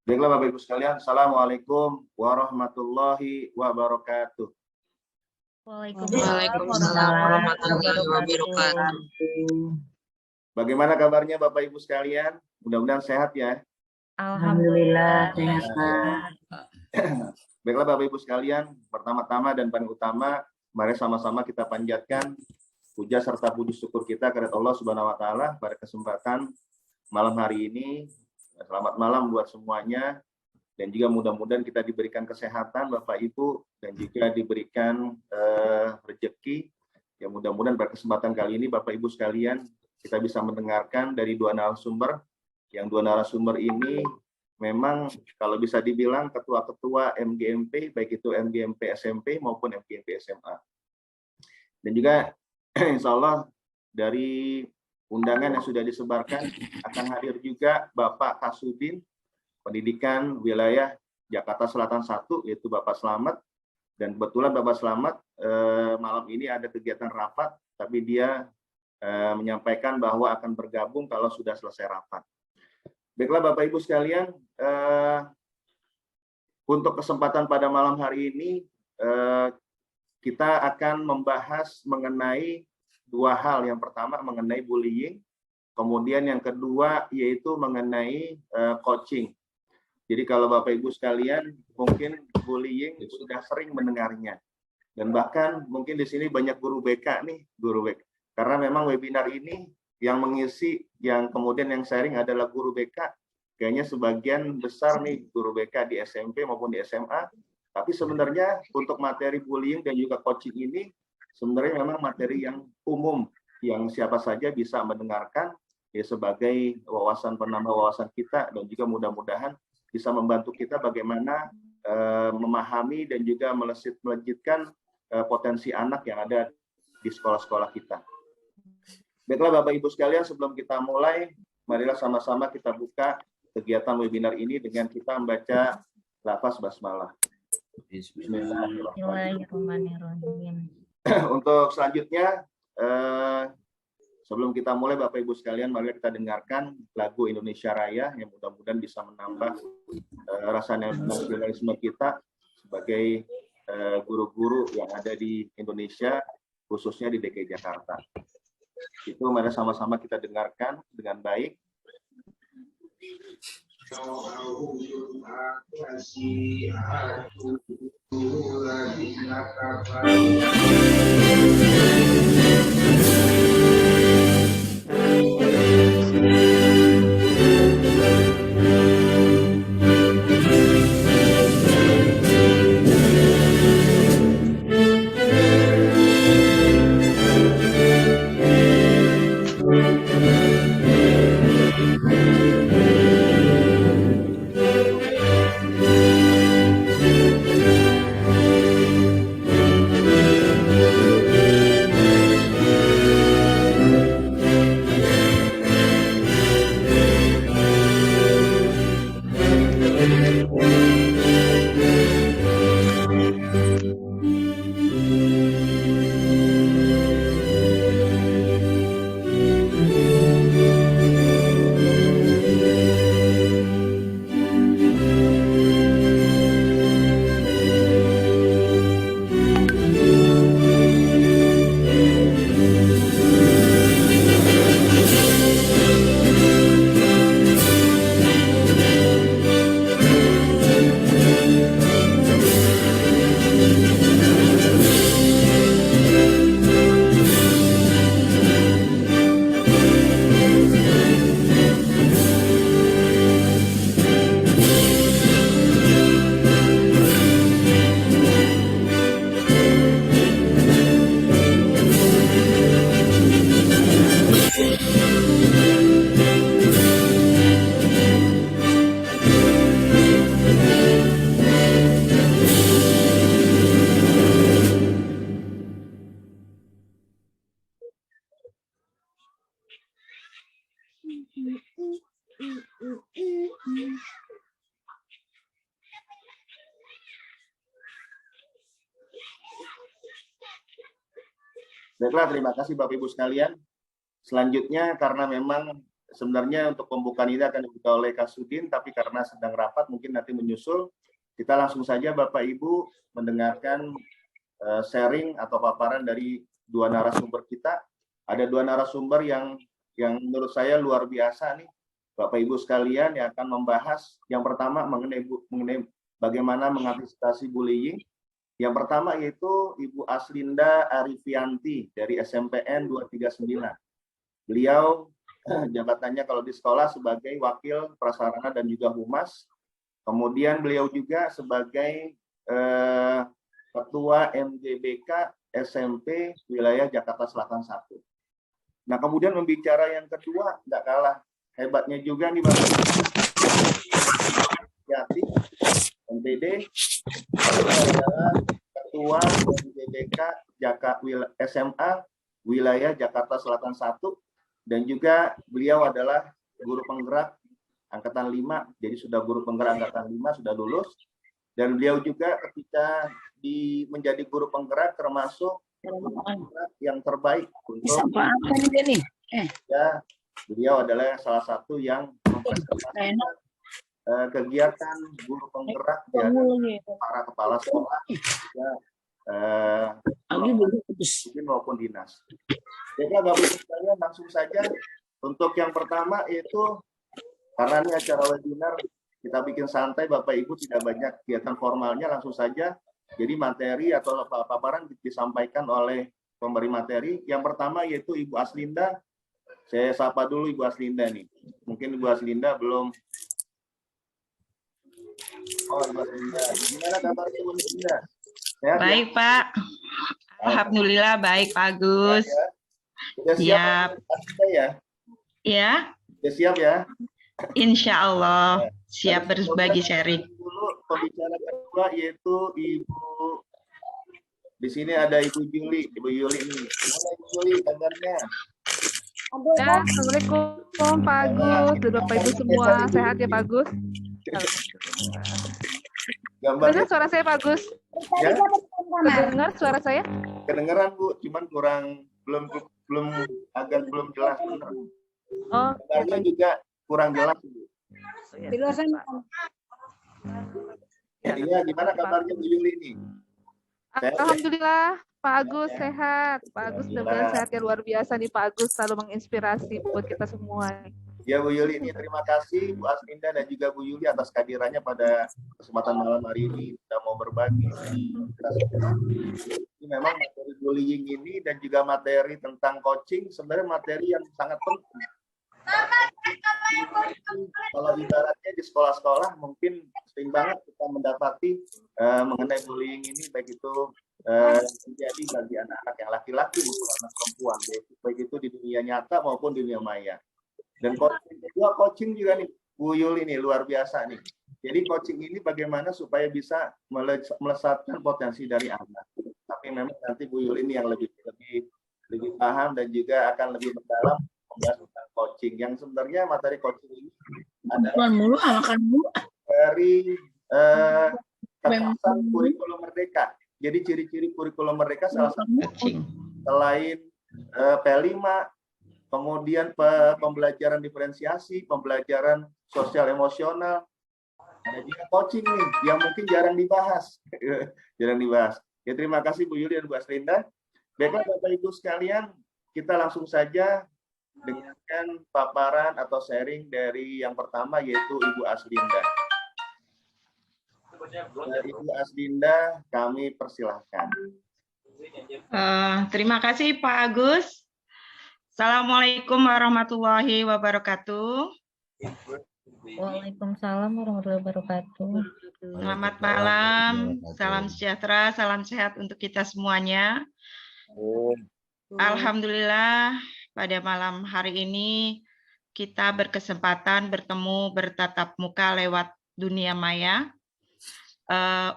Baiklah Bapak Ibu sekalian, Assalamualaikum warahmatullahi wabarakatuh. Waalaikumsalam warahmatullahi wabarakatuh. Bagaimana kabarnya Bapak Ibu sekalian? Mudah-mudahan sehat ya. Alhamdulillah sehat. Baiklah Bapak Ibu sekalian, pertama-tama dan paling utama, mari sama-sama kita panjatkan puja serta puji syukur kita kepada Allah Subhanahu wa taala pada kesempatan malam hari ini. Selamat malam buat semuanya, dan juga mudah-mudahan kita diberikan kesehatan Bapak Ibu, dan juga diberikan rezeki. Ya, mudah-mudahan pada kesempatan kali ini Bapak Ibu sekalian kita bisa mendengarkan dari dua narasumber. Yang dua narasumber ini memang kalau bisa dibilang ketua-ketua MGMP, baik itu MGMP SMP maupun MGMP SMA. Dan juga insya Allah dari undangan yang sudah disebarkan akan hadir juga Bapak Kasudin Pendidikan Wilayah Jakarta Selatan 1, yaitu Bapak Slamet. Dan kebetulan Bapak Slamet malam ini ada kegiatan rapat, tapi dia menyampaikan bahwa akan bergabung kalau sudah selesai rapat. Baiklah Bapak Ibu sekalian, untuk kesempatan pada malam hari ini kita akan membahas mengenai dua hal. Yang pertama mengenai bullying, kemudian yang kedua yaitu mengenai coaching. Jadi kalau Bapak Ibu sekalian mungkin bullying sudah sering mendengarnya, dan bahkan mungkin di sini banyak guru BK nih, guru BK, karena memang webinar ini yang mengisi, yang kemudian yang sharing adalah guru BK. Kayaknya sebagian besar nih guru BK di SMP maupun di SMA. Tapi sebenarnya untuk materi bullying dan juga coaching ini sebenarnya memang materi yang umum, yang siapa saja bisa mendengarkan ya, sebagai wawasan penambah wawasan kita, dan juga mudah-mudahan bisa membantu kita bagaimana memahami dan juga melejitkan potensi anak yang ada di sekolah-sekolah kita. Baiklah Bapak Ibu sekalian, sebelum kita mulai, marilah sama-sama kita buka kegiatan webinar ini dengan kita membaca lafaz basmalah. Bismillahirrahmanirrahim. Untuk selanjutnya, sebelum kita mulai Bapak Ibu sekalian, mari kita dengarkan lagu Indonesia Raya yang mudah-mudahan bisa menambah rasa nasionalisme kita sebagai guru-guru yang ada di Indonesia, khususnya di DKI Jakarta. Itu mari sama-sama kita dengarkan dengan baik. Baiklah, terima kasih Bapak Ibu sekalian. Selanjutnya, karena memang sebenarnya untuk pembukaan ini akan dibuka oleh Kasudin, tapi karena sedang rapat mungkin nanti menyusul. Kita langsung saja Bapak Ibu mendengarkan sharing atau paparan dari dua narasumber kita. Ada dua narasumber yang menurut saya luar biasa nih, Bapak Ibu sekalian, yang akan membahas yang pertama mengenai bagaimana mengantisipasi bullying. Yang pertama yaitu Ibu Aslinda Arifianti dari SMPN 239. Beliau jabatannya kalau di sekolah sebagai Wakil Prasarana dan juga Humas. Kemudian beliau juga sebagai Ketua MGBK SMP Wilayah Jakarta Selatan 1. Nah, kemudian membicara yang kedua, nggak kalah hebatnya juga nih Bapak Yati, MPD, adalah Ketua MGBK SMA Wilayah Jakarta Selatan 1, dan juga beliau adalah guru penggerak Angkatan 5, jadi sudah guru penggerak Angkatan 5, sudah lulus. Dan beliau juga ketika menjadi guru penggerak termasuk yang terbaik untuk ya, beliau adalah salah satu yang mempresentasikan kegiatan guru penggerak ya, para kepala sekolah ya, maupun dinas. Baiklah Bapak Ibu sekalian, langsung saja untuk yang pertama yaitu, karena ini acara webinar, kita bikin santai Bapak Ibu, tidak banyak kegiatan formalnya, langsung saja. Jadi materi atau paparan disampaikan oleh pemberi materi. Yang pertama yaitu Ibu Aslinda. Saya sapa dulu Ibu Aslinda nih. Mungkin Ibu Aslinda belum. Oh, Ibu Aslinda. Gimana kabarnya Ibu Aslinda? Sehat, baik ya? Pak. Alhamdulillah baik Pak Agus. Sudah siap ya? Ya. Sudah siap ya? Insya Allah siap berbagi sharing. Dulu pembicara kedua yaitu Ibu, di sini ada Ibu Juli. Ibu Yuli ini. Gimana Ibu Juli kabarnya? Ya, Assalamualaikum Pak Agus, dan Bapak Ibu semua, sehat ya Pak Agus? Dengar suara saya Pak Agus? Ya? Dengar suara saya? Kedengeran Bu, cuman belum jelas. Oh, kabarnya juga kurang jelas Bu. di luar sana. Jadinya gimana kabarnya Bu Yuli ini? Alhamdulillah Pak Agus sehat. Pak Agus benar-benar sehat ya, luar biasa nih Pak Agus, selalu menginspirasi buat kita semua. Ya Bu Yuli ini, terima kasih Bu Aslinda dan juga Bu Yuli atas kehadirannya pada kesempatan malam hari ini, sudah mau berbagi. Ini memang materi bullying ini dan juga materi tentang coaching sebenarnya materi yang sangat penting. Kalau ibaratnya di sekolah-sekolah mungkin sering banget kita mendapati mengenai bullying ini, baik itu terjadi bagi anak-anak yang laki-laki maupun anak perempuan, baik itu di dunia nyata maupun di dunia maya. Dan coaching juga nih Bu Yuli ini luar biasa nih. Jadi coaching ini bagaimana supaya bisa melesatkan potensi dari anak. Tapi memang nanti Bu Yuli ini yang lebih paham dan juga akan lebih mendalam membahas tentang coaching. Yang sebenarnya materi coaching ini adalah dari kekuatan kurikulum merdeka. Jadi ciri-ciri kurikulum merdeka salah satu selain P5, kemudian pembelajaran diferensiasi, pembelajaran sosial emosional, ada juga coaching nih yang mungkin jarang dibahas. Ya, terima kasih Bu Yuli dan Bu Aslinda. Baiklah Bapak Ibu sekalian, kita langsung saja dengarkan paparan atau sharing dari yang pertama yaitu Ibu Aslinda. Ibu Aslinda, kami persilahkan. Terima kasih Pak Agus. Assalamualaikum warahmatullahi wabarakatuh. Waalaikumsalam warahmatullahi wabarakatuh. Selamat malam, salam sejahtera, salam sehat untuk kita semuanya. Alhamdulillah pada malam hari ini kita berkesempatan bertemu bertatap muka lewat dunia maya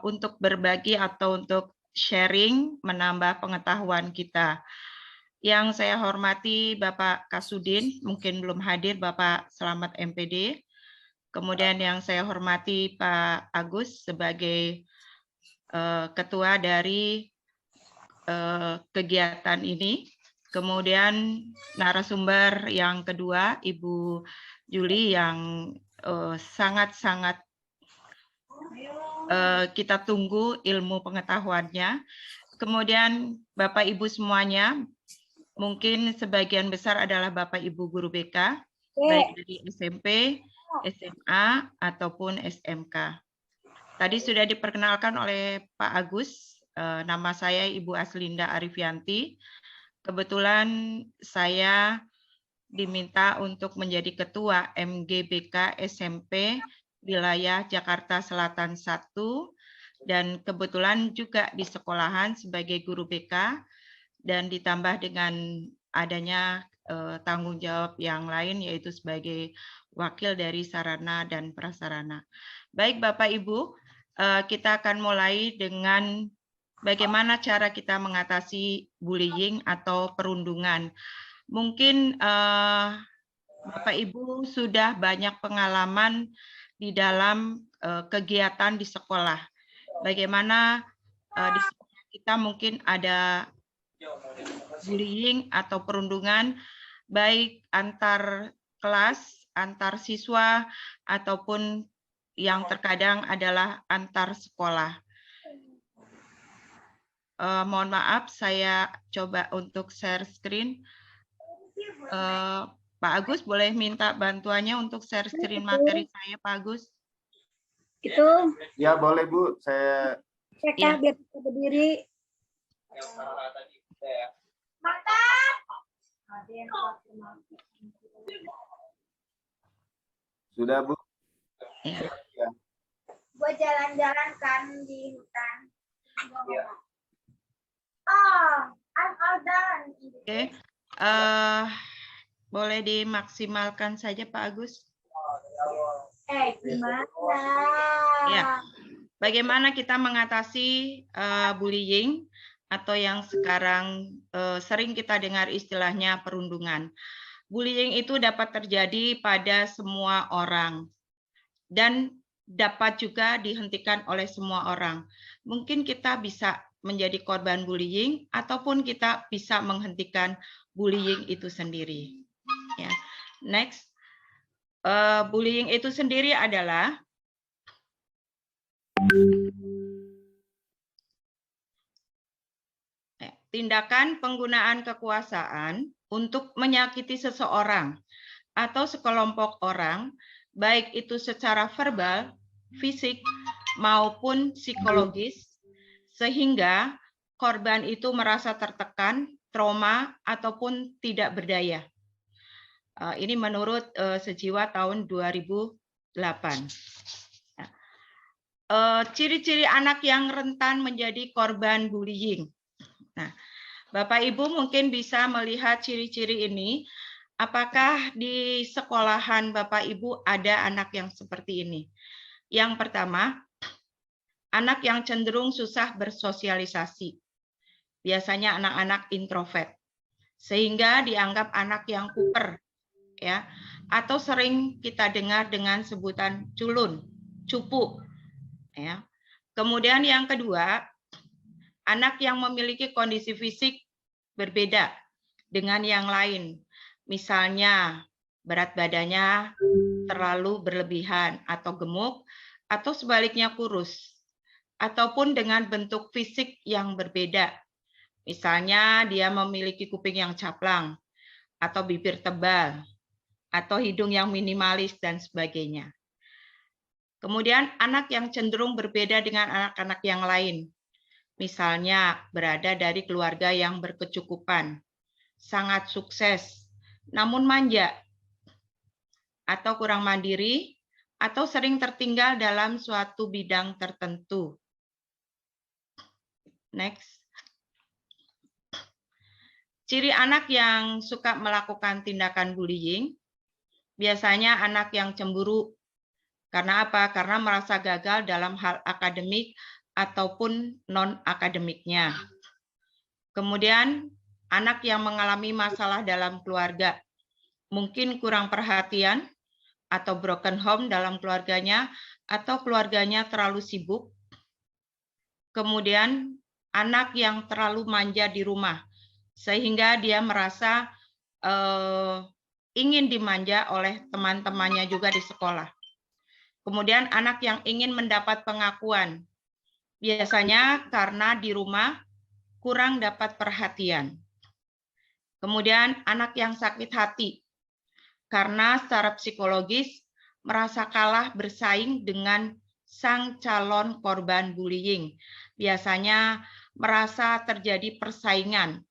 untuk berbagi atau untuk sharing menambah pengetahuan kita. Yang saya hormati Bapak Kasudin, mungkin belum hadir Bapak Selamat MPD. Kemudian yang saya hormati Pak Agus sebagai ketua dari kegiatan ini. Kemudian narasumber yang kedua, Ibu Juli, yang sangat-sangat kita tunggu ilmu pengetahuannya. Kemudian Bapak Ibu semuanya, mungkin sebagian besar adalah Bapak Ibu guru BK, baik dari SMP, SMA, ataupun SMK. Tadi sudah diperkenalkan oleh Pak Agus, nama saya Ibu Aslinda Arifianti. Kebetulan saya diminta untuk menjadi Ketua MGBK SMP Wilayah Jakarta Selatan 1, dan kebetulan juga di sekolahan sebagai guru BK, dan ditambah dengan adanya tanggung jawab yang lain, yaitu sebagai wakil dari sarana dan prasarana. Baik Bapak Ibu, kita akan mulai dengan bagaimana cara kita mengatasi bullying atau perundungan. Mungkin Bapak Ibu sudah banyak pengalaman di dalam kegiatan di sekolah. Bagaimana di sekolah kita mungkin ada bullying atau perundungan, baik antar kelas, antar siswa, ataupun yang terkadang adalah antar sekolah. Mohon maaf, saya coba untuk share screen. Pak Agus, boleh minta bantuannya untuk share screen materi saya, Pak Agus? Itu Ya, boleh Bu. Saya ya. Biar kita berdiri. sudah Bu. Ya. Ya. Buat jalan-jalan kan di hutan. Oh, I'm all done. Oke. Boleh dimaksimalkan saja, Pak Agus? Gimana? Ya. Bagaimana kita mengatasi bullying atau yang sekarang sering kita dengar istilahnya perundungan. Bullying itu dapat terjadi pada semua orang dan dapat juga dihentikan oleh semua orang. Mungkin kita bisa menjadi korban bullying ataupun kita bisa menghentikan bullying itu sendiri. Ya. Next, bullying itu sendiri adalah tindakan penggunaan kekuasaan untuk menyakiti seseorang atau sekelompok orang, baik itu secara verbal, fisik, maupun psikologis, sehingga korban itu merasa tertekan, trauma, ataupun tidak berdaya. Ini menurut Sejiwa tahun 2008. Ciri-ciri anak yang rentan menjadi korban bullying. Nah, Bapak Ibu mungkin bisa melihat ciri-ciri ini. Apakah di sekolahan Bapak Ibu ada anak yang seperti ini? Yang pertama, anak yang cenderung susah bersosialisasi. Biasanya anak-anak introvert, sehingga dianggap anak yang kuper, ya, atau sering kita dengar dengan sebutan culun, cupu, ya. Kemudian yang kedua, anak yang memiliki kondisi fisik berbeda dengan yang lain. Misalnya berat badannya terlalu berlebihan atau gemuk, atau sebaliknya kurus, ataupun dengan bentuk fisik yang berbeda. Misalnya dia memiliki kuping yang caplang, atau bibir tebal, atau hidung yang minimalis, dan sebagainya. Kemudian anak yang cenderung berbeda dengan anak-anak yang lain. Misalnya berada dari keluarga yang berkecukupan, sangat sukses, namun manja, atau kurang mandiri, atau sering tertinggal dalam suatu bidang tertentu. Next. Ciri anak yang suka melakukan tindakan bullying, biasanya anak yang cemburu. Karena apa? Karena merasa gagal dalam hal akademik ataupun non-akademiknya. Kemudian, anak yang mengalami masalah dalam keluarga, mungkin kurang perhatian, atau broken home dalam keluarganya, atau keluarganya terlalu sibuk. Kemudian, anak yang terlalu manja di rumah, sehingga dia merasa ingin dimanja oleh teman-temannya juga di sekolah. Kemudian anak yang ingin mendapat pengakuan, biasanya karena di rumah kurang dapat perhatian. Kemudian anak yang sakit hati, karena secara psikologis merasa kalah bersaing dengan sang calon korban bullying. Biasanya merasa terjadi persaingan,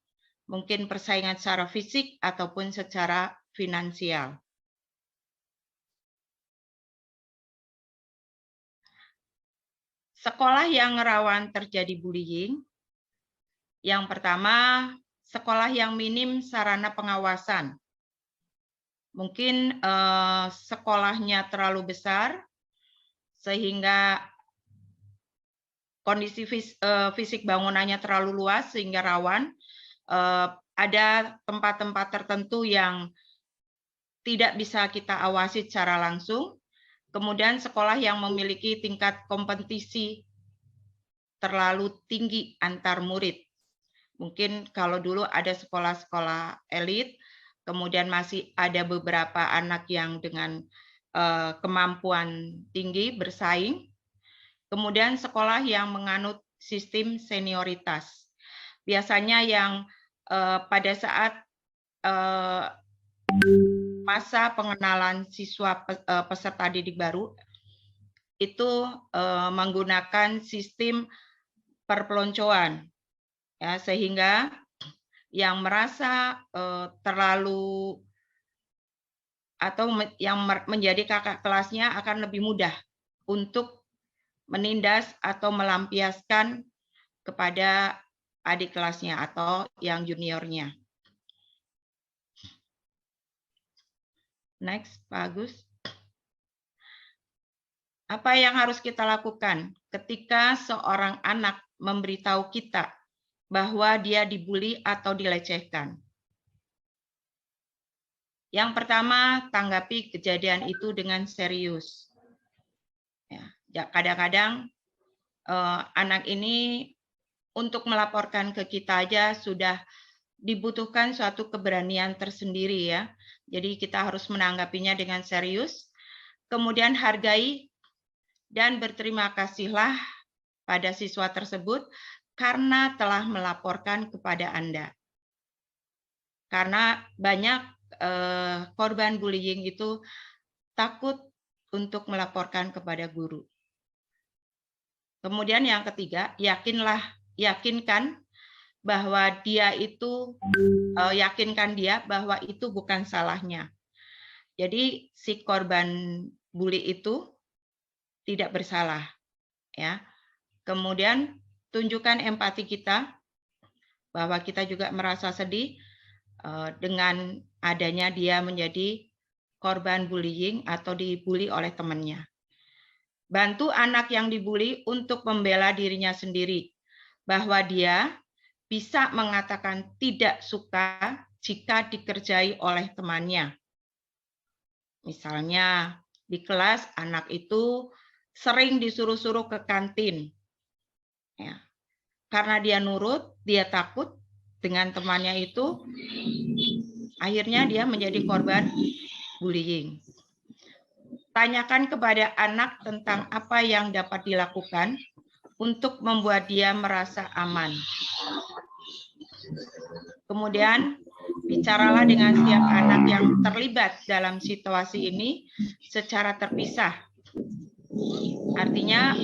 mungkin persaingan secara fisik ataupun secara finansial. Sekolah yang rawan terjadi bullying, yang pertama, sekolah yang minim sarana pengawasan. Mungkin sekolahnya terlalu besar, sehingga kondisi fisik bangunannya terlalu luas, sehingga rawan. Ada tempat-tempat tertentu yang tidak bisa kita awasi secara langsung. Kemudian sekolah yang memiliki tingkat kompetisi terlalu tinggi antar murid. Mungkin kalau dulu ada sekolah-sekolah elit, kemudian masih ada beberapa anak yang dengan kemampuan tinggi bersaing. Kemudian sekolah yang menganut sistem senioritas. Biasanya yang pada saat masa pengenalan siswa peserta didik baru itu menggunakan sistem perpeloncoan, ya, sehingga yang merasa terlalu atau yang menjadi kakak kelasnya akan lebih mudah untuk menindas atau melampiaskan kepada adik kelasnya atau yang juniornya. Next, Pak Agus. Apa yang harus kita lakukan ketika seorang anak memberitahu kita bahwa dia dibully atau dilecehkan? Yang pertama, tanggapi kejadian itu dengan serius. Ya, kadang-kadang anak ini untuk melaporkan ke kita aja sudah dibutuhkan suatu keberanian tersendiri, ya. Jadi kita harus menanggapinya dengan serius, kemudian hargai dan berterima kasihlah pada siswa tersebut karena telah melaporkan kepada Anda. Karena banyak korban bullying itu takut untuk melaporkan kepada guru. Kemudian yang ketiga, yakinkan bahwa yakinkan dia bahwa itu bukan salahnya. Jadi si korban bully itu tidak bersalah, ya. Kemudian tunjukkan empati kita bahwa kita juga merasa sedih dengan adanya dia menjadi korban bullying atau dibully oleh temannya. Bantu anak yang dibully untuk membela dirinya sendiri, bahwa dia bisa mengatakan tidak suka jika dikerjai oleh temannya. Misalnya di kelas anak itu sering disuruh-suruh ke kantin. Ya. Karena dia nurut, dia takut dengan temannya itu, akhirnya dia menjadi korban bullying. Tanyakan kepada anak tentang apa yang dapat dilakukan untuk membuat dia merasa aman. Kemudian, bicaralah dengan setiap anak yang terlibat dalam situasi ini secara terpisah. Artinya,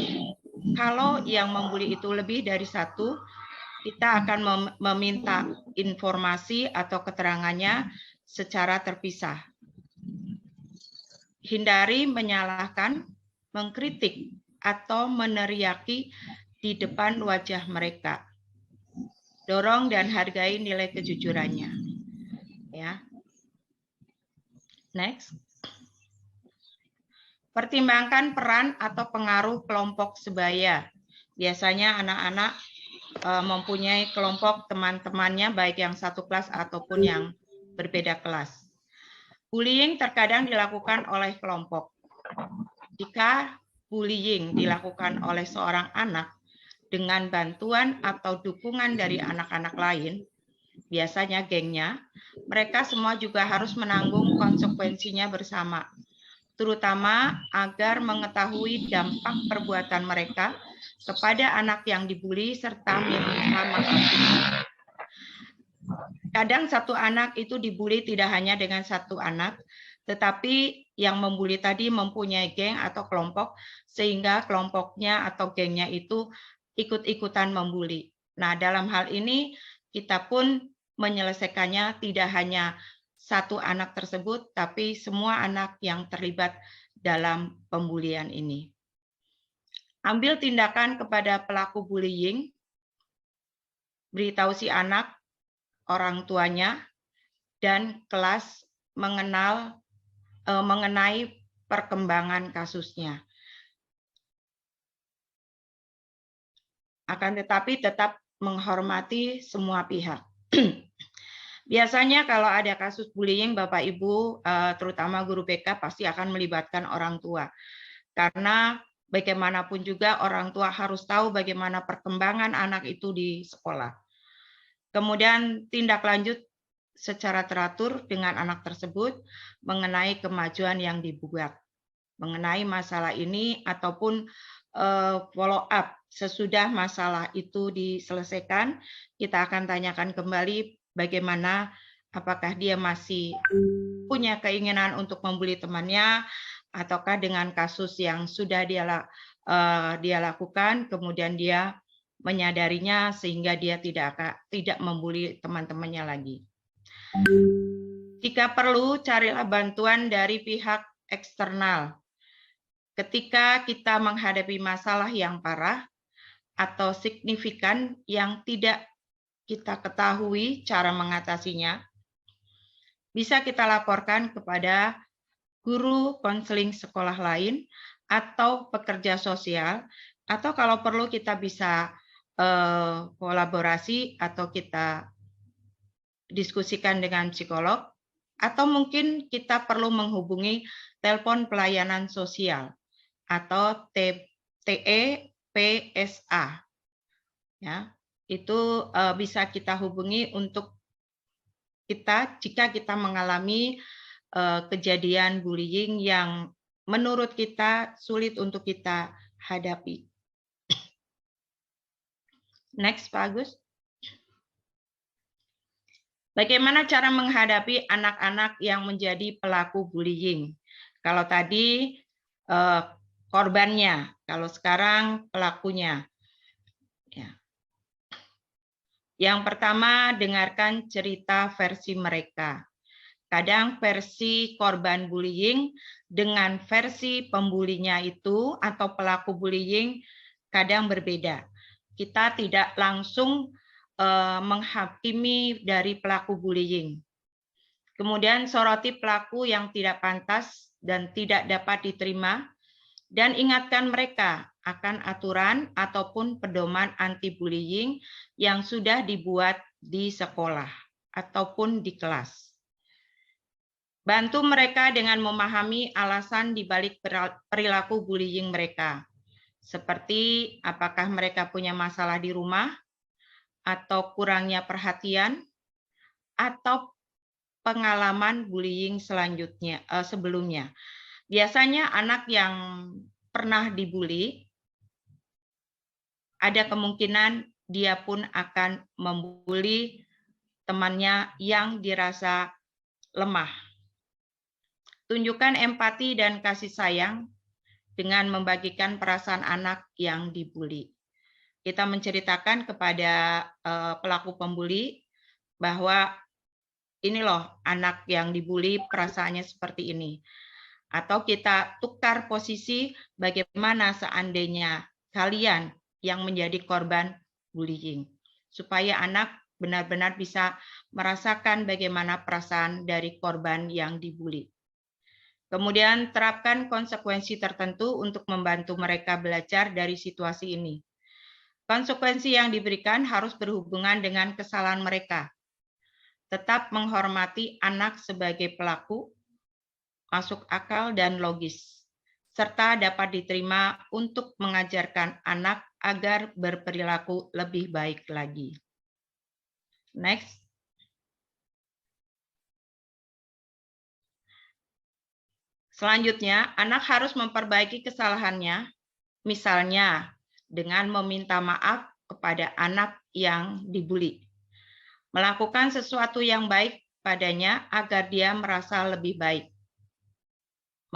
kalau yang membuli itu lebih dari satu, kita akan meminta informasi atau keterangannya secara terpisah. Hindari menyalahkan, mengkritik, atau meneriaki di depan wajah mereka. Dorong dan hargai nilai kejujurannya. Ya. Next. Pertimbangkan peran atau pengaruh kelompok sebaya. Biasanya anak-anak mempunyai kelompok teman-temannya baik yang satu kelas ataupun yang berbeda kelas. Bullying terkadang dilakukan oleh kelompok. Jika bullying dilakukan oleh seorang anak dengan bantuan atau dukungan dari anak-anak lain, biasanya gengnya, mereka semua juga harus menanggung konsekuensinya bersama, terutama agar mengetahui dampak perbuatan mereka kepada anak yang dibuli serta minta maaf. Kadang satu anak itu dibuli tidak hanya dengan satu anak, tetapi yang membuli tadi mempunyai geng atau kelompok, sehingga kelompoknya atau gengnya itu ikut-ikutan membuli. Nah, dalam hal ini kita pun menyelesaikannya tidak hanya satu anak tersebut, tapi semua anak yang terlibat dalam pembulian ini. Ambil tindakan kepada pelaku bullying, beritahu si anak, orang tuanya, dan kelas mengenai perkembangan kasusnya. Akan tetapi tetap menghormati semua pihak. Biasanya kalau ada kasus bullying, Bapak Ibu, terutama guru BK pasti akan melibatkan orang tua. Karena bagaimanapun juga orang tua harus tahu bagaimana perkembangan anak itu di sekolah. Kemudian tindak lanjut secara teratur dengan anak tersebut mengenai kemajuan yang dibuat. Mengenai masalah ini ataupun follow up sesudah masalah itu diselesaikan, kita akan tanyakan kembali bagaimana, apakah dia masih punya keinginan untuk membuli temannya, ataukah dengan kasus yang sudah dia lakukan, kemudian dia menyadarinya sehingga dia tidak membuli teman-temannya lagi. Jika perlu, carilah bantuan dari pihak eksternal. Ketika kita menghadapi masalah yang parah atau signifikan yang tidak kita ketahui cara mengatasinya, bisa kita laporkan kepada guru konseling sekolah lain atau pekerja sosial, atau kalau perlu kita bisa kolaborasi atau kita diskusikan dengan psikolog, atau mungkin kita perlu menghubungi telepon pelayanan sosial atau TEPSA. Ya, itu bisa kita hubungi untuk kita jika kita mengalami kejadian bullying yang menurut kita sulit untuk kita hadapi. Next, Pak Agus. Bagaimana cara menghadapi anak-anak yang menjadi pelaku bullying? Kalau tadi korbannya, kalau sekarang pelakunya. Ya. Yang pertama, dengarkan cerita versi mereka. Kadang versi korban bullying dengan versi pembulinya itu atau pelaku bullying kadang berbeda. Kita tidak langsung menghakimi dari pelaku bullying. Kemudian soroti pelaku yang tidak pantas dan tidak dapat diterima, dan ingatkan mereka akan aturan ataupun pedoman anti-bullying yang sudah dibuat di sekolah ataupun di kelas. Bantu mereka dengan memahami alasan di balik perilaku bullying mereka, seperti apakah mereka punya masalah di rumah, atau kurangnya perhatian, atau pengalaman bullying sebelumnya. Biasanya anak yang pernah dibully, ada kemungkinan dia pun akan membuli temannya yang dirasa lemah. Tunjukkan empati dan kasih sayang dengan membagikan perasaan anak yang dibully. Kita menceritakan kepada pelaku pembuli bahwa ini loh anak yang dibully perasaannya seperti ini. Atau kita tukar posisi bagaimana seandainya kalian yang menjadi korban bullying. Supaya anak benar-benar bisa merasakan bagaimana perasaan dari korban yang dibully. Kemudian terapkan konsekuensi tertentu untuk membantu mereka belajar dari situasi ini. Konsekuensi yang diberikan harus berhubungan dengan kesalahan mereka. Tetap menghormati anak sebagai pelaku, masuk akal dan logis, serta dapat diterima untuk mengajarkan anak agar berperilaku lebih baik lagi. Next. Selanjutnya, anak harus memperbaiki kesalahannya, misalnya dengan meminta maaf kepada anak yang dibuli. Melakukan sesuatu yang baik padanya agar dia merasa lebih baik.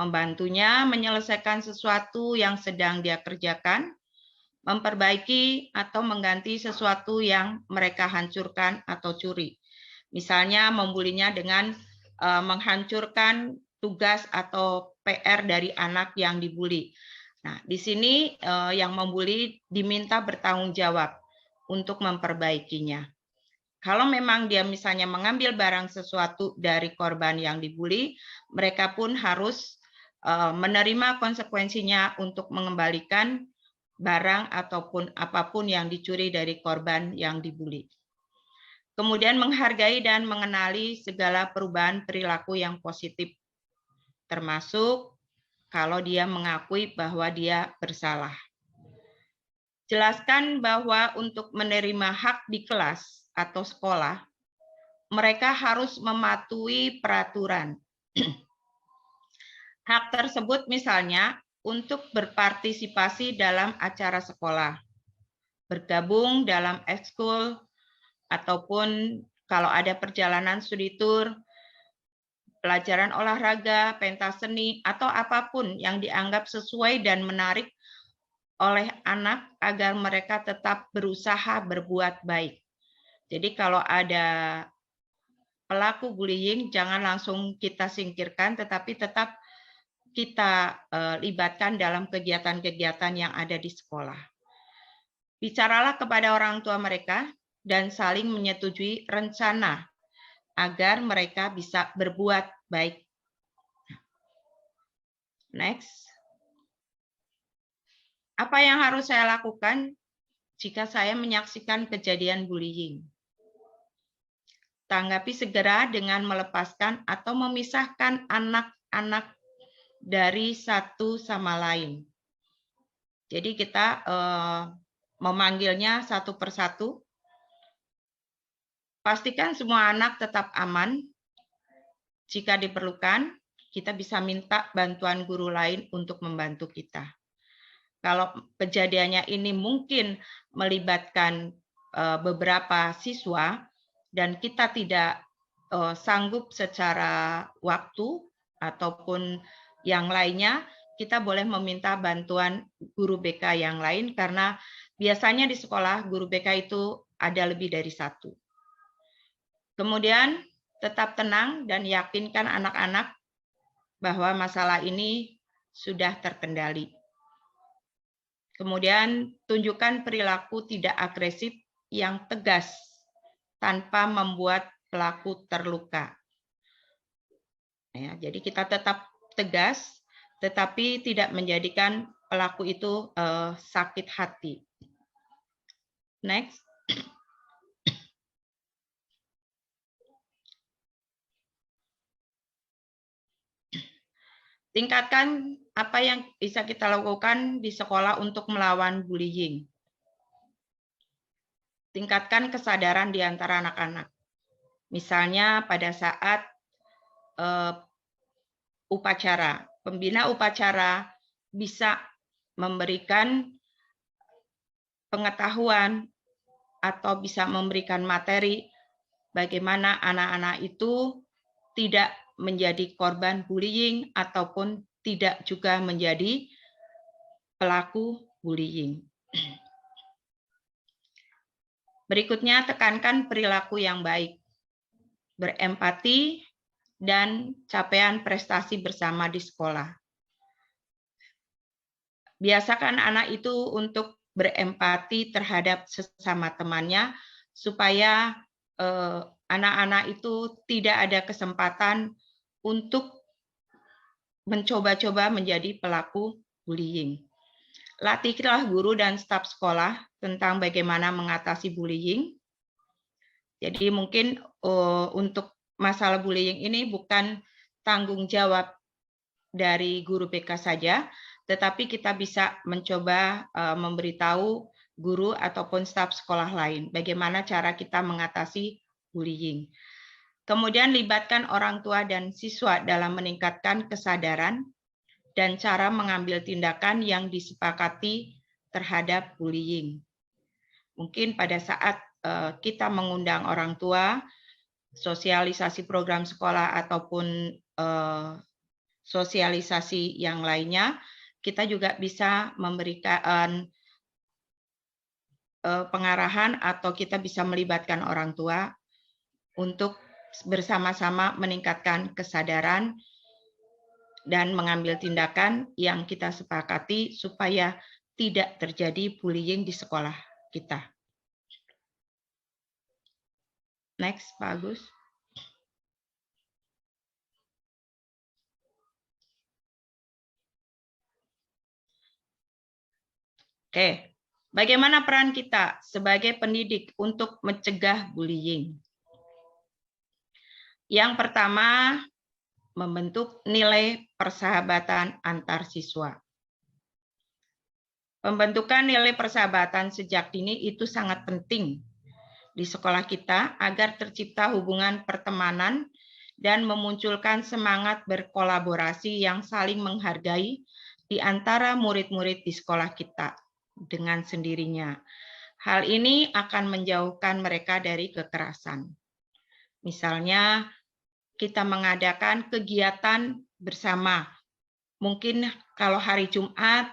Membantunya menyelesaikan sesuatu yang sedang dia kerjakan, memperbaiki atau mengganti sesuatu yang mereka hancurkan atau curi. Misalnya membulinya dengan menghancurkan tugas atau PR dari anak yang dibuli. Nah, di sini yang membuli diminta bertanggung jawab untuk memperbaikinya. Kalau memang dia misalnya mengambil barang sesuatu dari korban yang dibuli, mereka pun harus menerima konsekuensinya untuk mengembalikan barang ataupun apapun yang dicuri dari korban yang dibuli. Kemudian menghargai dan mengenali segala perubahan perilaku yang positif, termasuk kalau dia mengakui bahwa dia bersalah. Jelaskan bahwa untuk menerima hak di kelas atau sekolah, mereka harus mematuhi peraturan. Hak tersebut misalnya untuk berpartisipasi dalam acara sekolah, bergabung dalam ekskul, ataupun kalau ada perjalanan studi tur, pelajaran olahraga, pentas seni, atau apapun yang dianggap sesuai dan menarik oleh anak agar mereka tetap berusaha berbuat baik. Jadi kalau ada pelaku bullying, jangan langsung kita singkirkan, tetapi tetap kita libatkan dalam kegiatan-kegiatan yang ada di sekolah. Bicaralah kepada orang tua mereka dan saling menyetujui rencana agar mereka bisa berbuat baik. Next. Apa yang harus saya lakukan jika saya menyaksikan kejadian bullying? Tanggapi segera dengan melepaskan atau memisahkan anak-anak dari satu sama lain. Jadi kita memanggilnya satu persatu. Pastikan semua anak tetap aman. Jika diperlukan, kita bisa minta bantuan guru lain untuk membantu kita. Kalau kejadiannya ini mungkin melibatkan beberapa siswa dan kita tidak sanggup secara waktu ataupun yang lainnya, kita boleh meminta bantuan guru BK yang lain karena biasanya di sekolah guru BK itu ada lebih dari satu. Kemudian tetap tenang dan yakinkan anak-anak bahwa masalah ini sudah terkendali. Kemudian tunjukkan perilaku tidak agresif yang tegas tanpa membuat pelaku terluka. Ya, jadi kita tetap tegas, tetapi tidak menjadikan pelaku itu sakit hati. Next. Tingkatkan apa yang bisa kita lakukan di sekolah untuk melawan bullying. Tingkatkan kesadaran di antara anak-anak. Misalnya pada saat upacara, pembina upacara bisa memberikan pengetahuan atau bisa memberikan materi bagaimana anak-anak itu tidak menjadi korban bullying ataupun tidak juga menjadi pelaku bullying. Berikutnya, tekankan perilaku yang baik, berempati, dan capaian prestasi bersama di sekolah. Biasakan anak itu untuk berempati terhadap sesama temannya, supaya anak-anak itu tidak ada kesempatan untuk mencoba-coba menjadi pelaku bullying. Latihlah guru dan staf sekolah tentang bagaimana mengatasi bullying. Jadi mungkin untuk masalah bullying ini bukan tanggung jawab dari guru BK saja, tetapi kita bisa mencoba memberitahu guru ataupun staf sekolah lain bagaimana cara kita mengatasi bullying. Kemudian libatkan orang tua dan siswa dalam meningkatkan kesadaran dan cara mengambil tindakan yang disepakati terhadap bullying. Mungkin pada saat kita mengundang orang tua, sosialisasi program sekolah ataupun sosialisasi yang lainnya, kita juga bisa memberikan pengarahan atau kita bisa melibatkan orang tua untuk bersama-sama meningkatkan kesadaran dan mengambil tindakan yang kita sepakati supaya tidak terjadi bullying di sekolah kita. Next, Pak Agus. Oke, bagaimana peran kita sebagai pendidik untuk mencegah bullying? Yang pertama, membentuk nilai persahabatan antar siswa. Pembentukan nilai persahabatan sejak dini itu sangat penting di sekolah kita agar tercipta hubungan pertemanan dan memunculkan semangat berkolaborasi yang saling menghargai di antara murid-murid di sekolah kita dengan sendirinya. Hal ini akan menjauhkan mereka dari kekerasan. Misalnya, kita mengadakan kegiatan bersama. Mungkin kalau hari Jumat,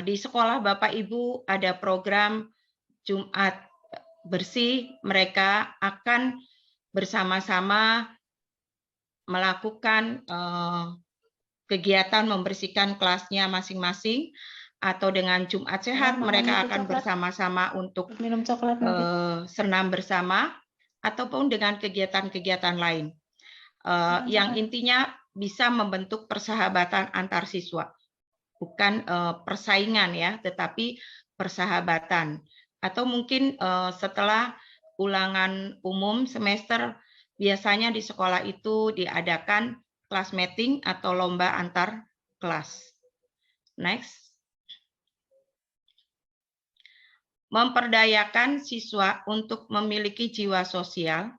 di sekolah Bapak Ibu ada program Jumat bersih, mereka akan bersama-sama melakukan kegiatan membersihkan kelasnya masing-masing, atau dengan Jumat sehat mereka akan bersama-sama untuk Minum coklat senam bersama, ataupun dengan kegiatan-kegiatan lain. Yang intinya bisa membentuk persahabatan antar siswa. Bukan persaingan ya, tetapi persahabatan. Atau mungkin setelah ulangan umum semester, biasanya di sekolah itu diadakan kelas meeting atau lomba antar kelas. Next. Memperdayakan siswa untuk memiliki jiwa sosial,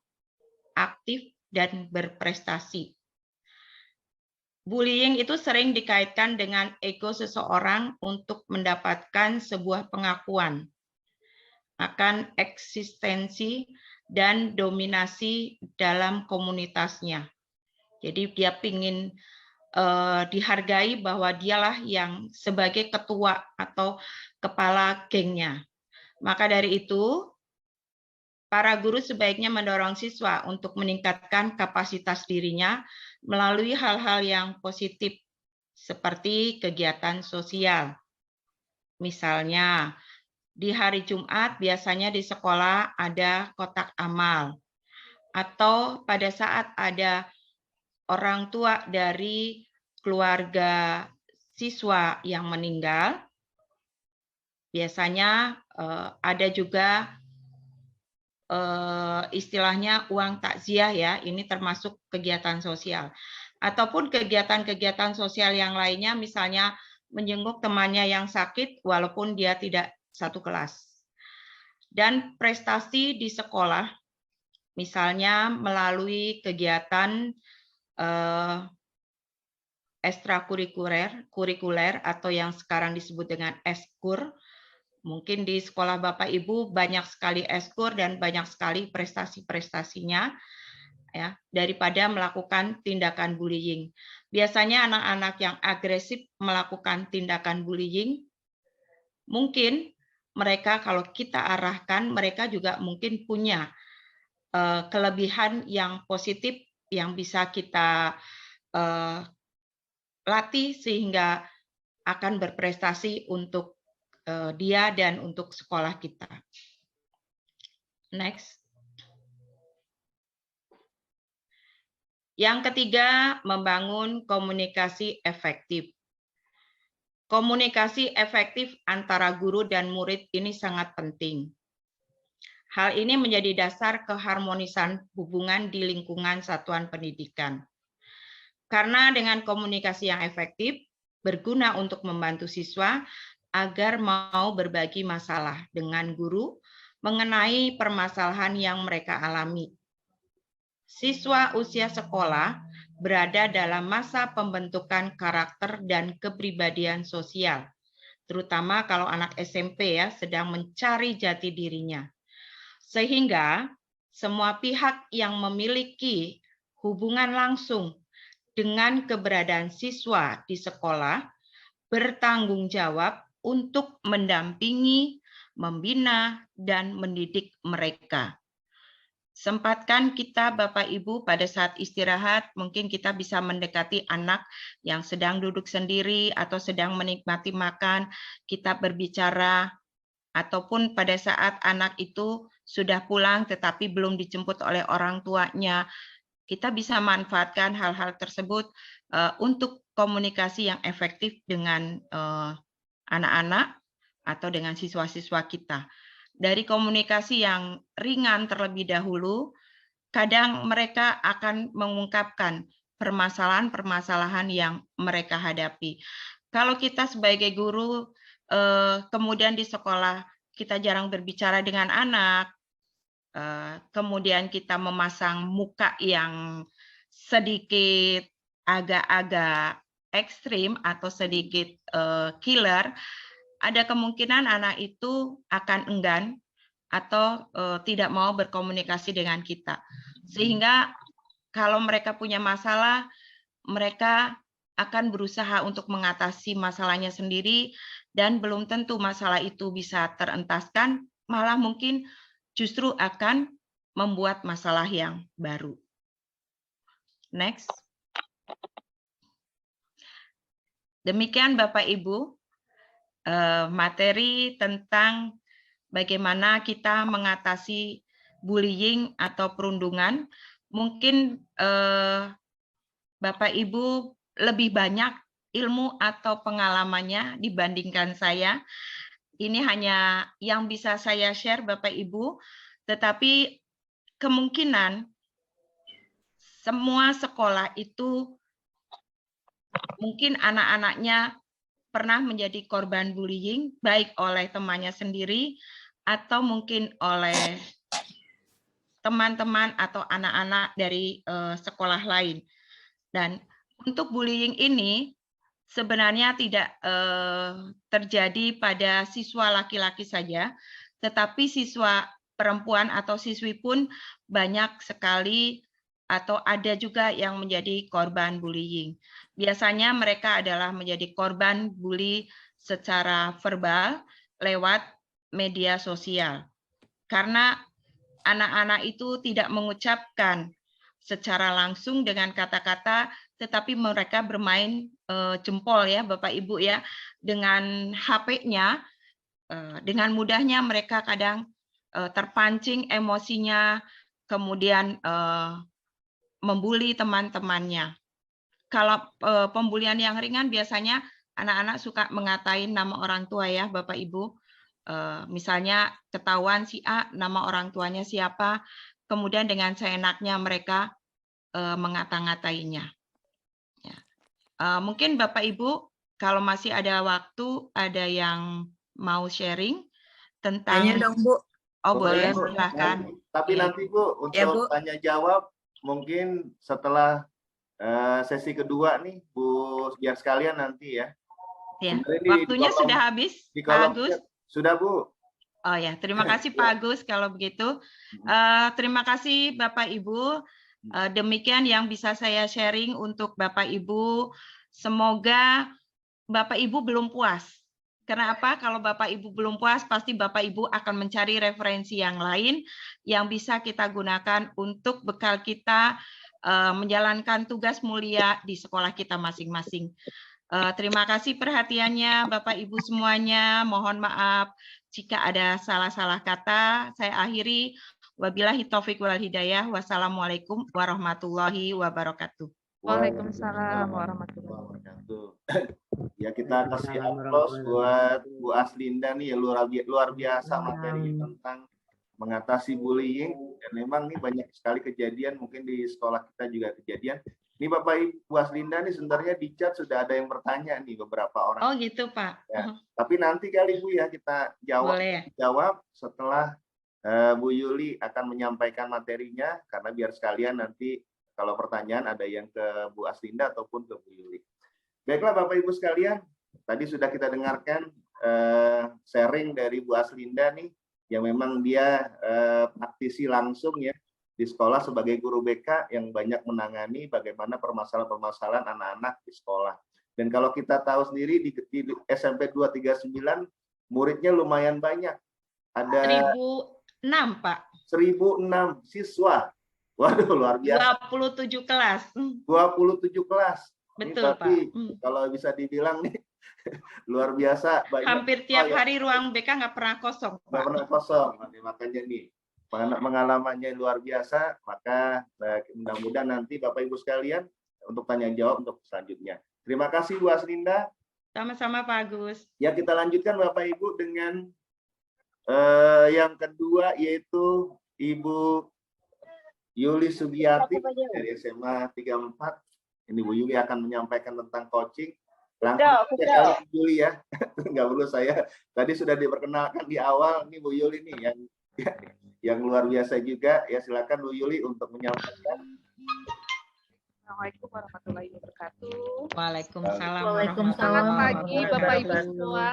aktif, dan berprestasi. Bullying itu sering dikaitkan dengan ego seseorang untuk mendapatkan sebuah pengakuan akan eksistensi dan dominasi dalam komunitasnya. Jadi dia ingin dihargai bahwa dialah yang sebagai ketua atau kepala gengnya. Maka dari itu, para guru sebaiknya mendorong siswa untuk meningkatkan kapasitas dirinya melalui hal-hal yang positif, seperti kegiatan sosial. Misalnya, di hari Jumat biasanya di sekolah ada kotak amal, atau pada saat ada orang tua dari keluarga siswa yang meninggal, biasanya ada juga istilahnya uang takziah ya, ini termasuk kegiatan sosial. Ataupun kegiatan-kegiatan sosial yang lainnya, misalnya menjenguk temannya yang sakit walaupun dia tidak satu kelas. Dan prestasi di sekolah, misalnya melalui kegiatan ekstrakurikuler atau yang sekarang disebut dengan eskur. Mungkin di sekolah Bapak Ibu banyak sekali eskur dan banyak sekali prestasi-prestasinya ya, daripada melakukan tindakan bullying. Biasanya anak-anak yang agresif melakukan tindakan bullying, mungkin mereka kalau kita arahkan, mereka juga mungkin punya kelebihan yang positif yang bisa kita latih sehingga akan berprestasi untuk dia dan untuk sekolah kita. Next. Yang ketiga, membangun komunikasi efektif. Komunikasi efektif antara guru dan murid ini sangat penting. Hal ini menjadi dasar keharmonisan hubungan di lingkungan satuan pendidikan. Karena dengan komunikasi yang efektif, berguna untuk membantu siswa agar mau berbagi masalah dengan guru mengenai permasalahan yang mereka alami. siswa usia sekolah berada dalam masa pembentukan karakter dan kepribadian sosial, terutama kalau anak SMP ya sedang mencari jati dirinya. Sehingga semua pihak yang memiliki hubungan langsung dengan keberadaan siswa di sekolah bertanggung jawab untuk mendampingi, membina, dan mendidik mereka. Sempatkan kita Bapak Ibu pada saat istirahat, mungkin kita bisa mendekati anak yang sedang duduk sendiri atau sedang menikmati makan, kita berbicara, ataupun pada saat anak itu sudah pulang tetapi belum dijemput oleh orang tuanya, kita bisa manfaatkan hal-hal tersebut untuk komunikasi yang efektif dengan anak-anak atau dengan siswa-siswa kita. Dari komunikasi yang ringan terlebih dahulu, kadang mereka akan mengungkapkan permasalahan-permasalahan yang mereka hadapi. Kalau kita sebagai guru, kemudian di sekolah kita jarang berbicara dengan anak, kemudian kita memasang muka yang sedikit agak-agak ekstrim atau sedikit killer, ada kemungkinan anak itu akan enggan atau tidak mau berkomunikasi dengan kita. Sehingga kalau mereka punya masalah, mereka akan berusaha untuk mengatasi masalahnya sendiri dan belum tentu masalah itu bisa terentaskan, malah mungkin justru akan membuat masalah yang baru. Next. Demikian Bapak Ibu, materi tentang bagaimana kita mengatasi bullying atau perundungan. Mungkin Bapak Ibu lebih banyak ilmu atau pengalamannya dibandingkan saya. Ini hanya yang bisa saya share Bapak Ibu, tetapi kemungkinan semua sekolah itu mungkin anak-anaknya pernah menjadi korban bullying, baik oleh temannya sendiri atau mungkin oleh teman-teman atau anak-anak dari sekolah lain. Dan untuk bullying ini sebenarnya tidak terjadi pada siswa laki-laki saja, tetapi siswa perempuan atau siswi pun banyak sekali atau ada juga yang menjadi korban bullying. Biasanya mereka adalah menjadi korban bully secara verbal lewat media sosial. Karena anak-anak itu tidak mengucapkan secara langsung dengan kata-kata, tetapi mereka bermain jempol ya Bapak Ibu ya, dengan HP-nya, dengan mudahnya mereka kadang terpancing emosinya, kemudian membuli teman-temannya. Kalau pembulian yang ringan biasanya anak-anak suka mengatain nama orang tua ya Bapak Ibu. Misalnya ketahuan si A nama orang tuanya siapa, kemudian dengan seenaknya mereka mengata-ngatainya. Ya. Mungkin Bapak Ibu kalau masih ada waktu, ada yang mau sharing tentang. Tanya dong Bu. Oh boleh, Bu. silahkan. Tapi Ya. nanti Bu untuk Ya, Bu. tanya jawab mungkin setelah sesi kedua nih Bu, biar sekalian nanti ya. Ya. Sebenarnya Waktunya kolom- sudah habis, di Pak kolom Agus. chat. Sudah Bu. Oh ya, terima kasih Pak Agus kalau begitu. Terima kasih Bapak Ibu. Demikian yang bisa saya sharing untuk Bapak Ibu. Semoga Bapak Ibu belum puas. Kenapa? Kalau Bapak Ibu belum puas, pasti Bapak Ibu akan mencari referensi yang lain yang bisa kita gunakan untuk bekal kita menjalankan tugas mulia di sekolah kita masing-masing. Terima kasih perhatiannya Bapak Ibu semuanya. Mohon maaf jika ada salah-salah kata. Saya akhiri. Wabillahi taufik wal hidayah. Wassalamualaikum warahmatullahi wabarakatuh. Waalaikumsalam warahmatullahi wabarakatuh. Ya kita kasih aplaus buat Bu Aslinda nih, luar biasa materi tentang mengatasi bullying, dan memang nih banyak sekali kejadian, mungkin di sekolah kita juga kejadian. Ini Bapak Ibu Bu Aslinda nih sebenarnya di chat sudah ada yang bertanya nih beberapa orang. Oh gitu Pak. Ya, tapi nanti kali Bu ya kita jawab. Boleh. Jawab setelah Bu Yuli akan menyampaikan materinya, karena biar sekalian nanti kalau pertanyaan ada yang ke Bu Aslinda ataupun ke Bu Yuli. Baiklah Bapak Ibu sekalian, tadi sudah kita dengarkan sharing dari Bu Aslinda nih, yang memang dia praktisi langsung ya di sekolah sebagai guru BK yang banyak menangani bagaimana permasalahan-permasalahan anak-anak di sekolah. Dan kalau kita tahu sendiri di SMP 239 muridnya lumayan banyak. Ada 1006, Pak. 1006 siswa. Waduh, luar biasa. 27 kelas. 27 kelas. Betul, ini, tapi, Pak. kalau bisa dibilang nih luar biasa. Banyak hampir tiap hari ruang BK nggak pernah kosong, Pak. Nggak pernah kosong. Makanya nih, pengalamannya luar biasa. Maka mudah-mudahan nanti Bapak Ibu sekalian untuk tanya jawab untuk selanjutnya. Terima kasih Bu Aslinda. Sama-sama Pak Agus. Ya, kita lanjutkan Bapak Ibu dengan yang kedua, yaitu Ibu Yuli Sugiyati dari SMA 34. Ini Bu Yuli akan menyampaikan tentang coaching. Langsung ya Bu Yuli ya. Nggak perlu saya. Tadi sudah diperkenalkan di awal. Ini Bu Yuli nih yang luar biasa juga. Ya, silakan Bu Yuli untuk menyampaikan. Assalamualaikum warahmatullahi wabarakatuh. Waalaikumsalam. Selamat pagi Bapak Ibu semua.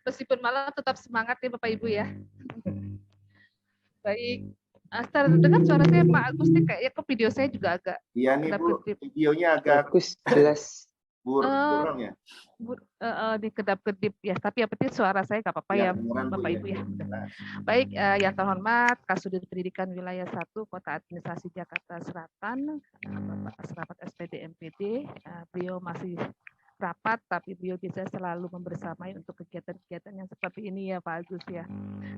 Meskipun malam tetap semangat ya Bapak Ibu ya. Baik. Terdengar suara saya Pak Agus nih, kayaknya ke video saya juga agak. Iya nih Bu, videonya agak jelas. Kurang ya. Di kedap-kedip ya, tapi yang penting suara saya nggak apa-apa ya Bapak Ibu ya. Baik, yang terhormat Kasudin Pendidikan Wilayah 1 Kota Administrasi Jakarta Selatan, Bapak Serapat SPD MPD, beliau masih rapat, tapi beliau bisa selalu membersamai untuk kegiatan-kegiatan yang seperti ini ya Pak Agus ya.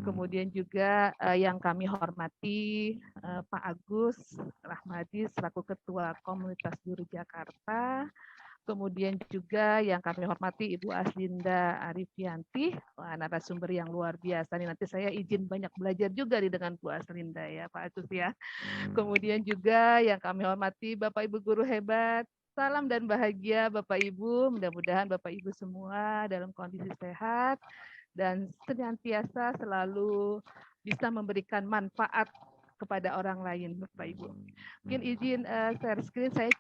Kemudian juga yang kami hormati Pak Agus Rahmadi selaku Ketua Komunitas Guru Jakarta. Kemudian juga yang kami hormati Ibu Aslinda Arifianti, narasumber yang luar biasa. Nih, nanti saya izin banyak belajar juga dengan Bu Aslinda ya Pak Agus ya. Kemudian juga yang kami hormati Bapak Ibu guru hebat. Salam dan bahagia Bapak Ibu, mudah-mudahan Bapak Ibu semua dalam kondisi sehat dan senantiasa selalu bisa memberikan manfaat kepada orang lain Bapak Ibu. Mungkin izin share screen, saya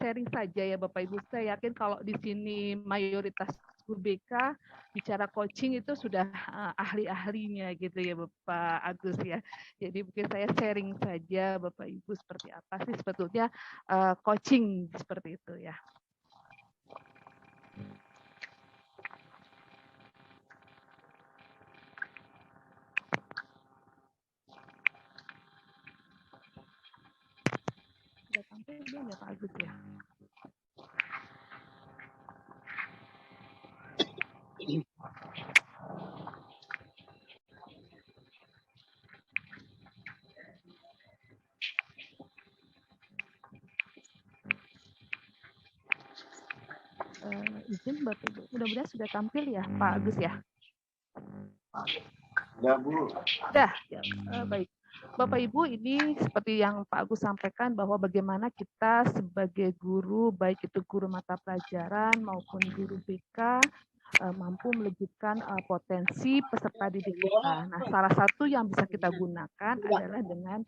sharing saja ya Bapak Ibu. Saya yakin kalau di sini mayoritas guru BK bicara coaching itu sudah ahli-ahlinya gitu ya Bapak Agus ya. Jadi mungkin saya sharing saja Bapak Ibu seperti apa sih sebetulnya coaching seperti itu ya. Sudah tampil belum ya Pak Agus ya? Izin Bapak Ibu, mudah-mudahan sudah tampil ya Pak Agus ya? Ya Bu. Sudah, ya, baik. Bapak Ibu, ini seperti yang Pak Agus sampaikan bahwa bagaimana kita sebagai guru, baik itu guru mata pelajaran maupun guru BK, mampu melejitkan potensi peserta didik kita. Nah, salah satu yang bisa kita gunakan adalah dengan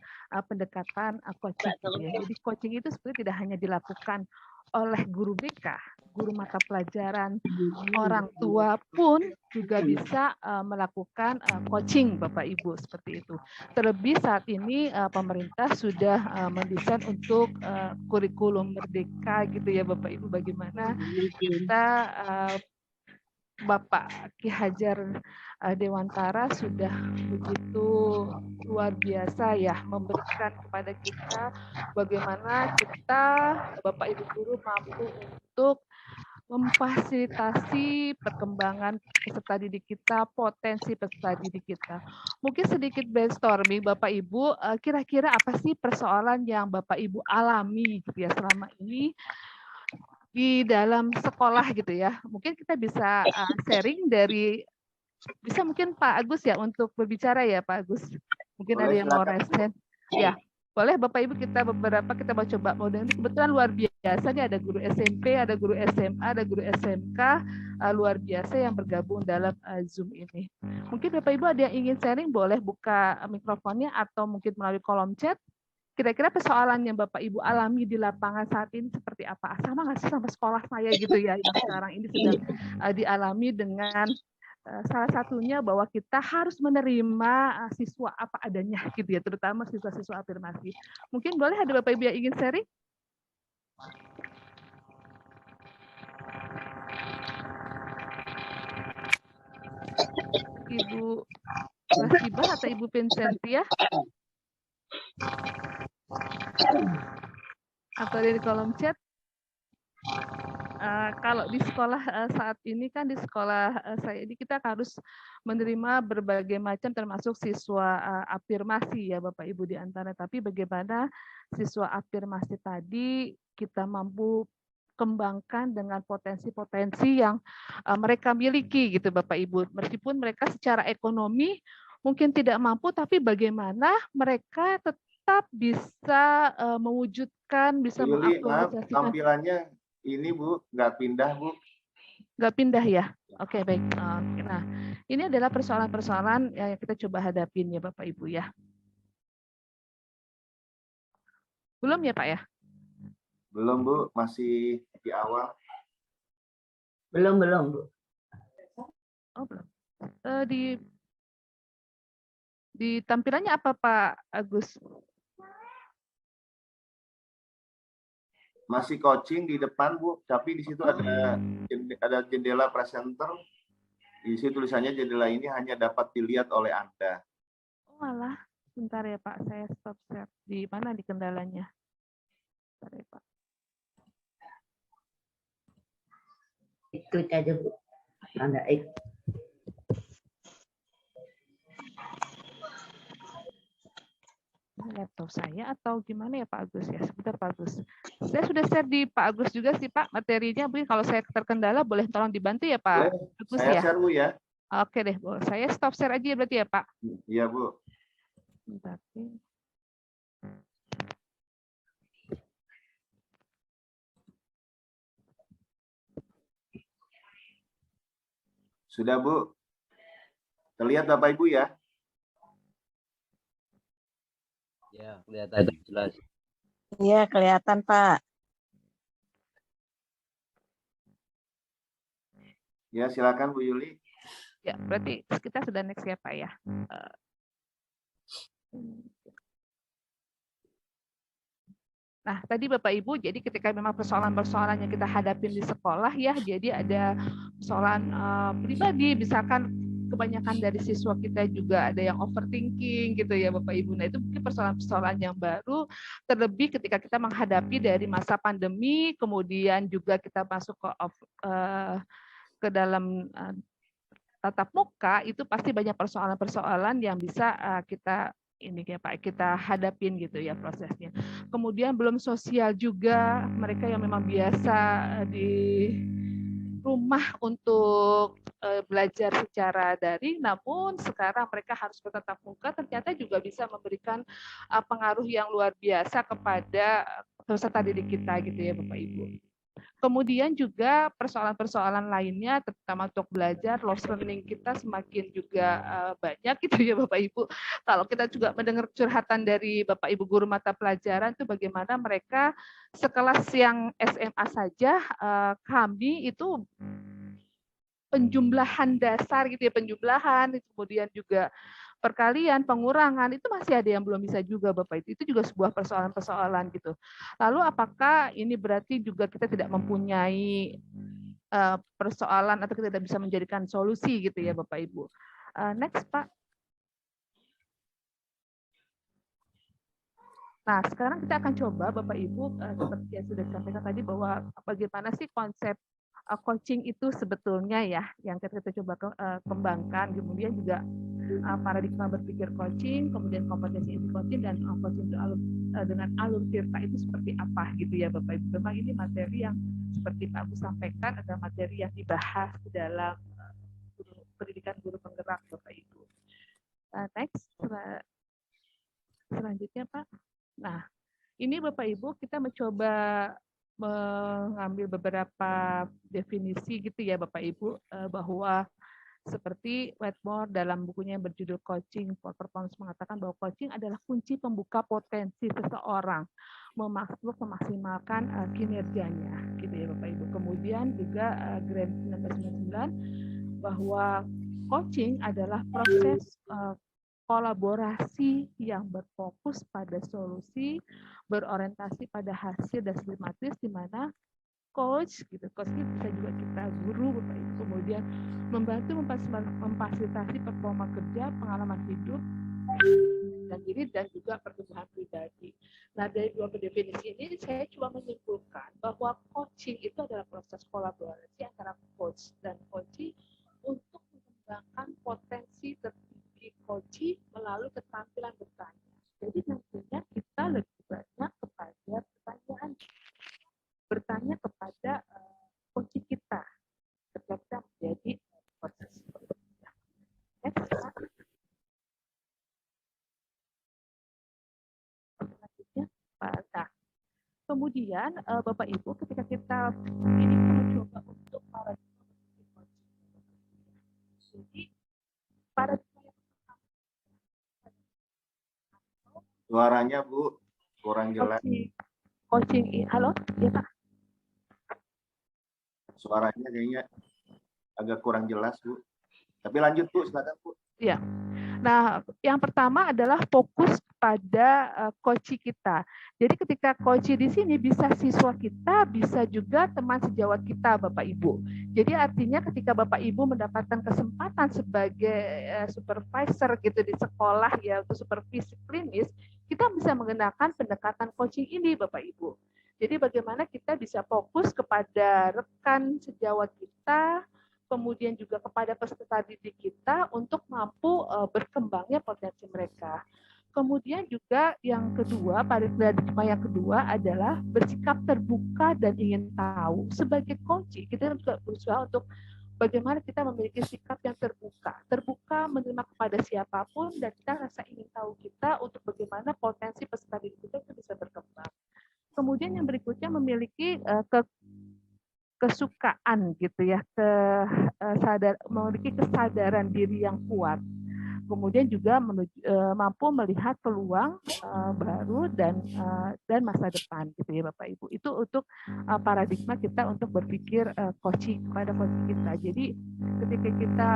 pendekatan coaching. Ya. Jadi coaching itu sebenarnya tidak hanya dilakukan oleh guru BK, guru mata pelajaran, orang tua pun juga bisa melakukan coaching Bapak Ibu seperti itu. Terlebih saat ini pemerintah sudah mendesain untuk kurikulum merdeka gitu ya Bapak Ibu, bagaimana kita Bapak Ki Hajar Dewantara sudah begitu luar biasa ya memberikan kepada kita bagaimana kita Bapak Ibu guru mampu untuk memfasilitasi perkembangan peserta didik kita, potensi peserta didik kita. Mungkin sedikit brainstorming Bapak Ibu, kira-kira apa sih persoalan yang Bapak Ibu alami gitu ya selama ini di dalam sekolah gitu ya. Mungkin kita bisa sharing dari, bisa mungkin Pak Agus ya untuk berbicara ya Pak Agus. Mungkin boleh, ada yang mau raise hand. Ya, Boleh Bapak Ibu kita mau coba model ini. Kebetulan luar biasa nih, ada guru SMP, ada guru SMA, ada guru SMK luar biasa yang bergabung dalam Zoom ini. Mungkin Bapak Ibu ada yang ingin sharing, boleh buka mikrofonnya atau mungkin melalui kolom chat. Kira-kira persoalan yang Bapak Ibu alami di lapangan saat ini seperti apa? Sama nggak sih sama sekolah saya gitu ya, yang sekarang ini sedang dialami dengan salah satunya bahwa kita harus menerima siswa apa adanya gitu ya, terutama siswa-siswa afirmasi. Mungkin boleh ada Bapak Ibu yang ingin sharing? Ibu Rasibah atau Ibu Vincentia? Atau dari kolom chat? Kalau di sekolah saat ini kan di sekolah saya ini kita harus menerima berbagai macam termasuk siswa afirmasi ya Bapak Ibu di antara. Tapi bagaimana siswa afirmasi tadi kita mampu kembangkan dengan potensi-potensi yang mereka miliki gitu Bapak Ibu. Meskipun mereka secara ekonomi mungkin tidak mampu, tapi bagaimana mereka tetap bisa mewujudkan, bisa mengaktualisasikan. Tampilannya ini Bu, nggak pindah Bu. Nggak pindah ya? Oke, baik. Nah, ini adalah persoalan-persoalan yang kita coba hadapin ya Bapak Ibu ya. Belum ya Pak ya? Belum Bu, masih di awal. Belum Bu. Oh, belum. Di tampilannya apa Pak Agus? Masih coaching di depan Bu, tapi di situ ada jendela presenter. Di situ tulisannya jendela ini hanya dapat dilihat oleh Anda. Oh alah, bentar ya Pak, saya stop share. Di mana di kendalanya? Bentar ya Pak. Klik aja Bu, tanda X. Laptop saya atau gimana ya Pak Agus ya? Sebentar Pak Agus. Saya sudah share di Pak Agus juga sih Pak materinya. Mungkin kalau saya terkendala boleh tolong dibantu ya Pak Agus saya ya. Share Bu ya. Oke deh, Bu. Saya stop share aja berarti ya Pak. Iya Bu. Berarti. Sudah Bu. Terlihat Bapak Ibu ya? Ya, kelihatan jelas. Iya, kelihatan, Pak. Ya, silakan Bu Yuli. Ya, berarti kita sudah next ya, Pak ya. Nah, tadi Bapak Ibu, jadi ketika memang persoalan-persoalan yang kita hadapin di sekolah ya, jadi ada persoalan pribadi, misalkan kebanyakan dari siswa kita juga ada yang overthinking gitu ya Bapak Ibu. Nah itu mungkin persoalan-persoalan yang baru, terlebih ketika kita menghadapi dari masa pandemi, kemudian juga kita masuk ke dalam tatap muka, itu pasti banyak persoalan-persoalan yang bisa kita kita hadapin gitu ya prosesnya. Kemudian belum sosial juga, mereka yang memang biasa di rumah untuk belajar secara daring, namun sekarang mereka harus bertatap muka, ternyata juga bisa memberikan pengaruh yang luar biasa kepada peserta didik kita gitu ya Bapak Ibu. Kemudian juga persoalan-persoalan lainnya, terutama untuk belajar, lost learning kita semakin juga banyak gitu ya Bapak Ibu. Kalau kita juga mendengar curhatan dari Bapak Ibu guru mata pelajaran itu bagaimana mereka sekelas yang SMA saja, kami itu penjumlahan dasar gitu ya, penjumlahan, kemudian juga perkalian, pengurangan, itu masih ada yang belum bisa juga Bapak itu juga sebuah persoalan-persoalan gitu. Lalu apakah ini berarti juga kita tidak mempunyai persoalan atau kita tidak bisa menjadikan solusi gitu ya Bapak Ibu. Next Pak. Nah sekarang kita akan coba Bapak Ibu seperti yang sudah disampaikan tadi bahwa bagaimana sih konsep coaching itu sebetulnya ya yang kita coba kembangkan, kemudian juga paradigma berpikir coaching, kemudian kompetensi inti coaching dan coaching dengan alur tirta itu seperti apa gitu ya Bapak Ibu. Memang ini materi yang seperti Pak Agus sampaikan ada materi yang dibahas di dalam pendidikan guru penggerak Bapak Ibu. Next selanjutnya Pak. Nah Ini Bapak Ibu kita mencoba mengambil beberapa definisi gitu ya Bapak Ibu, bahwa seperti Whitmore dalam bukunya yang berjudul Coaching for Performance mengatakan bahwa coaching adalah kunci pembuka potensi seseorang memaksimalkan kinerjanya gitu ya Bapak Ibu. Kemudian juga Grant 1999 bahwa coaching adalah proses kolaborasi yang berfokus pada solusi, berorientasi pada hasil dan sistematis, di mana coach gitu, coach itu bisa juga kita guru Bapak Ibu, kemudian membantu memfasilitasi performa kerja, pengalaman hidup dan diri dan juga pertumbuhan pribadi. Nah, dari dua definisi ini saya cuma menyimpulkan bahwa coaching itu adalah proses kolaborasi antara coach dan coachee untuk mengembangkan potensi tertinggi coachee melalui keterampilan bertanya. Jadi nantinya kita lebih banyak kepada bertanya kepada coachee kita ketika kita menjadi proses. Nah, kemudian Bapak Ibu ketika kita ini kita mencoba untuk paradigma Suaranya Bu kurang jelas. Coaching, halo, ya Pak. Suaranya kayaknya agak kurang jelas Bu. Tapi lanjut Bu, silakan Bu. Ya. Nah, yang pertama adalah fokus pada coachee kita. Jadi ketika coachee di sini bisa siswa kita, bisa juga teman sejawat kita, Bapak Ibu. Jadi artinya ketika Bapak Ibu mendapatkan kesempatan sebagai supervisor gitu di sekolah ya untuk supervisi klinis, kita bisa menggunakan pendekatan coaching ini, Bapak Ibu. Jadi bagaimana kita bisa fokus kepada rekan sejawat kita, kemudian juga kepada peserta didik kita untuk mampu berkembangnya potensi mereka. Kemudian juga yang kedua, paradigma yang kedua adalah bersikap terbuka dan ingin tahu. Sebagai coaching, kita juga berusaha untuk bagaimana kita memiliki sikap yang terbuka menerima kepada siapapun, dan kita rasa ingin tahu kita untuk bagaimana potensi peserta didik kita itu bisa berkembang. Kemudian yang berikutnya memiliki kesukaan gitu ya, memiliki kesadaran diri yang kuat. Kemudian juga mampu melihat peluang baru dan masa depan gitu ya Bapak Ibu. Itu untuk paradigma kita untuk berpikir coaching kepada coaching kita. Jadi ketika kita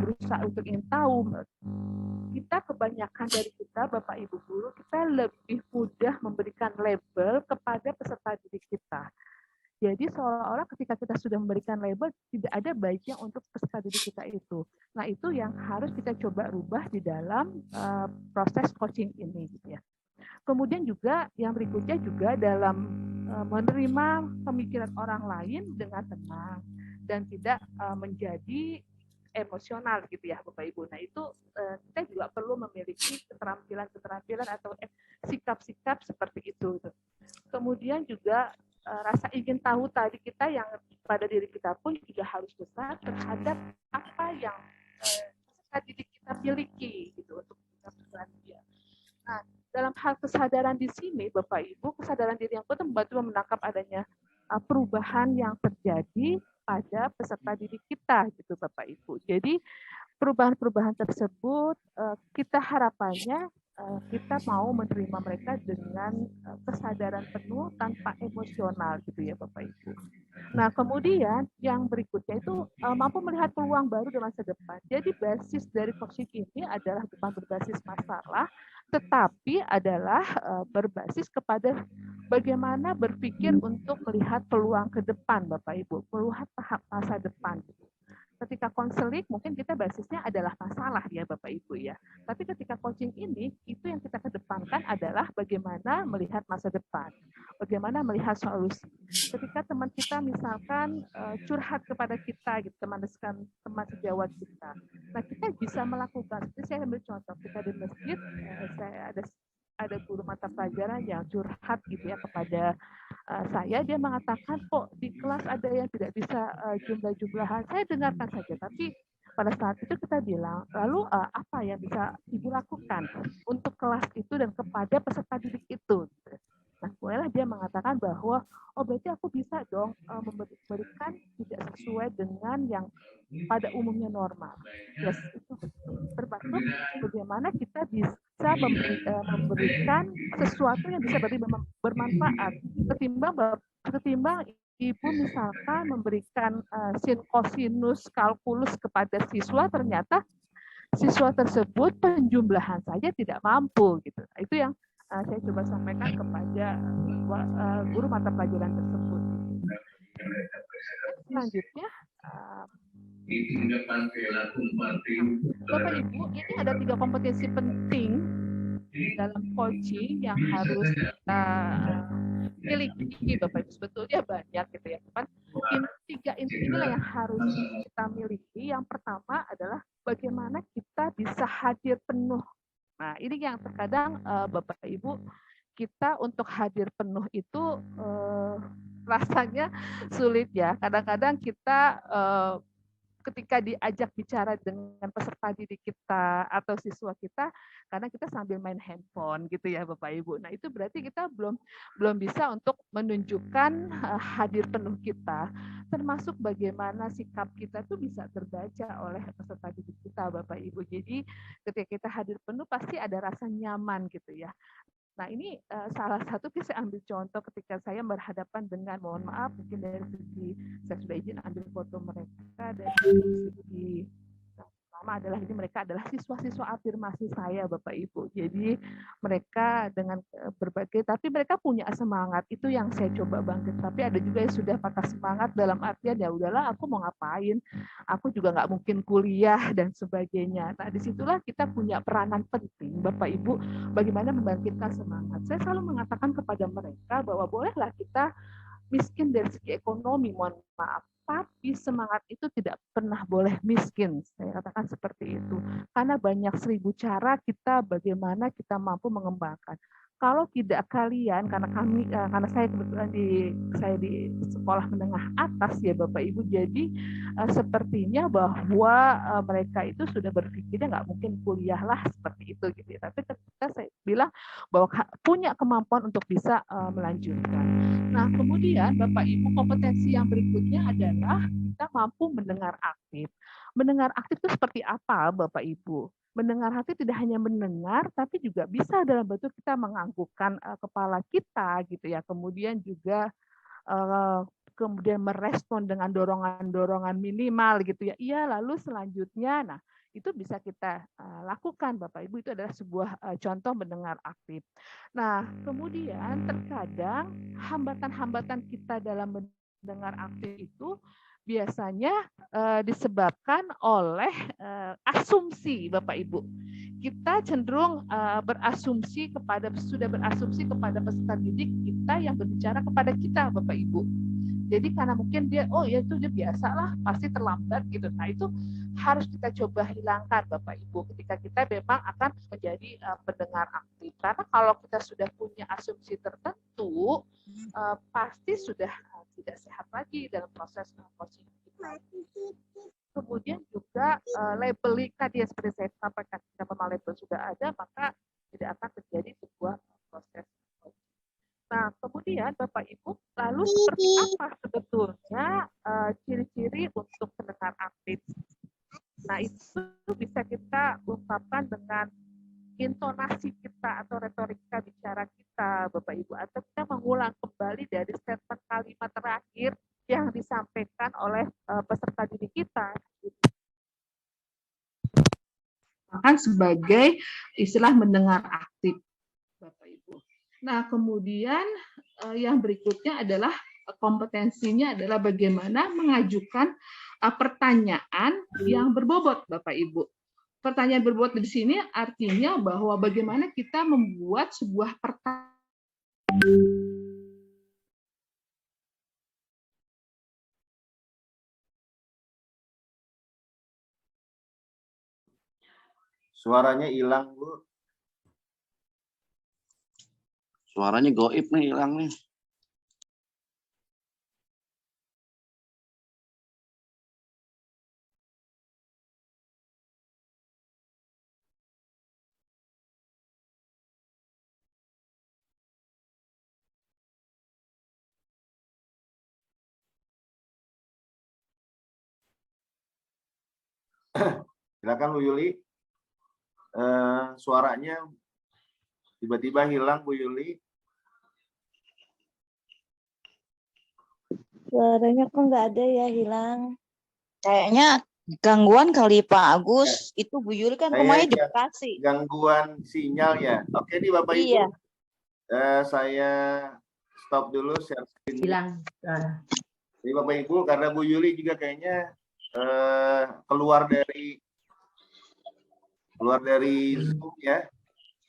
berusaha untuk ingin tahu, kita kebanyakan dari kita Bapak Ibu guru, kita lebih mudah memberikan label kepada peserta didik kita. Jadi seolah-olah ketika kita sudah memberikan label, tidak ada baiknya untuk peserta didik kita itu. Nah, itu yang harus kita coba rubah di dalam proses coaching ini. Gitu ya. Kemudian juga yang berikutnya juga dalam menerima pemikiran orang lain dengan tenang dan tidak menjadi emosional gitu ya Bapak Ibu. Nah, itu kita juga perlu memiliki keterampilan atau sikap-sikap seperti itu. Kemudian juga rasa ingin tahu tadi kita yang pada diri kita pun juga harus besar terhadap apa yang peserta didik kita miliki gitu untuk kita dia. Nah, dalam hal kesadaran di sini Bapak Ibu, kesadaran diri yang kuat membantu menangkap adanya perubahan yang terjadi pada peserta didik kita gitu Bapak Ibu. Jadi perubahan-perubahan tersebut kita harapannya kita mau menerima mereka dengan kesadaran penuh tanpa emosional gitu ya Bapak Ibu. Nah kemudian yang berikutnya itu mampu melihat peluang baru di masa depan. Jadi basis dari coaching ini adalah bukan berbasis masalah, tetapi adalah berbasis kepada bagaimana berpikir untuk melihat peluang ke depan Bapak Ibu, melihat tahap masa depan. Ketika konseling mungkin kita basisnya adalah masalah ya Bapak Ibu ya. Tapi ketika coaching ini, itu yang kita kedepankan adalah bagaimana melihat masa depan. Bagaimana melihat solusi. Ketika teman kita misalkan curhat kepada kita, gitu, teman sejawat kita. Nah kita bisa melakukan, seperti saya ambil contoh, kita di masjid, saya ada guru mata pelajaran yang curhat gitu ya kepada saya, dia mengatakan kok di kelas ada yang tidak bisa jumlah-jumlahan. Saya dengarkan saja, tapi pada saat itu kita bilang, lalu apa yang bisa Ibu lakukan untuk kelas itu dan kepada peserta didik itu? dia mengatakan bahwa oh berarti aku bisa dong memberikan tidak sesuai dengan yang pada umumnya normal. Yes, itu termasuk bagaimana kita bisa memberikan sesuatu yang bisa bermanfaat ketimbang ibu misalkan memberikan sin kosinus kalkulus kepada siswa, ternyata siswa tersebut penjumlahan saja tidak mampu gitu. Itu yang saya coba sampaikan kepada guru mata pelajaran tersebut. Selanjutnya, Bapak Ibu, ini ada 3 kompetensi penting dalam coaching yang harus kita miliki, Bapak Ibu. Sebetulnya banyak gitu ya, kan? 3 inilah yang harus kita miliki. Yang pertama adalah bagaimana kita bisa hadir penuh. Nah, ini yang terkadang Bapak Ibu, kita untuk hadir penuh itu rasanya sulit ya. Kadang-kadang kita ketika diajak bicara dengan peserta didik kita atau siswa kita, karena kita sambil main handphone gitu ya Bapak Ibu. Nah itu berarti kita belum bisa untuk menunjukkan hadir penuh kita, termasuk bagaimana sikap kita tuh bisa terbaca oleh peserta didik kita Bapak Ibu. Jadi ketika kita hadir penuh pasti ada rasa nyaman gitu ya. Nah ini salah satu saya ambil contoh ketika saya berhadapan dengan, mohon maaf mungkin dari segi saya sudah izin ambil foto mereka, dari segi pertama adalah ini mereka adalah siswa-siswa afirmasi saya Bapak Ibu. Jadi mereka dengan berbagai, tapi mereka punya semangat, itu yang saya coba bangkit. Tapi ada juga yang sudah patah semangat dalam artian ya udahlah aku mau ngapain, aku juga nggak mungkin kuliah dan sebagainya. Nah disitulah kita punya peranan penting Bapak Ibu, bagaimana membangkitkan semangat. Saya selalu mengatakan kepada mereka bahwa bolehlah kita miskin dari segi ekonomi, mohon maaf, tapi semangat itu tidak pernah boleh miskin. Saya katakan seperti itu. Karena banyak 1000 cara kita bagaimana kita mampu mengembangkan. Kalau tidak kalian, karena saya kebetulan di sekolah menengah atas ya Bapak Ibu, jadi sepertinya bahwa mereka itu sudah berpikirnya nggak mungkin kuliah lah seperti itu gitu. Tapi ketika saya bilang bahwa punya kemampuan untuk bisa melanjutkan. Nah kemudian Bapak Ibu, kompetensi yang berikutnya adalah kita mampu mendengar aktif. Mendengar aktif itu seperti apa Bapak Ibu? Mendengar aktif tidak hanya mendengar, tapi juga bisa dalam bentuk kita menganggukkan kepala kita gitu ya. Kemudian juga kemudian merespon dengan dorongan-dorongan minimal gitu ya. Iya, lalu selanjutnya, nah itu bisa kita lakukan Bapak Ibu, itu adalah sebuah contoh mendengar aktif. Nah, kemudian terkadang hambatan-hambatan kita dalam mendengar aktif itu biasanya disebabkan oleh asumsi Bapak Ibu. Kita cenderung sudah berasumsi kepada peserta didik kita yang berbicara kepada kita Bapak Ibu. Jadi karena mungkin dia, oh ya itu dia biasa lah, pasti terlambat gitu. Nah itu harus kita coba hilangkan Bapak Ibu ketika kita memang akan menjadi pendengar aktif. Karena kalau kita sudah punya asumsi tertentu, pasti sudah tidak sehat lagi dalam proses coaching kita. Kemudian juga labeling tadi yang seperti saya sampaikan, jika memang label sudah ada, maka tidak akan terjadi sebuah proses. Nah, kemudian Bapak Ibu, lalu seperti apa sebetulnya ciri-ciri untuk pendengar aktif? Nah, itu bisa kita ungkapkan dengan intonasi kita atau retorika bicara kita, Bapak Ibu, atau kita mengulang kembali dari statement kalimat terakhir yang disampaikan oleh peserta didik kita. Bahkan sebagai istilah mendengar aktif, Bapak Ibu. Nah, kemudian yang berikutnya adalah kompetensinya adalah bagaimana mengajukan pertanyaan yang berbobot, Bapak Ibu. Pertanyaan berbobot di sini artinya bahwa bagaimana kita membuat sebuah pertanyaan. Suaranya hilang, Bu. Suaranya goib nih, hilang nih. Silakan Bu Yuli. Suaranya tiba-tiba hilang Bu Yuli. Suaranya kok nggak ada ya, hilang. Kayaknya gangguan kali Pak Agus. Itu Bu Yuli kan rumahnya di Bekasi. Gangguan sinyal ya. Oke nih Bapak Ibu. Iya. Saya stop dulu share screen. Hilang. Jadi Bapak Ibu, karena Bu Yuli juga kayaknya keluar dari Zoom ya.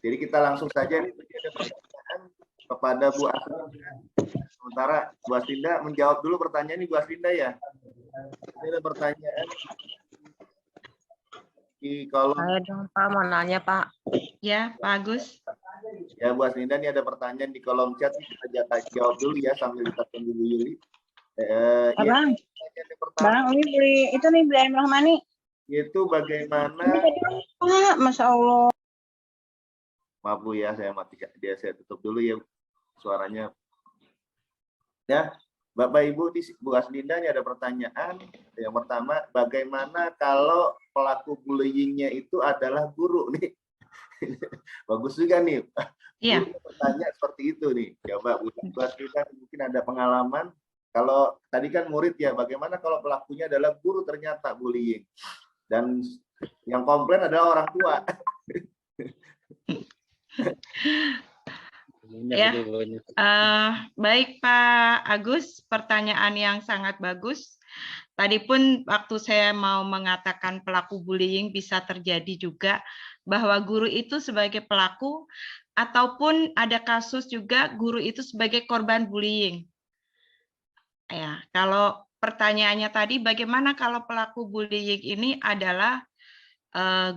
Jadi kita langsung saja nih ada pertanyaan kepada Bu Asrinda. Sementara Bu Asrinda menjawab dulu pertanyaan ini Bu Asrinda ya. Ini ada pertanyaan di kolom. Saya dong Pak, mau nanya Pak. Ya, Pak Agus. Ya Bu Asrinda, ini ada pertanyaan di kolom chat. Kita jawab dulu ya sambil kita tunggu Bu Yuli. Bang, Bang, ini beli itu nih beli ayam Rahmani. Itu bagaimana? Pak, Masya Allah. Maaf Bu ya, saya tutup dulu ya suaranya. Ya, Bapak Ibu di Bu Aslinda ini ada pertanyaan. Yang pertama, bagaimana kalau pelaku bullyingnya itu adalah guru nih? Bagus juga nih. Iya. Bertanya seperti itu nih. Coba Bu Aslinda mungkin ada pengalaman. Kalau tadi kan murid ya, bagaimana kalau pelakunya adalah guru ternyata bullying? Dan yang komplain adalah orang tua. Ya, baik Pak Agus, pertanyaan yang sangat bagus. Tadi pun waktu saya mau mengatakan pelaku bullying bisa terjadi juga bahwa guru itu sebagai pelaku ataupun ada kasus juga guru itu sebagai korban bullying. Ya, kalau pertanyaannya tadi bagaimana kalau pelaku bullying ini adalah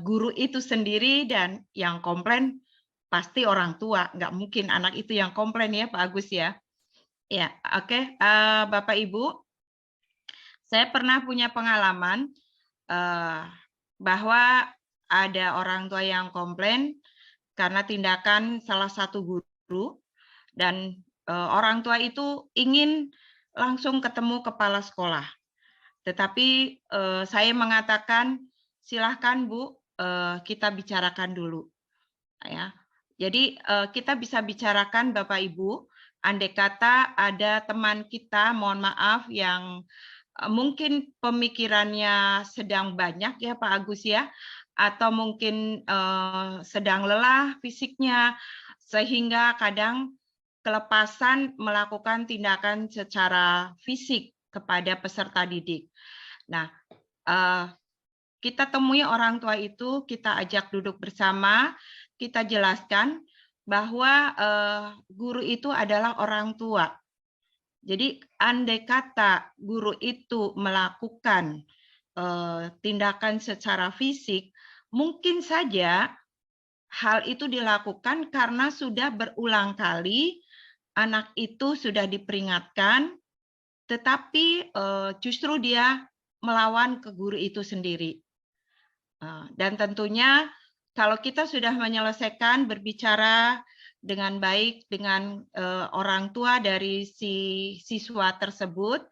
guru itu sendiri dan yang komplain pasti orang tua, nggak mungkin anak itu yang komplain ya Pak Agus ya. Ya, oke. Bapak Ibu, saya pernah punya pengalaman bahwa ada orang tua yang komplain karena tindakan salah satu guru dan orang tua itu ingin langsung ketemu kepala sekolah. Tetapi saya mengatakan silahkan Bu, kita bicarakan dulu. Ya. Jadi kita bisa bicarakan Bapak Ibu, andai kata ada teman kita, mohon maaf, yang mungkin pemikirannya sedang banyak ya Pak Agus ya, atau mungkin sedang lelah fisiknya, sehingga kadang kelepasan melakukan tindakan secara fisik kepada peserta didik. Nah, kita temui orang tua itu, kita ajak duduk bersama, kita jelaskan bahwa guru itu adalah orang tua. Jadi andai kata guru itu melakukan tindakan secara fisik, mungkin saja hal itu dilakukan karena sudah berulang kali anak itu sudah diperingatkan, tetapi justru dia melawan ke guru itu sendiri. Dan tentunya kalau kita sudah menyelesaikan berbicara dengan baik dengan orang tua dari si siswa tersebut,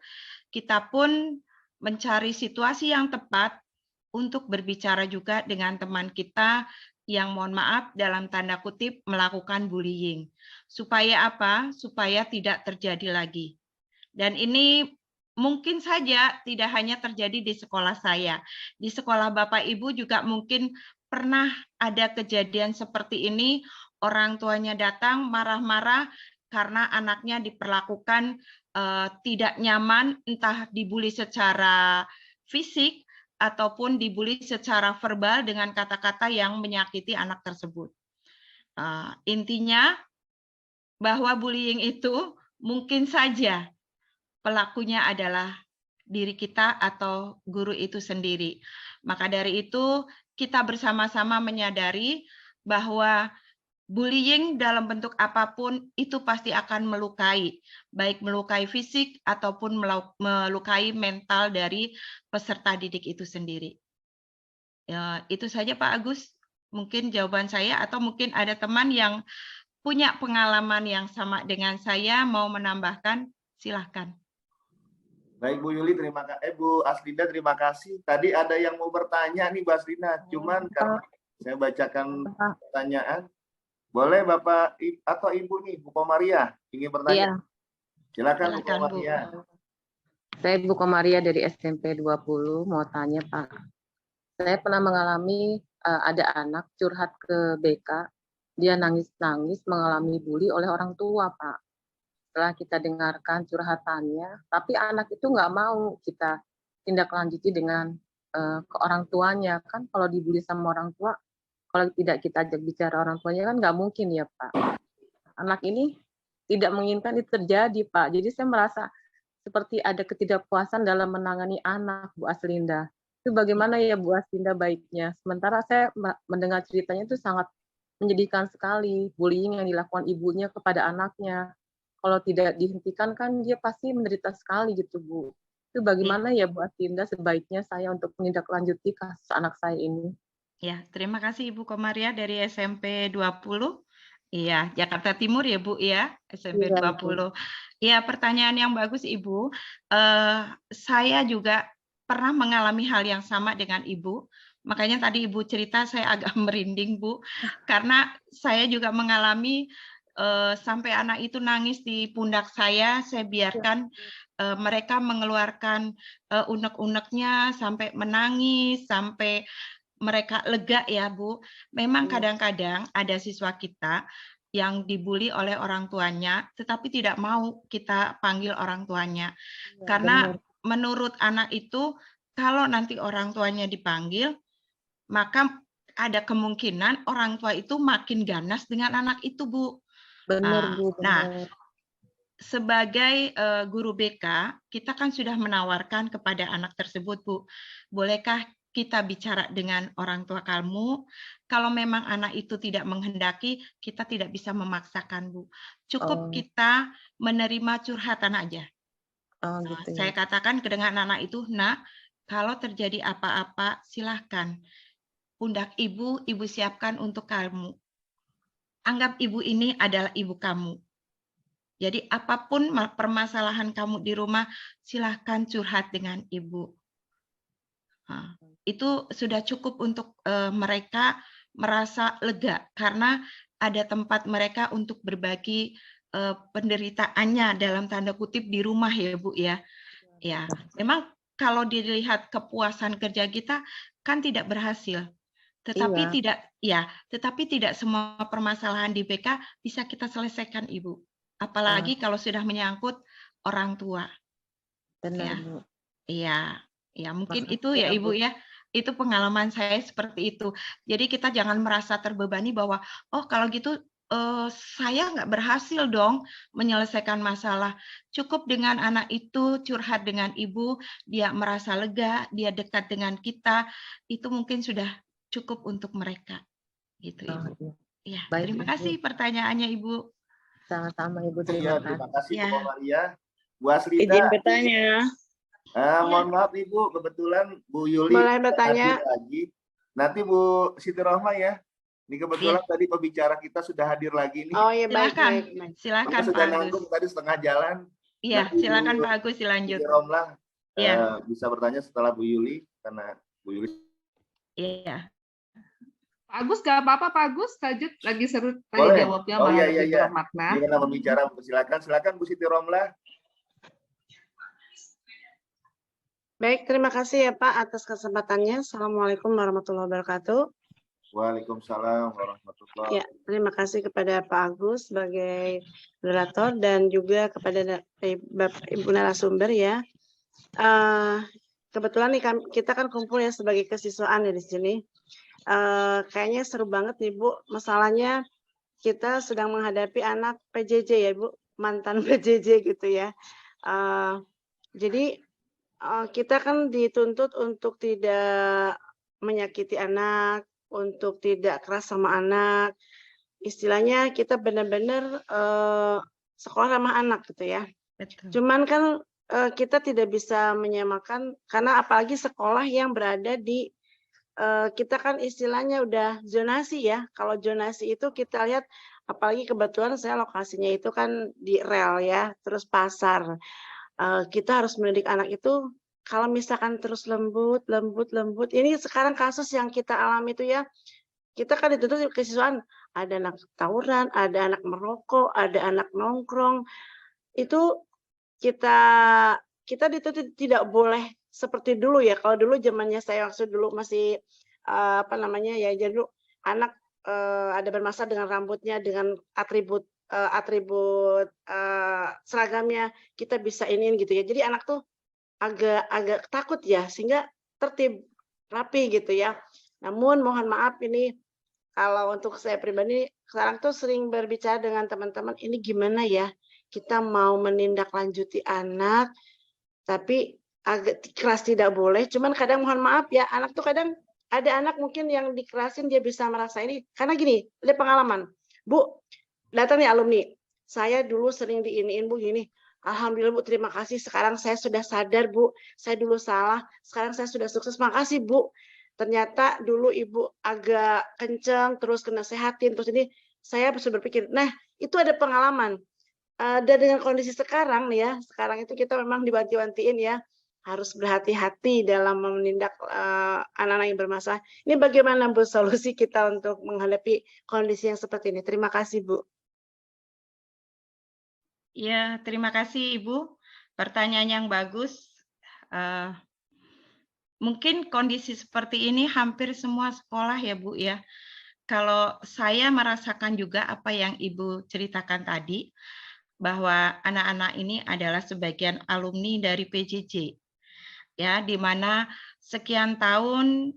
kita pun mencari situasi yang tepat untuk berbicara juga dengan teman kita yang mohon maaf dalam tanda kutip melakukan bullying. Supaya apa? Supaya tidak terjadi lagi. Dan ini mungkin saja tidak hanya terjadi di sekolah saya. Di sekolah Bapak Ibu juga mungkin pernah ada kejadian seperti ini, orang tuanya datang marah-marah karena anaknya diperlakukan tidak nyaman, entah dibully secara fisik ataupun dibully secara verbal dengan kata-kata yang menyakiti anak tersebut. Intinya bahwa bullying itu mungkin saja pelakunya adalah diri kita atau guru itu sendiri. Maka dari itu kita bersama-sama menyadari bahwa bullying dalam bentuk apapun itu pasti akan melukai, baik melukai fisik ataupun melukai mental dari peserta didik itu sendiri. Ya, itu saja Pak Agus, mungkin jawaban saya, atau mungkin ada teman yang punya pengalaman yang sama dengan saya mau menambahkan, silahkan. Baik Bu Yuli, terima kasih. Bu Aslinda, terima kasih. Tadi ada yang mau bertanya nih Bu Aslinda, cuman karena saya bacakan pertanyaan, boleh Bapak atau Ibu nih, Bu Komaria, ingin bertanya? Iya. Silakan Bu Silakan, Bu. Komaria. Saya Bu Komaria dari SMP 20, mau tanya Pak. Saya pernah mengalami ada anak curhat ke BK, dia nangis-nangis mengalami bully oleh orang tua Pak. Setelah kita dengarkan curhatannya, tapi anak itu nggak mau kita tindak lanjuti dengan ke orang tuanya. Kan kalau dibully sama orang tua, kalau tidak kita ajak bicara orang tuanya kan nggak mungkin ya Pak. Anak ini tidak menginginkan itu terjadi Pak. Jadi saya merasa seperti ada ketidakpuasan dalam menangani anak Bu Aslinda. Itu bagaimana ya Bu Aslinda baiknya? Sementara saya mendengar ceritanya itu sangat menyedihkan sekali, bullying yang dilakukan ibunya kepada anaknya. Kalau tidak dihentikan kan dia pasti menderita sekali gitu Bu. Itu bagaimana ya Bu Aslinda sebaiknya saya untuk menindaklanjuti kasus anak saya ini? Ya, terima kasih Ibu Komaria dari SMP 20. Iya, Jakarta Timur ya Bu ya, SMP 20. Iya, pertanyaan yang bagus Ibu. Saya juga pernah mengalami hal yang sama dengan Ibu. Makanya tadi Ibu cerita saya agak merinding Bu, karena saya juga mengalami sampai anak itu nangis di pundak saya biarkan mereka mengeluarkan unek-uneknya sampai menangis, sampai mereka lega ya Bu. Memang kadang-kadang ada siswa kita yang dibully oleh orang tuanya, tetapi tidak mau kita panggil orang tuanya. Karena menurut anak itu, kalau nanti orang tuanya dipanggil, maka ada kemungkinan orang tua itu makin ganas dengan anak itu Bu. Benar Bu. Nah, sebagai guru BK, kita kan sudah menawarkan kepada anak tersebut Bu, bolehkah kita bicara dengan orang tua kamu? Kalau memang anak itu tidak menghendaki, kita tidak bisa memaksakan Bu. Cukup kita menerima curhatan aja. Gitu Saya katakan dengan anak itu, nak, kalau terjadi apa-apa, silahkan. Pundak ibu siapkan untuk kamu. Anggap ibu ini adalah ibu kamu. Jadi apapun permasalahan kamu di rumah, silahkan curhat dengan ibu. Nah, itu sudah cukup untuk mereka merasa lega karena ada tempat mereka untuk berbagi penderitaannya dalam tanda kutip di rumah ya Bu ya. Ya, memang kalau dilihat kepuasan kerja kita kan tidak berhasil. Tetapi tetapi tidak semua permasalahan di BK bisa kita selesaikan Ibu. Apalagi kalau sudah menyangkut orang tua. Benar ya. Bu. Iya, mungkin itu ya Ibu ya. Itu pengalaman saya seperti itu. Jadi kita jangan merasa terbebani bahwa oh kalau gitu saya nggak berhasil dong menyelesaikan masalah. Cukup dengan anak itu curhat dengan ibu, dia merasa lega, dia dekat dengan kita, itu mungkin sudah cukup untuk mereka. Gitu Ibu. Ya, terima kasih pertanyaannya Ibu. Sama-sama Ibu, terima kasih Bu Komaria. Bu Aslinda. Izin bertanya. Mohon maaf Ibu, kebetulan Bu Yuli hadir lagi. Nanti Bu Siti Rohma ya. Ini kebetulan tadi pembicara kita sudah hadir lagi nih. Oh iya, baik. Silakan sudah Pak nanggung Agus. tadi setengah jalan. Iya, silakan Pak Agus dilanjut. Siti Rohma bisa bertanya setelah Bu Yuli karena Bu Yuli. Iya. Pak Agus nggak apa-apa Pak Agus, lanjut lagi seru tanya jawabnya malah lebih bermakna. Ini karena pembicara, silakan Bu Siti Rohma. Baik, terima kasih ya Pak atas kesempatannya. Assalamualaikum warahmatullahi wabarakatuh. Waalaikumsalam warahmatullahi wabarakatuh. Ya, terima kasih kepada Pak Agus sebagai moderator dan juga kepada Ibu narasumber ya. Kebetulan nih kita kan kumpul ya sebagai kesiswaan ya di sini. Kayaknya seru banget nih Bu. Masalahnya kita sedang menghadapi anak PJJ ya Bu, mantan PJJ gitu ya. Jadi kita kan dituntut untuk tidak menyakiti anak, untuk tidak keras sama anak. Istilahnya kita benar-benar sekolah ramah anak gitu ya. Betul. Cuman kan kita tidak bisa menyamakan karena apalagi sekolah yang berada di kita kan istilahnya udah zonasi ya. Kalau zonasi itu kita lihat apalagi kebetulan saya lokasinya itu kan di rel ya, terus pasar. kita harus mendidik anak itu kalau misalkan terus lembut, ini sekarang kasus yang kita alami itu ya, kita kan dituntut kesiswaan, ada anak tawuran, ada anak merokok, ada anak nongkrong, itu kita dituntut tidak boleh seperti dulu ya. Kalau dulu zamannya saya waktu dulu masih jadi dulu anak ada bermasalah dengan rambutnya, dengan atribut seragamnya, kita bisa iniin gitu ya. Jadi anak tuh agak takut ya, sehingga tertib, rapi gitu ya. Namun mohon maaf ini kalau untuk saya pribadi sekarang tuh sering berbicara dengan teman-teman, ini gimana ya kita mau menindaklanjuti anak, tapi agak keras tidak boleh. Cuman kadang mohon maaf ya, anak tuh kadang ada anak mungkin yang dikerasin dia bisa merasa ini, karena gini, ada pengalaman, Bu, datang nih alumni, saya dulu sering diiniin Bu gini, alhamdulillah Bu, terima kasih, sekarang saya sudah sadar Bu, saya dulu salah, sekarang saya sudah sukses, makasih Bu. Ternyata dulu Ibu agak kenceng, terus kena sehatin, terus ini saya bisa berpikir, nah itu ada pengalaman. Dan dengan kondisi sekarang nih ya, sekarang itu kita memang diwanti-wantiin ya, harus berhati-hati dalam menindak anak-anak yang bermasalah. Ini bagaimana Bu solusi kita untuk menghadapi kondisi yang seperti ini? Terima kasih Bu. Ya, terima kasih Ibu. Pertanyaan yang bagus. Mungkin kondisi seperti ini hampir semua sekolah ya Bu ya. Kalau saya merasakan juga apa yang Ibu ceritakan tadi, bahwa anak-anak ini adalah sebagian alumni dari PJJ. Ya, di mana sekian tahun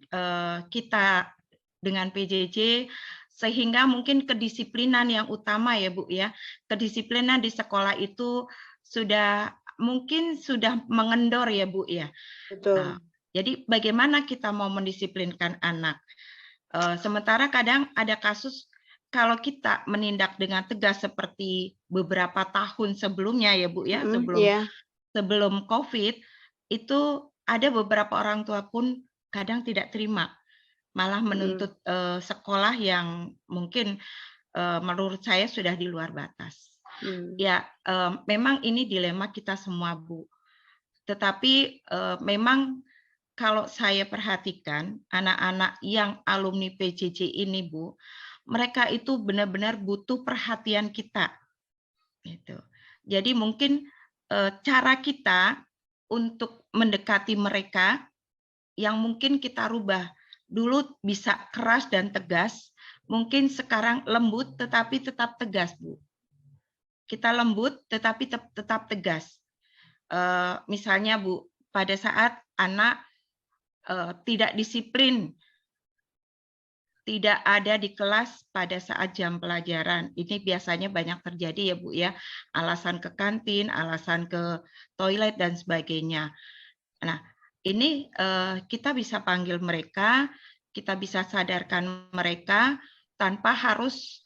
kita dengan PJJ, sehingga mungkin kedisiplinan yang utama ya Bu ya, kedisiplinan di sekolah itu mungkin sudah mengendor ya Bu ya. Betul. Jadi bagaimana kita mau mendisiplinkan anak? Sementara kadang ada kasus kalau kita menindak dengan tegas seperti beberapa tahun sebelumnya ya Bu ya, sebelum COVID, itu ada beberapa orang tua pun kadang tidak terima, malah menuntut sekolah yang mungkin menurut saya sudah di luar batas. Ya, memang ini dilema kita semua Bu. Tetapi memang kalau saya perhatikan anak-anak yang alumni PJJ ini Bu, mereka itu benar-benar butuh perhatian kita. Gitu. Jadi mungkin cara kita untuk mendekati mereka yang mungkin kita rubah. Dulu bisa keras dan tegas, mungkin sekarang lembut tetapi tetap tegas, Bu. Kita lembut tetapi tetap tegas. Misalnya Bu, pada saat anak tidak disiplin, tidak ada di kelas pada saat jam pelajaran. Ini biasanya banyak terjadi ya Bu ya. Alasan ke kantin, alasan ke toilet dan sebagainya. Nah, ini kita bisa panggil mereka, kita bisa sadarkan mereka tanpa harus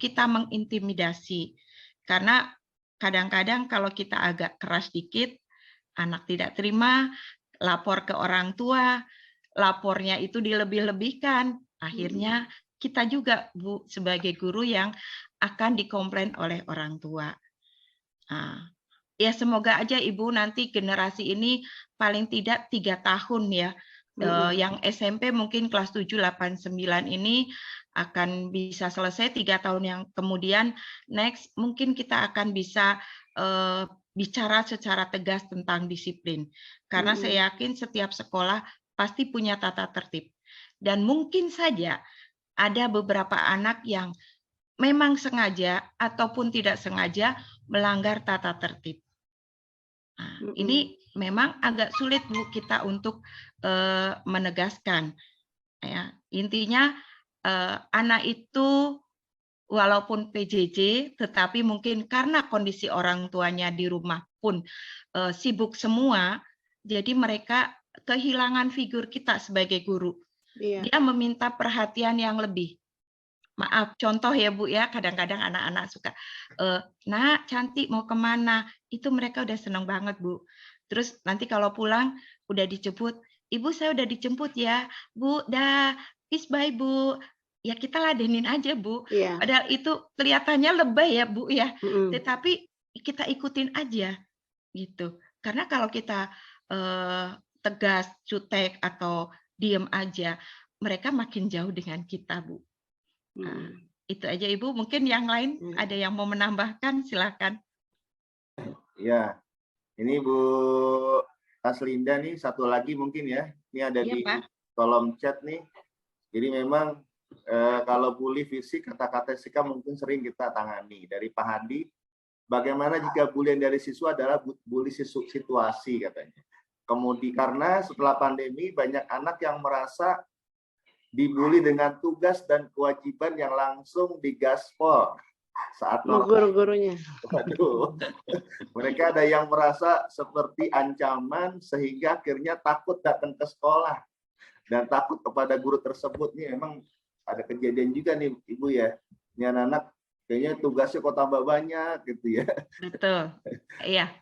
kita mengintimidasi. Karena kadang-kadang kalau kita agak keras dikit, anak tidak terima, lapor ke orang tua, lapornya itu dilebih-lebihkan. Akhirnya kita juga Bu sebagai guru yang akan dikomplain oleh orang tua. Ya semoga aja Ibu nanti generasi ini paling tidak 3 tahun ya. Yang SMP mungkin kelas 7, 8, 9 ini akan bisa selesai 3 tahun yang kemudian next mungkin kita akan bisa bicara secara tegas tentang disiplin. Karena saya yakin setiap sekolah pasti punya tata tertib. Dan mungkin saja ada beberapa anak yang memang sengaja ataupun tidak sengaja melanggar tata tertib. Nah, ini memang agak sulit Bu kita untuk menegaskan. Ya, intinya anak itu walaupun PJJ, tetapi mungkin karena kondisi orang tuanya di rumah pun sibuk semua, jadi mereka kehilangan figur kita sebagai guru. Dia meminta perhatian yang lebih. Maaf, contoh ya Bu ya, kadang-kadang anak-anak suka, nak cantik mau kemana? Itu mereka udah seneng banget Bu. Terus nanti kalau pulang udah dijemput, Ibu saya udah dijemput ya, Bu, dah, peace bye Bu. Ya kita ladenin aja Bu. Padahal itu kelihatannya lebay ya Bu ya, tetapi kita ikutin aja gitu. Karena kalau kita tegas, cutek, atau diem aja, mereka makin jauh dengan kita, Bu. Nah, itu aja, Ibu. Mungkin yang lain ada yang mau menambahkan, silakan. Ya, ini Bu Aslinda nih satu lagi mungkin ya. Ini ada di kolom chat nih. Jadi memang kalau bully fisik, kata-kata sikap mungkin sering kita tangani. Dari Pak Hadi, bagaimana jika bulian dari siswa adalah bully situasi katanya. Kemudian karena setelah pandemi banyak anak yang merasa dibully dengan tugas dan kewajiban yang langsung digaspol saat guru-gurunya. Waduh, mereka ada yang merasa seperti ancaman sehingga akhirnya takut datang ke sekolah dan takut kepada guru tersebut. Nih memang ada kejadian juga nih Ibu ya, ini anak kayaknya tugasnya kok tambah banyak gitu ya. Betul, iya.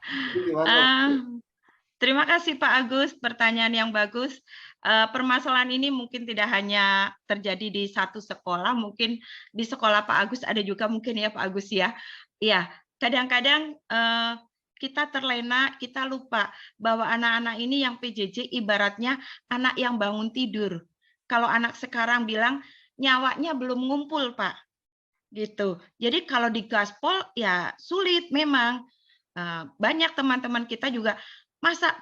Terima kasih Pak Agus, pertanyaan yang bagus. Permasalahan ini mungkin tidak hanya terjadi di satu sekolah, mungkin di sekolah Pak Agus ada juga mungkin ya Pak Agus ya. Iya, kadang-kadang kita terlena, kita lupa bahwa anak-anak ini yang PJJ ibaratnya anak yang bangun tidur. Kalau anak sekarang bilang nyawanya belum ngumpul Pak, gitu. Jadi kalau di gaspol ya sulit memang. Banyak teman-teman kita juga masa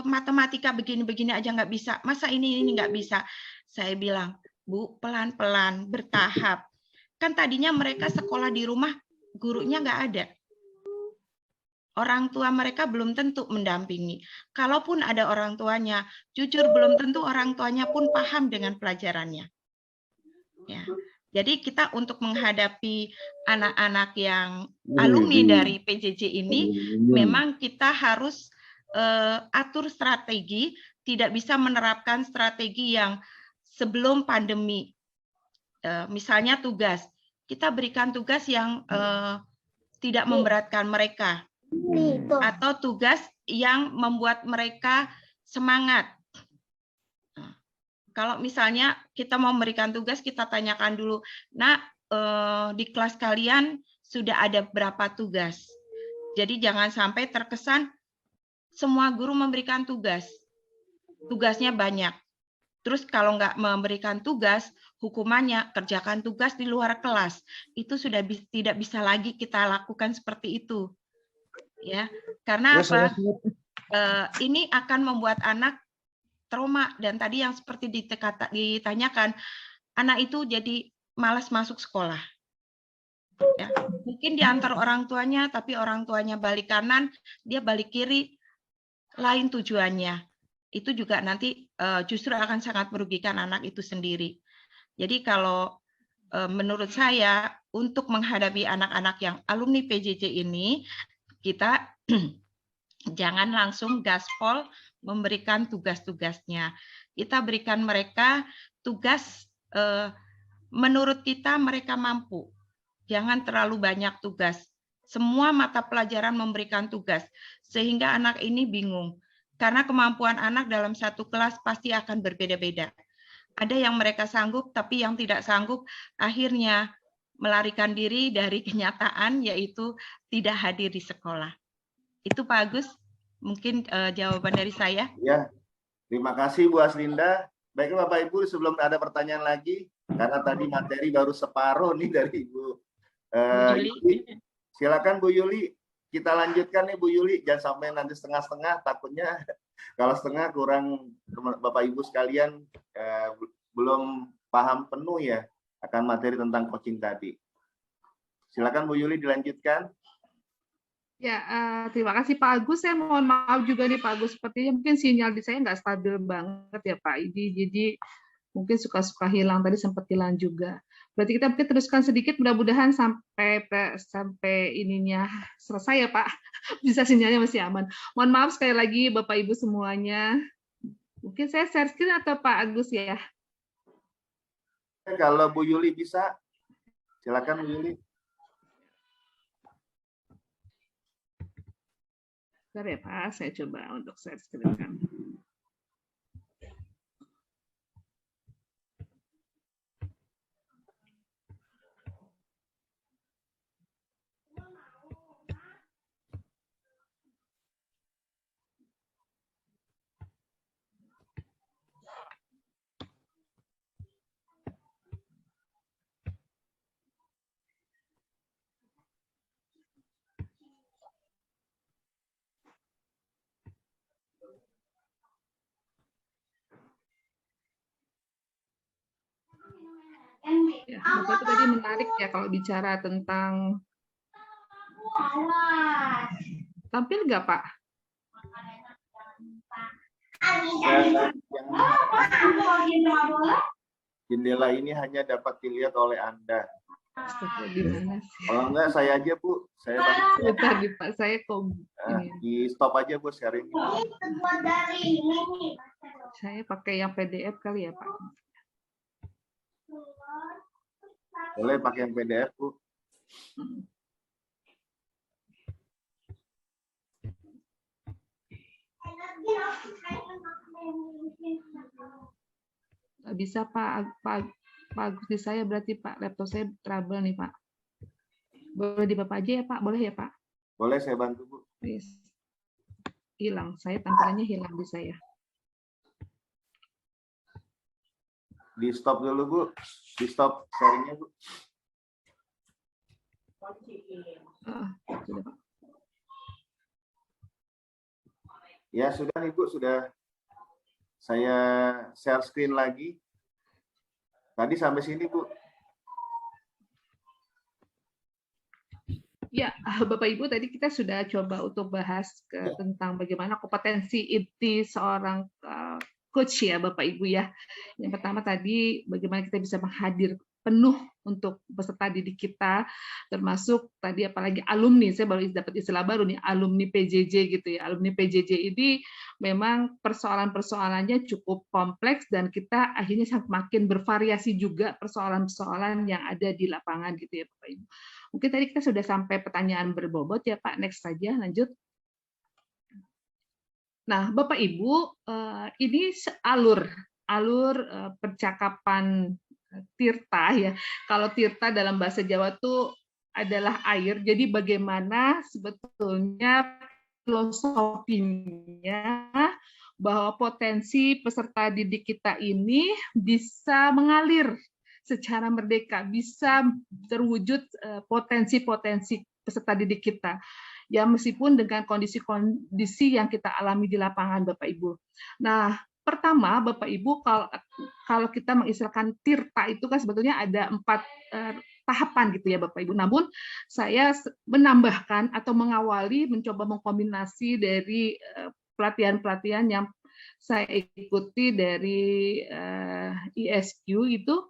matematika begini-begini aja nggak bisa, masa ini nggak bisa. Saya bilang, Bu, pelan-pelan, bertahap. Kan tadinya mereka sekolah di rumah, gurunya nggak ada. Orang tua mereka belum tentu mendampingi. Kalaupun ada orang tuanya, jujur belum tentu orang tuanya pun paham dengan pelajarannya. Ya. Jadi kita untuk menghadapi anak-anak yang alumni dari PJJ ini, memang kita harus atur strategi, tidak bisa menerapkan strategi yang sebelum pandemi. Misalnya tugas, kita berikan tugas yang tidak memberatkan mereka, atau tugas yang membuat mereka semangat. Kalau misalnya kita mau memberikan tugas, kita tanyakan dulu, nah di kelas kalian sudah ada berapa tugas? Jadi jangan sampai terkesan semua guru memberikan tugas, tugasnya banyak. Terus kalau nggak memberikan tugas, hukumannya kerjakan tugas di luar kelas. Itu sudah tidak bisa lagi kita lakukan seperti itu, ya. Karena apa? Ini akan membuat anak trauma, dan tadi yang seperti ditanyakan, anak itu jadi malas masuk sekolah. Ya, mungkin diantar orang tuanya, tapi orang tuanya balik kanan, dia balik kiri, lain tujuannya. Itu juga nanti justru akan sangat merugikan anak itu sendiri. Jadi kalau menurut saya, untuk menghadapi anak-anak yang alumni PJJ ini, kita jangan langsung gaspol memberikan tugas-tugasnya. Kita berikan mereka tugas menurut kita mereka mampu. Jangan terlalu banyak tugas. Semua mata pelajaran memberikan tugas, sehingga anak ini bingung. Karena kemampuan anak dalam satu kelas pasti akan berbeda-beda. Ada yang mereka sanggup, tapi yang tidak sanggup akhirnya melarikan diri dari kenyataan, yaitu tidak hadir di sekolah. Itu Pak Agus, mungkin jawaban dari saya. Ya, terima kasih Bu Aslinda. Baiklah Bapak Ibu, sebelum ada pertanyaan lagi, karena tadi materi baru separuh nih dari Ibu Yuli. Silakan Bu Yuli, kita lanjutkan nih Bu Yuli. Jangan sampai nanti setengah-setengah, takutnya kalau setengah kurang Bapak Ibu sekalian belum paham penuh ya akan materi tentang coaching tadi. Silakan Bu Yuli dilanjutkan. Ya, terima kasih Pak Agus. Saya mohon maaf juga nih Pak Agus, sepertinya mungkin sinyal di saya nggak stabil banget ya Pak. Jadi mungkin suka-suka hilang, tadi sempat hilang juga. Berarti kita mungkin teruskan sedikit, mudah-mudahan sampai ininya selesai ya Pak. Bisa sinyalnya masih aman. Mohon maaf sekali lagi Bapak Ibu semuanya. Mungkin saya share screen atau Pak Agus ya? Kalau Bu Yuli bisa, silakan Bu Yuli. Bentar ya Pak, saya coba untuk share screen kan. Ya, Bapak itu tadi menarik ya kalau bicara tentang tampil nggak Pak? Jendela ini hanya dapat dilihat oleh Anda. Gimana sih? Kalau enggak saya aja Bu, saya bantu. Tadi Pak, saya kok Di stop aja Bu sharing. Saya pakai yang PDF kali ya Pak. Boleh pakai yang PDF Bu. Nggak bisa Pak Agus di saya berarti Pak, laptop saya trouble nih Pak. Boleh di Bapak aja ya Pak, boleh ya Pak? Boleh saya bantu Bu. Yes. Hilang, saya tampilannya hilang di saya. Di stop dulu Bu, di stop sharingnya Bu. Sudah Pak. Ya sudah Ibu, sudah saya share screen lagi. Tadi sampai sini Bu. Ya, Bapak Ibu tadi kita sudah coba untuk bahas tentang bagaimana kompetensi inti seorang coach ya Bapak Ibu ya. Yang pertama tadi bagaimana kita bisa menghadir penuh untuk peserta didik kita, termasuk tadi apalagi alumni, saya baru dapat istilah baru nih, alumni PJJ gitu ya. Alumni PJJ ini memang persoalan-persoalannya cukup kompleks dan kita akhirnya semakin bervariasi juga persoalan-persoalan yang ada di lapangan gitu ya Bapak Ibu. Mungkin tadi kita sudah sampai pertanyaan berbobot ya Pak, next saja lanjut. Nah Bapak Ibu, ini alur percakapan Tirta ya. Kalau Tirta dalam bahasa Jawa itu adalah air. Jadi bagaimana sebetulnya filosofinya bahwa potensi peserta didik kita ini bisa mengalir secara merdeka, bisa terwujud potensi-potensi peserta didik kita. Ya meskipun dengan kondisi-kondisi yang kita alami di lapangan Bapak Ibu. Nah, pertama, Bapak Ibu, kalau kita mengistilahkan Tirta itu kan sebetulnya ada 4 tahapan gitu ya Bapak Ibu. Namun saya menambahkan atau mengawali mencoba mengkombinasi dari pelatihan-pelatihan yang saya ikuti dari ISQ itu.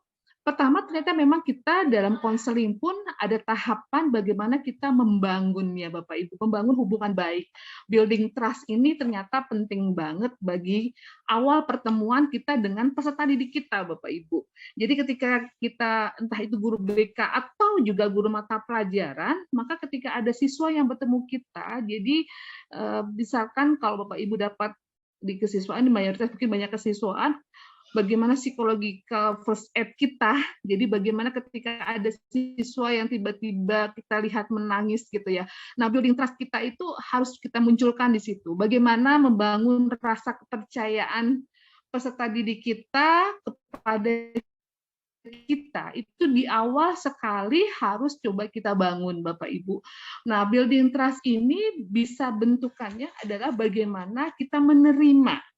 Pertama ternyata memang kita dalam konseling pun ada tahapan bagaimana kita membangun ya Bapak Ibu, membangun hubungan baik. Building trust ini ternyata penting banget bagi awal pertemuan kita dengan peserta didik kita Bapak Ibu. Jadi ketika kita entah itu guru BK atau juga guru mata pelajaran, maka ketika ada siswa yang bertemu kita, jadi misalkan kalau Bapak Ibu dapat di kesiswaan, di mayoritas mungkin banyak kesiswaan, bagaimana psikologikal first aid kita, jadi bagaimana ketika ada siswa yang tiba-tiba kita lihat menangis gitu ya. Nah, building trust kita itu harus kita munculkan di situ. Bagaimana membangun rasa kepercayaan peserta didik kita kepada kita, itu di awal sekali harus coba kita bangun Bapak Ibu. Nah, building trust ini bisa bentukannya adalah bagaimana kita menerima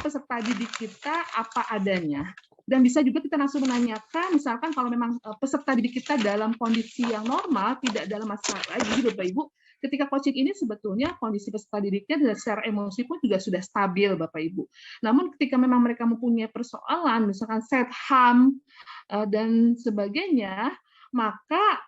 peserta didik kita apa adanya. Dan bisa juga kita langsung menanyakan, misalkan kalau memang peserta didik kita dalam kondisi yang normal, tidak dalam masalah, jadi Bapak Ibu, ketika coaching ini sebetulnya kondisi peserta didiknya dan secara emosi pun juga sudah stabil Bapak Ibu. Namun ketika memang mereka mempunyai persoalan, misalkan self-harm dan sebagainya, maka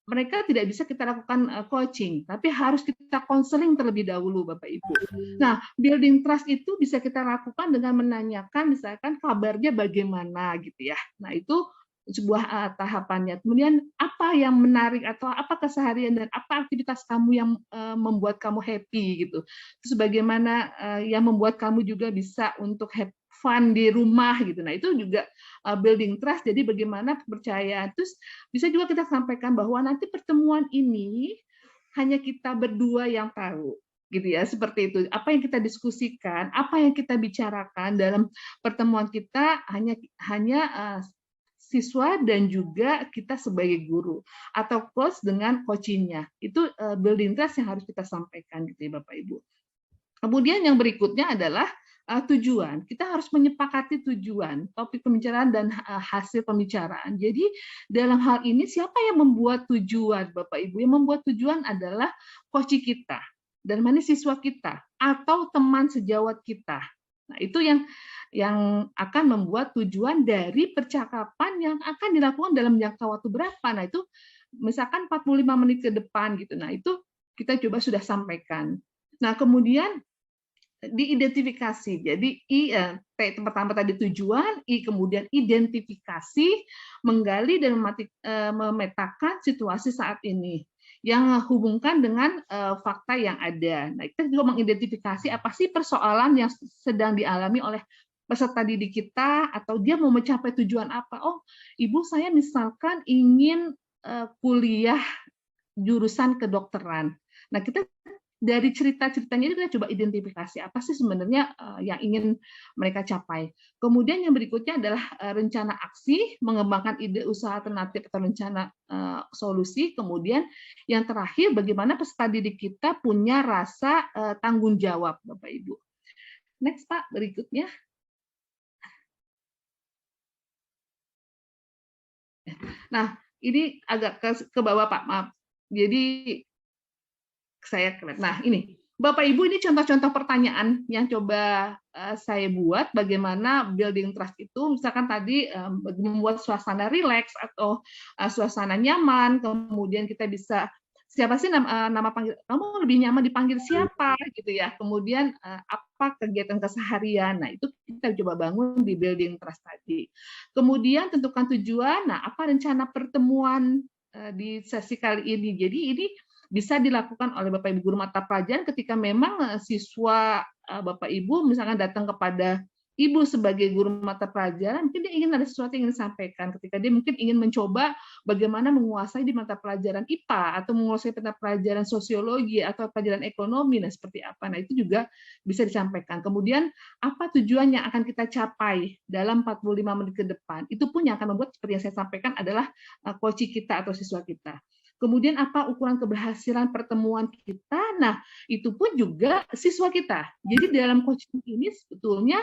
mereka tidak bisa kita lakukan coaching, tapi harus kita konseling terlebih dahulu, Bapak Ibu. Nah, building trust itu bisa kita lakukan dengan menanyakan, misalkan kabarnya bagaimana, gitu ya. Nah, itu sebuah tahapannya. Kemudian apa yang menarik atau apa keseharian dan apa aktivitas kamu yang membuat kamu happy, gitu. Terus bagaimana yang membuat kamu juga bisa untuk have fun di rumah, gitu. Nah, itu juga building trust, jadi bagaimana kepercayaan. Terus bisa juga kita sampaikan bahwa nanti pertemuan ini hanya kita berdua yang tahu, gitu ya, seperti itu. Apa yang kita diskusikan, apa yang kita bicarakan dalam pertemuan kita hanya siswa dan juga kita sebagai guru atau coach dengan coachingnya. Itu building trust yang harus kita sampaikan, gitu ya Bapak Ibu. Kemudian yang berikutnya adalah tujuan. Kita harus menyepakati tujuan, topik pembicaraan dan hasil pembicaraan. Jadi dalam hal ini siapa yang membuat tujuan, Bapak Ibu? Yang membuat tujuan adalah coach kita, dan mana siswa kita atau teman sejawat kita. Nah, itu yang akan membuat tujuan dari percakapan yang akan dilakukan dalam jangka waktu berapa. Nah, itu misalkan 45 menit ke depan gitu. Nah, itu kita coba sudah sampaikan. Nah, kemudian diidentifikasi. Jadi pertama tadi tujuan, kemudian identifikasi, menggali dan memetakan situasi saat ini yang hubungkan dengan fakta yang ada. Nah, kita juga mengidentifikasi apa sih persoalan yang sedang dialami oleh peserta didik kita, atau dia mau mencapai tujuan apa. Oh, ibu saya misalkan ingin kuliah jurusan kedokteran. Nah, kita dari cerita-ceritanya itu kita coba identifikasi apa sih sebenarnya yang ingin mereka capai. Kemudian yang berikutnya adalah rencana aksi, mengembangkan ide usaha alternatif atau rencana solusi. Kemudian yang terakhir, bagaimana peserta didik kita punya rasa tanggung jawab, Bapak Ibu. Next, Pak, berikutnya. Nah, ini agak ke bawah, Pak, maaf. Jadi saya keren. Nah, ini Bapak Ibu, ini contoh-contoh pertanyaan yang coba saya buat bagaimana building trust itu, misalkan tadi membuat suasana rileks atau suasana nyaman, kemudian kita bisa siapa sih nama panggil, kamu lebih nyaman dipanggil siapa gitu ya, kemudian apa kegiatan keseharian. Nah, itu kita coba bangun di building trust tadi. Kemudian tentukan tujuan. Nah, apa rencana pertemuan di sesi kali ini. Jadi ini bisa dilakukan oleh Bapak Ibu guru mata pelajaran ketika memang siswa Bapak Ibu misalkan datang kepada Ibu sebagai guru mata pelajaran, mungkin dia ingin ada sesuatu yang ingin disampaikan, ketika dia mungkin ingin mencoba bagaimana menguasai di mata pelajaran IPA atau menguasai mata pelajaran sosiologi atau pelajaran ekonomi, nah seperti apa. Nah, itu juga bisa disampaikan. Kemudian apa tujuan yang akan kita capai dalam 45 menit ke depan, itu pun yang akan membuat seperti yang saya sampaikan adalah coach kita atau siswa kita. Kemudian apa ukuran keberhasilan pertemuan kita? Nah, itu pun juga siswa kita. Jadi dalam coaching ini sebetulnya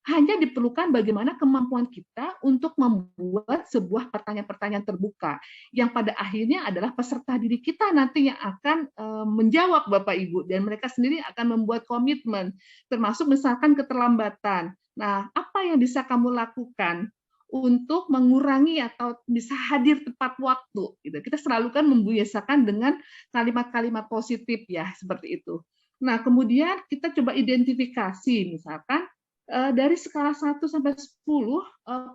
hanya diperlukan bagaimana kemampuan kita untuk membuat sebuah pertanyaan-pertanyaan terbuka yang pada akhirnya adalah peserta didik kita nanti yang akan menjawab Bapak Ibu, dan mereka sendiri akan membuat komitmen, termasuk misalkan keterlambatan. Nah, apa yang bisa kamu lakukan untuk mengurangi atau bisa hadir tepat waktu? Gitu. Kita selalu kan membiasakan dengan kalimat-kalimat positif ya, seperti itu. Nah, kemudian kita coba identifikasi misalkan dari skala 1 sampai 10,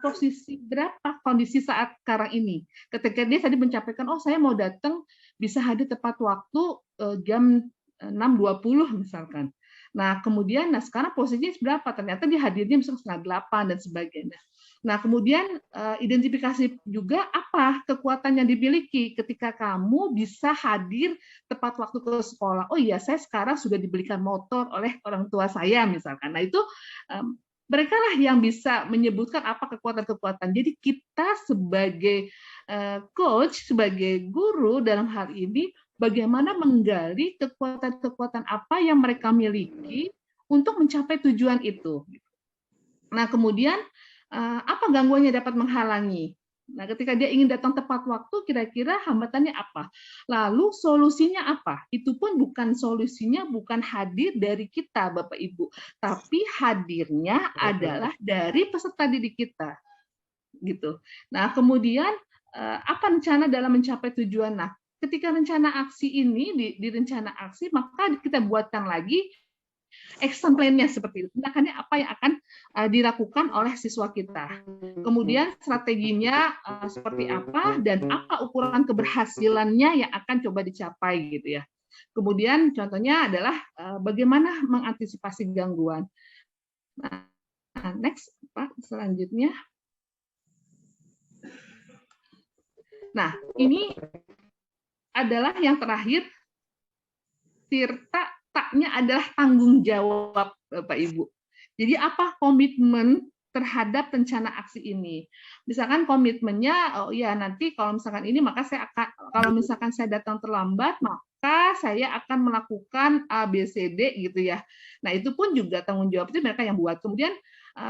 posisi berapa kondisi saat sekarang ini. Ketika dia tadi mencapaikan, oh saya mau datang bisa hadir tepat waktu jam 6.20 misalkan. Nah, kemudian sekarang posisinya berapa? Ternyata dia hadirnya misalnya setengah 8 dan sebagainya. Nah, kemudian identifikasi juga apa kekuatan yang dimiliki ketika kamu bisa hadir tepat waktu ke sekolah. Oh iya, saya sekarang sudah dibelikan motor oleh orang tua saya misalkan. Nah, itu mereka lah yang bisa menyebutkan apa kekuatan-kekuatan. Jadi kita sebagai coach, sebagai guru dalam hal ini, bagaimana menggali kekuatan-kekuatan apa yang mereka miliki untuk mencapai tujuan itu. Nah, kemudian apa gangguannya dapat menghalangi? Nah, ketika dia ingin datang tepat waktu, kira-kira hambatannya apa? Lalu solusinya apa? Itu pun bukan solusinya, bukan hadir dari kita, Bapak Ibu, tapi hadirnya adalah dari peserta didik kita, gitu. Nah, kemudian apa rencana dalam mencapai tujuan? Nah, ketika rencana aksi ini di rencana aksi, maka kita buatkan lagi action plan-nya seperti itu. Tindakannya apa yang akan dilakukan oleh siswa kita. Kemudian strateginya seperti apa dan apa ukuran keberhasilannya yang akan coba dicapai gitu ya. Kemudian contohnya adalah bagaimana mengantisipasi gangguan. Nah, next Pak, selanjutnya. Nah, ini adalah yang terakhir, taknya adalah tanggung jawab Bapak Ibu. Jadi apa komitmen terhadap rencana aksi ini? Misalkan komitmennya, oh ya nanti kalau misalkan ini maka saya akan, kalau misalkan saya datang terlambat, maka saya akan melakukan A, B, C, D gitu ya. Nah, itu pun juga tanggung jawab itu mereka yang buat. Kemudian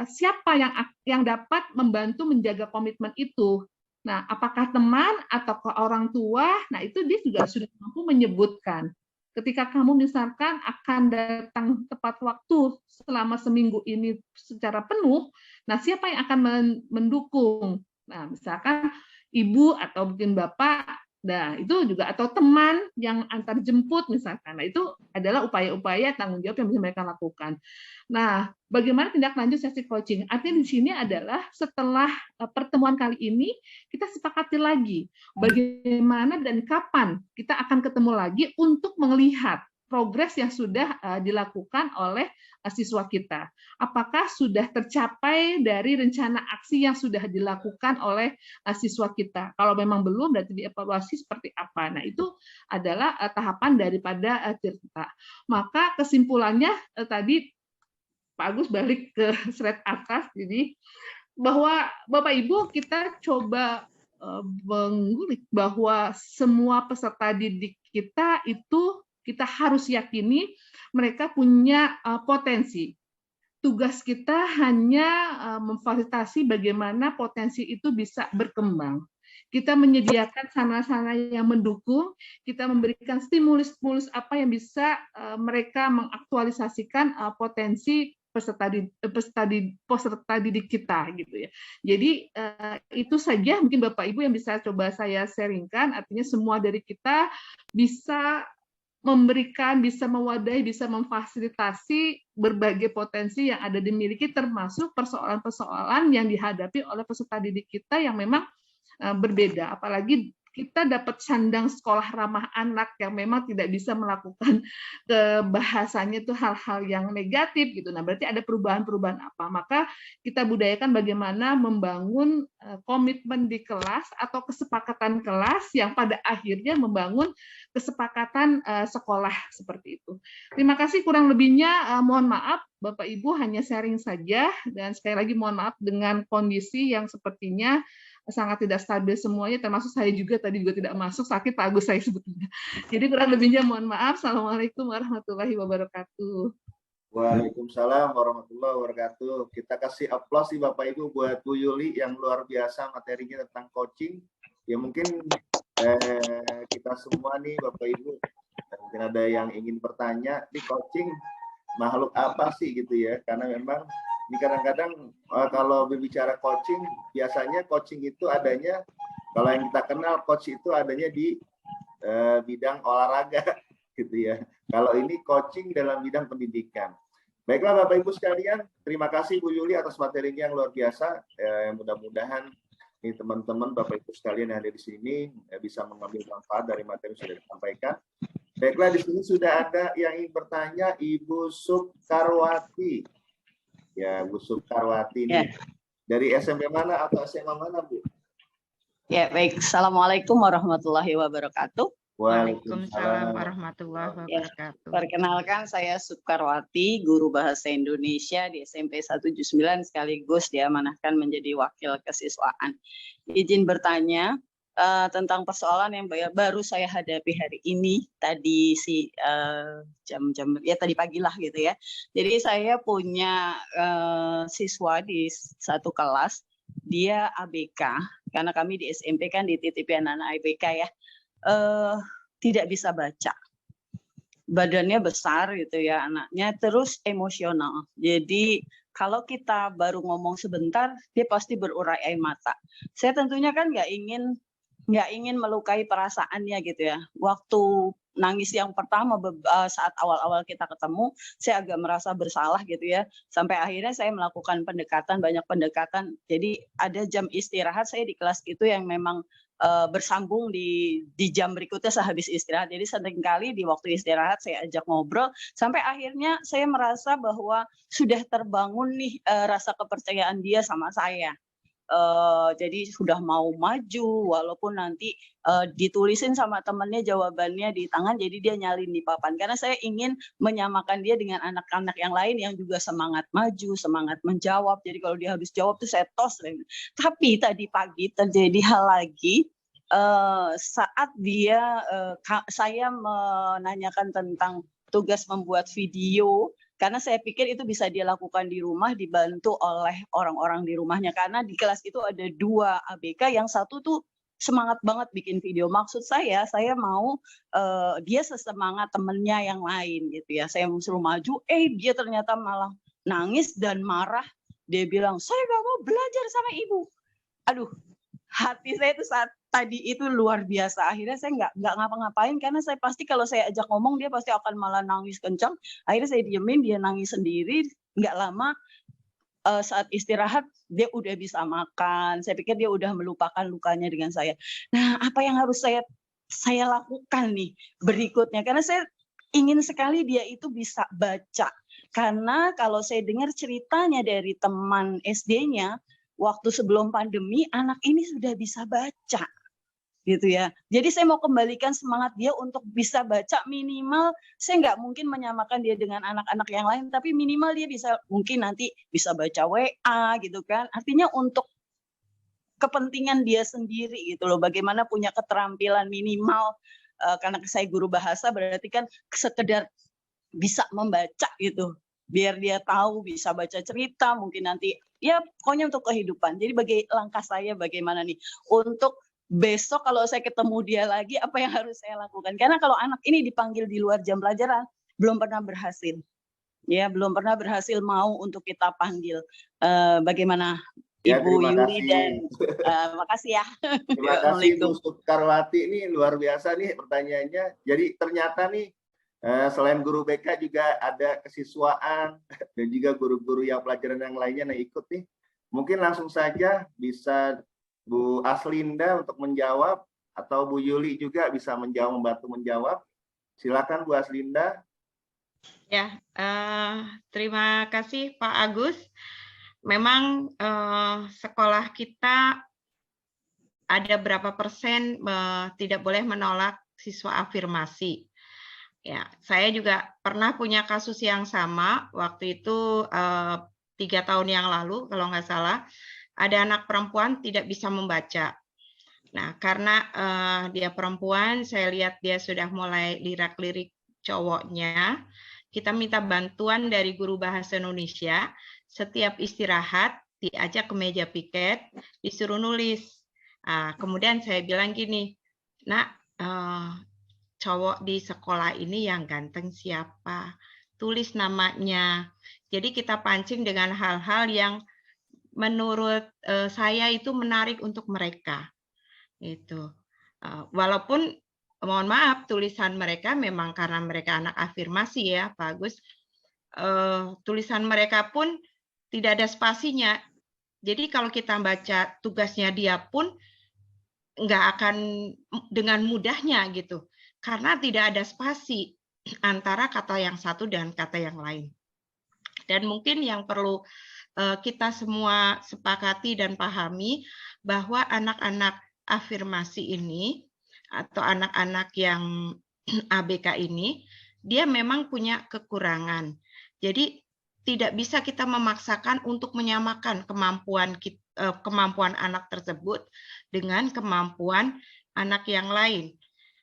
siapa yang dapat membantu menjaga komitmen itu? Nah, apakah teman atau orang tua? Nah, itu dia juga sudah mampu menyebutkan. Ketika kamu misalkan akan datang tepat waktu selama seminggu ini secara penuh, nah siapa yang akan mendukung? Nah, misalkan ibu atau mungkin bapak, nah itu juga atau teman yang antar jemput misalkan. Nah, itu adalah upaya-upaya tanggung jawab yang bisa mereka lakukan. Nah, bagaimana tindak lanjut sesi coaching? Artinya di sini adalah setelah pertemuan kali ini kita sepakati lagi bagaimana dan kapan kita akan ketemu lagi untuk melihat progres yang sudah dilakukan oleh siswa kita. Apakah sudah tercapai dari rencana aksi yang sudah dilakukan oleh siswa kita? Kalau memang belum, berarti dievaluasi seperti apa. Nah, itu adalah tahapan daripada cerita. Maka kesimpulannya tadi Pak Agus balik ke slide atas, jadi bahwa Bapak Ibu kita coba mengulik bahwa semua peserta didik kita itu kita harus yakini mereka punya potensi. Tugas kita hanya memfasilitasi bagaimana potensi itu bisa berkembang. Kita menyediakan sarana-sarana yang mendukung, kita memberikan stimulus-stimulus apa yang bisa mereka mengaktualisasikan potensi peserta didik kita gitu ya. Jadi itu saja mungkin Bapak Ibu yang bisa coba saya sharingkan, artinya semua dari kita bisa memberikan, bisa mewadahi, bisa memfasilitasi berbagai potensi yang ada dimiliki, termasuk persoalan-persoalan yang dihadapi oleh peserta didik kita yang memang berbeda. Apalagi kita dapat sandang sekolah ramah anak yang memang tidak bisa melakukan bahasanya itu hal-hal yang negatif gitu. Nah, berarti ada perubahan-perubahan apa? Maka kita budayakan bagaimana membangun komitmen di kelas atau kesepakatan kelas yang pada akhirnya membangun kesepakatan sekolah seperti itu. Terima kasih, kurang lebihnya mohon maaf Bapak Ibu hanya sharing saja, dan sekali lagi mohon maaf dengan kondisi yang sepertinya sangat tidak stabil semuanya, termasuk saya juga tadi juga tidak masuk, sakit Pak Agus saya sebetulnya. Jadi kurang lebihnya mohon maaf. Assalamualaikum warahmatullahi wabarakatuh. Waalaikumsalam warahmatullahi wabarakatuh. Kita kasih aplaus nih Bapak Ibu buat Bu Yuli yang luar biasa materinya tentang coaching. Ya mungkin kita semua nih Bapak Ibu, mungkin ada yang ingin bertanya, di coaching makhluk apa sih gitu ya? Karena memang ini kadang-kadang kalau berbicara coaching, biasanya coaching itu adanya, kalau yang kita kenal coach itu adanya di bidang olahraga gitu ya. Kalau ini coaching dalam bidang pendidikan. Baiklah Bapak Ibu sekalian, terima kasih Bu Yuli atas materinya yang luar biasa. Mudah-mudahan ini teman-teman Bapak Ibu sekalian yang ada di sini bisa mengambil manfaat dari materi yang sudah disampaikan. Baiklah, di sini sudah ada yang ingin bertanya, Ibu Sukarwati. Ya, Bu Sukarwati ini dari SMP mana atau SMA mana, Bu? Ya, baik. Assalamualaikum warahmatullahi wabarakatuh. Waalaikumsalam warahmatullahi wabarakatuh. Perkenalkan, saya Sukarwati, guru bahasa Indonesia di SMP 179 sekaligus diamanahkan menjadi wakil kesiswaan. Izin bertanya tentang persoalan yang baru saya hadapi hari ini tadi jam-jam ya tadi pagi lah gitu ya. Jadi saya punya siswa di satu kelas, dia ABK karena kami di SMP kan dititipin anak ABK ya, tidak bisa baca, badannya besar gitu ya anaknya, terus emosional. Jadi kalau kita baru ngomong sebentar dia pasti berurai air mata. Saya tentunya kan nggak ingin melukai perasaannya gitu ya. Waktu nangis yang pertama saat awal-awal kita ketemu, saya agak merasa bersalah gitu ya. Sampai akhirnya saya melakukan banyak pendekatan. Jadi ada jam istirahat saya di kelas itu yang memang bersambung di jam berikutnya sehabis istirahat. Jadi seringkali di waktu istirahat saya ajak ngobrol sampai akhirnya saya merasa bahwa sudah terbangun nih rasa kepercayaan dia sama saya. Jadi sudah mau maju walaupun nanti ditulisin sama temannya jawabannya di tangan, jadi dia nyalin di papan karena saya ingin menyamakan dia dengan anak-anak yang lain yang juga semangat maju, semangat menjawab. Jadi kalau dia harus jawab tuh saya tos. Tapi tadi pagi terjadi hal lagi, saat dia saya menanyakan tentang tugas membuat video, karena saya pikir itu bisa dia lakukan di rumah dibantu oleh orang-orang di rumahnya, karena di kelas itu ada 2 ABK, yang satu tuh semangat banget bikin video. Maksud saya mau dia sesemangat temennya yang lain gitu ya. Saya suruh maju, dia ternyata malah nangis dan marah. Dia bilang, saya gak mau belajar sama ibu. Aduh, hati saya itu saat tadi itu luar biasa. Akhirnya saya nggak ngapa-ngapain, karena saya pasti kalau saya ajak ngomong dia pasti akan malah nangis kencang. Akhirnya saya diemin, dia nangis sendiri. Nggak lama saat istirahat dia udah bisa makan. Saya pikir dia udah melupakan lukanya dengan saya. Nah, apa yang harus saya lakukan nih berikutnya? Karena saya ingin sekali dia itu bisa baca. Karena kalau saya dengar ceritanya dari teman SD-nya, waktu sebelum pandemi anak ini sudah bisa baca. Gitu ya. Jadi saya mau kembalikan semangat dia untuk bisa baca, minimal saya nggak mungkin menyamakan dia dengan anak-anak yang lain, tapi minimal dia bisa, mungkin nanti bisa baca WA gitu kan. Artinya untuk kepentingan dia sendiri gitu loh, bagaimana punya keterampilan minimal, karena saya guru bahasa berarti kan sekedar bisa membaca gitu, biar dia tahu bisa baca cerita, mungkin nanti ya pokoknya untuk kehidupan. Jadi langkah saya bagaimana nih untuk besok kalau saya ketemu dia lagi, apa yang harus saya lakukan? Karena kalau anak ini dipanggil di luar jam pelajaran, belum pernah berhasil. Ya, belum pernah berhasil mau untuk kita panggil. Bagaimana Ya, Ibu terima Yuli kasih. dan makasih ya. Terima kasih Bu Sukarwati, ini luar biasa nih pertanyaannya. Jadi ternyata nih selain guru BK juga ada kesiswaan dan juga guru-guru yang pelajaran yang lainnya yang ikut nih. Mungkin langsung saja bisa Bu Aslinda untuk menjawab, atau Bu Yuli juga bisa membantu menjawab. Silakan Bu Aslinda. Ya, terima kasih Pak Agus. Memang sekolah kita ada berapa persen tidak boleh menolak siswa afirmasi. Ya, saya juga pernah punya kasus yang sama waktu itu 3 tahun yang lalu kalau nggak salah. Ada anak perempuan tidak bisa membaca. Nah, karena dia perempuan, saya lihat dia sudah mulai lirak-lirik cowoknya. Kita minta bantuan dari guru bahasa Indonesia. Setiap istirahat, diajak ke meja piket, disuruh nulis. Kemudian saya bilang gini, Nak, cowok di sekolah ini yang ganteng siapa? Tulis namanya. Jadi kita pancing dengan hal-hal yang menurut saya itu menarik untuk mereka. Itu. Walaupun mohon maaf tulisan mereka memang karena mereka anak afirmasi ya, Pak Agus. Tulisan mereka pun tidak ada spasinya. Jadi kalau kita baca tugasnya dia pun nggak akan dengan mudahnya gitu. Karena tidak ada spasi antara kata yang satu dan kata yang lain. Dan mungkin yang perlu kita semua sepakati dan pahami bahwa anak-anak afirmasi ini atau anak-anak yang ABK ini, dia memang punya kekurangan. Jadi tidak bisa kita memaksakan untuk menyamakan kemampuan anak tersebut dengan kemampuan anak yang lain.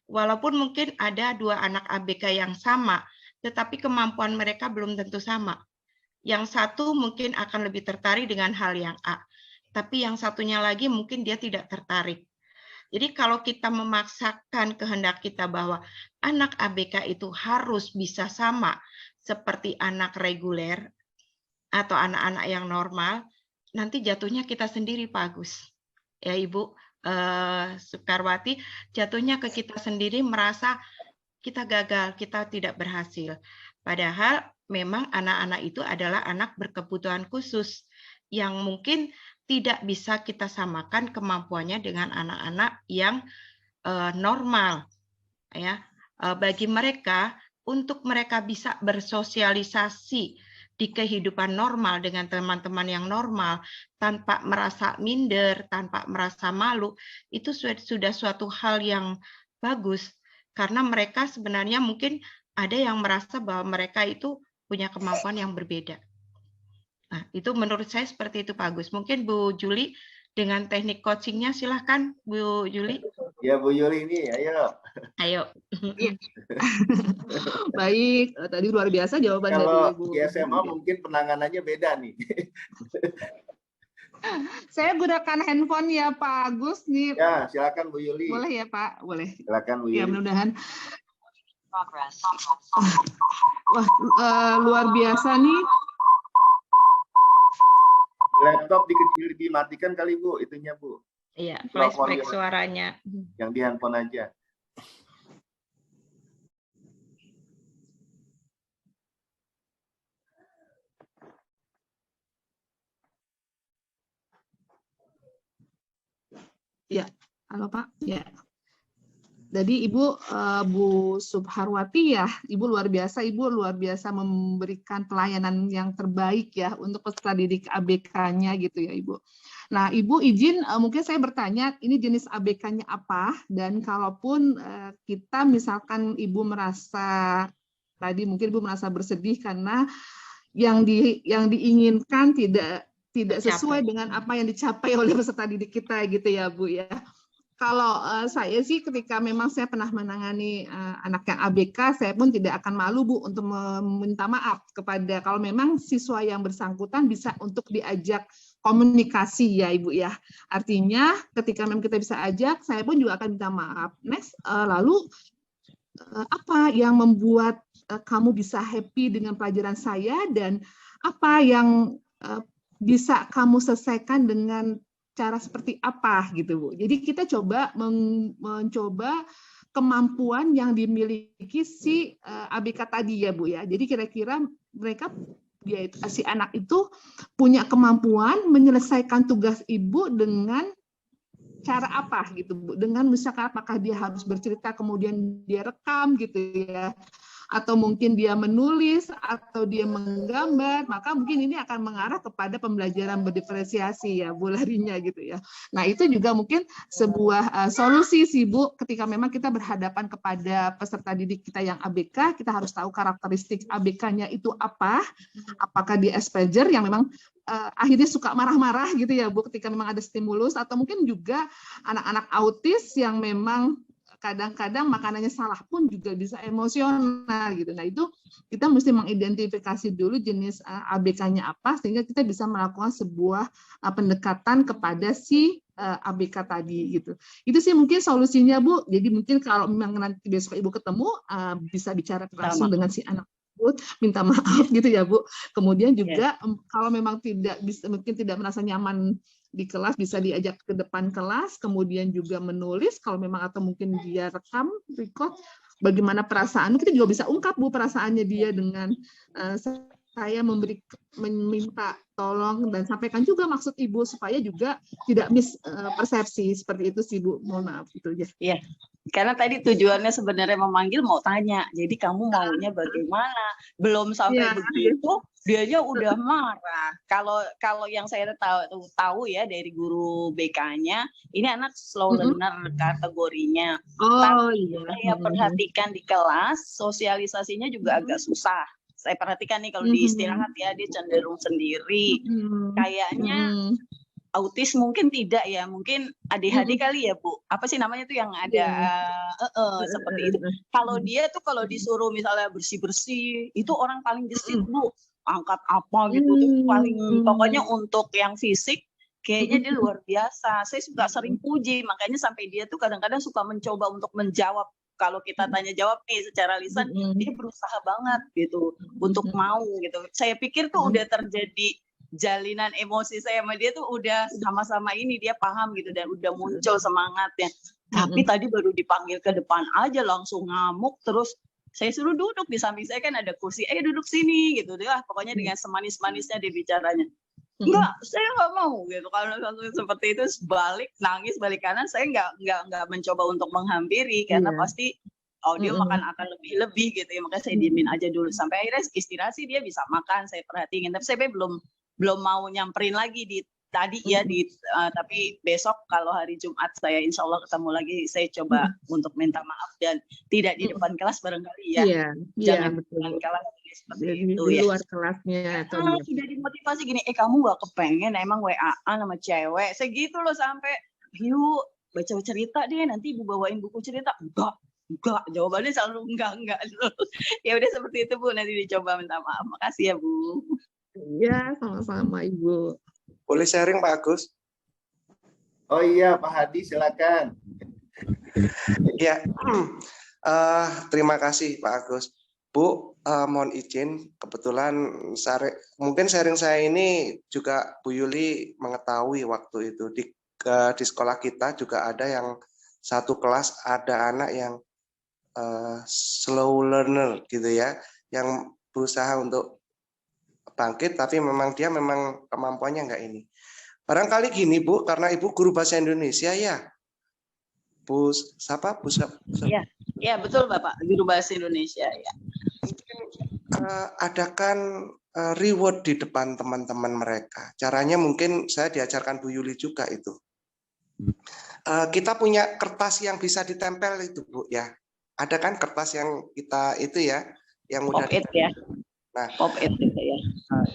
Walaupun mungkin ada 2 anak ABK yang sama, tetapi kemampuan mereka belum tentu sama. Yang satu mungkin akan lebih tertarik dengan hal yang A, tapi yang satunya lagi mungkin dia tidak tertarik. Jadi kalau kita memaksakan kehendak kita bahwa anak ABK itu harus bisa sama seperti anak reguler atau anak-anak yang normal, nanti jatuhnya kita sendiri, Pak Agus. Ya Ibu Sukarwati, jatuhnya ke kita sendiri merasa kita gagal, kita tidak berhasil. Padahal memang anak-anak itu adalah anak berkebutuhan khusus yang mungkin tidak bisa kita samakan kemampuannya dengan anak-anak yang normal. Ya, bagi mereka untuk mereka bisa bersosialisasi di kehidupan normal dengan teman-teman yang normal tanpa merasa minder, tanpa merasa malu, itu sudah suatu hal yang bagus karena mereka sebenarnya mungkin ada yang merasa bahwa mereka itu punya kemampuan yang berbeda. Nah, itu menurut saya seperti itu Pak Agus. Mungkin Bu Juli dengan teknik coachingnya silahkan Bu Juli. Ya Bu Yuli ini, ayo. Ayo. Baik, tadi luar biasa jawaban dari Kalau Ibu. di SMA mungkin penanganannya beda nih. Saya gunakan handphone ya Pak Agus nih. Ya, silakan Bu Yuli. Boleh ya Pak? Boleh. Silakan Bu Yuli. Ya, mudah-mudahan. Wah, luar biasa nih. Laptop dimatikan kali Bu, itunya Bu. Iya, flashback suaranya. Yang di handphone aja. Ya, halo Pak. Ya. Jadi Ibu Bu Subharwati ya, Ibu luar biasa memberikan pelayanan yang terbaik ya untuk peserta didik ABK-nya gitu ya Ibu. Nah Ibu izin mungkin saya bertanya ini jenis ABK-nya apa, dan kalaupun kita misalkan Ibu merasa tadi mungkin Ibu merasa bersedih karena yang diinginkan tidak sesuai dengan apa yang dicapai oleh peserta didik kita gitu ya Bu ya. Kalau saya sih ketika memang saya pernah menangani anak yang ABK, saya pun tidak akan malu Bu untuk meminta maaf kepada kalau memang siswa yang bersangkutan bisa untuk diajak komunikasi ya Ibu ya. Artinya ketika memang kita bisa ajak, saya pun juga akan minta maaf. Next, lalu apa yang membuat kamu bisa happy dengan pelajaran saya, dan apa yang bisa kamu selesaikan dengan cara seperti apa gitu Bu. Jadi kita coba mencoba kemampuan yang dimiliki si ABK tadi ya Bu ya. Jadi kira-kira mereka si anak itu punya kemampuan menyelesaikan tugas Ibu dengan cara apa gitu Bu. Dengan misalkan apakah dia harus bercerita kemudian dia rekam gitu ya, atau mungkin dia menulis, atau dia menggambar, maka mungkin ini akan mengarah kepada pembelajaran berdiferensiasi ya Bu larinya gitu ya. Nah itu juga mungkin sebuah solusi sih Bu, ketika memang kita berhadapan kepada peserta didik kita yang ABK, kita harus tahu karakteristik ABK-nya itu apa, apakah dia Asperger yang memang akhirnya suka marah-marah gitu ya Bu ketika memang ada stimulus, atau mungkin juga anak-anak autis yang memang kadang-kadang makanannya salah pun juga bisa emosional gitu. Nah itu kita mesti mengidentifikasi dulu jenis ABK-nya apa sehingga kita bisa melakukan sebuah pendekatan kepada si ABK tadi gitu. Itu sih mungkin solusinya Bu. Jadi mungkin kalau memang nanti besok Ibu ketemu bisa bicara langsung dengan si anak tersebut, minta maaf gitu ya Bu. Kemudian juga kalau memang tidak bisa, mungkin tidak merasa nyaman di kelas, bisa diajak ke depan kelas, kemudian juga menulis kalau memang, atau mungkin dia rekam, record bagaimana perasaan, kita juga bisa ungkap Bu perasaannya dia dengan saya meminta tolong dan sampaikan juga maksud Ibu supaya juga tidak mispersepsi seperti itu sih Bu. Mohon maaf itu aja. Iya. Karena tadi tujuannya sebenarnya memanggil mau tanya. Jadi kamu maunya bagaimana? Belum sampai begitu dianya udah marah. Kalau yang saya tahu ya dari guru BK-nya, ini anak slow learner kategorinya. Tapi saya perhatikan di kelas sosialisasinya juga agak susah. Saya perhatikan nih kalau di istirahat ya dia cenderung sendiri. Kayaknya autis mungkin tidak ya, mungkin ADHD kali ya Bu. Apa sih namanya tuh yang ada seperti itu. Kalau dia tuh kalau disuruh misalnya bersih-bersih, itu orang paling gesit Bu. Angkat apa gitu tuh paling, pokoknya untuk yang fisik kayaknya dia luar biasa. Saya juga sering puji, makanya sampai dia tuh kadang-kadang suka mencoba untuk menjawab. Kalau kita tanya jawab nih secara lisan, dia berusaha banget gitu untuk mau gitu. Saya pikir tuh udah terjadi jalinan emosi saya sama dia tuh udah sama-sama ini, dia paham gitu dan udah muncul semangatnya. Tapi tadi baru dipanggil ke depan aja langsung ngamuk, terus saya suruh duduk di samping saya kan ada kursi, duduk sini gitu deh, pokoknya dengan semanis-manisnya dia bicaranya. Enggak, saya nggak mau gitu. Kalau seperti itu balik nangis balik kanan, saya nggak mencoba untuk menghampiri karena pasti dia makan akan lebih gitu ya, makanya saya diemin aja dulu sampai akhirnya istirahat sih dia bisa makan, saya perhatiin. Tapi saya belum mau nyamperin lagi tadi ya tapi besok kalau hari Jumat saya insya Allah ketemu lagi, saya coba untuk minta maaf dan tidak di depan kelas barangkali ya. Jangan di depan kelas seperti itu di ya. luar kelasnya atau sudah dimotivasi gini, kamu nggak kepengen emang WA-an sama cewek, segitu loh sampai yuk baca cerita deh, nanti ibu bawain buku cerita. Enggak, jawabannya selalu enggak. Ya udah seperti itu Bu, nanti dicoba, minta maaf. Makasih ya Bu. Ya, sama-sama Ibu. Boleh sharing Pak Agus? Oh iya, Pak Hadi, silakan. Ya, terima kasih Pak Agus. Bu, mohon izin, kebetulan mungkin sharing saya ini juga Bu Yuli mengetahui waktu itu di sekolah kita juga ada yang satu kelas ada anak yang slow learner gitu ya, yang berusaha untuk bangkit tapi memang dia kemampuannya enggak ini. Barangkali gini Bu, karena Ibu guru bahasa Indonesia ya. Bu siapa? Bu Ya, betul Bapak, guru bahasa Indonesia ya. Mungkin adakan reward di depan teman-teman mereka. Caranya mungkin saya diajarkan Bu Yuli juga itu. Kita punya kertas yang bisa ditempel itu Bu ya. Ada kan kertas yang kita itu ya, yang mudah Pop-it ya. Nah, Pop-it itu ya.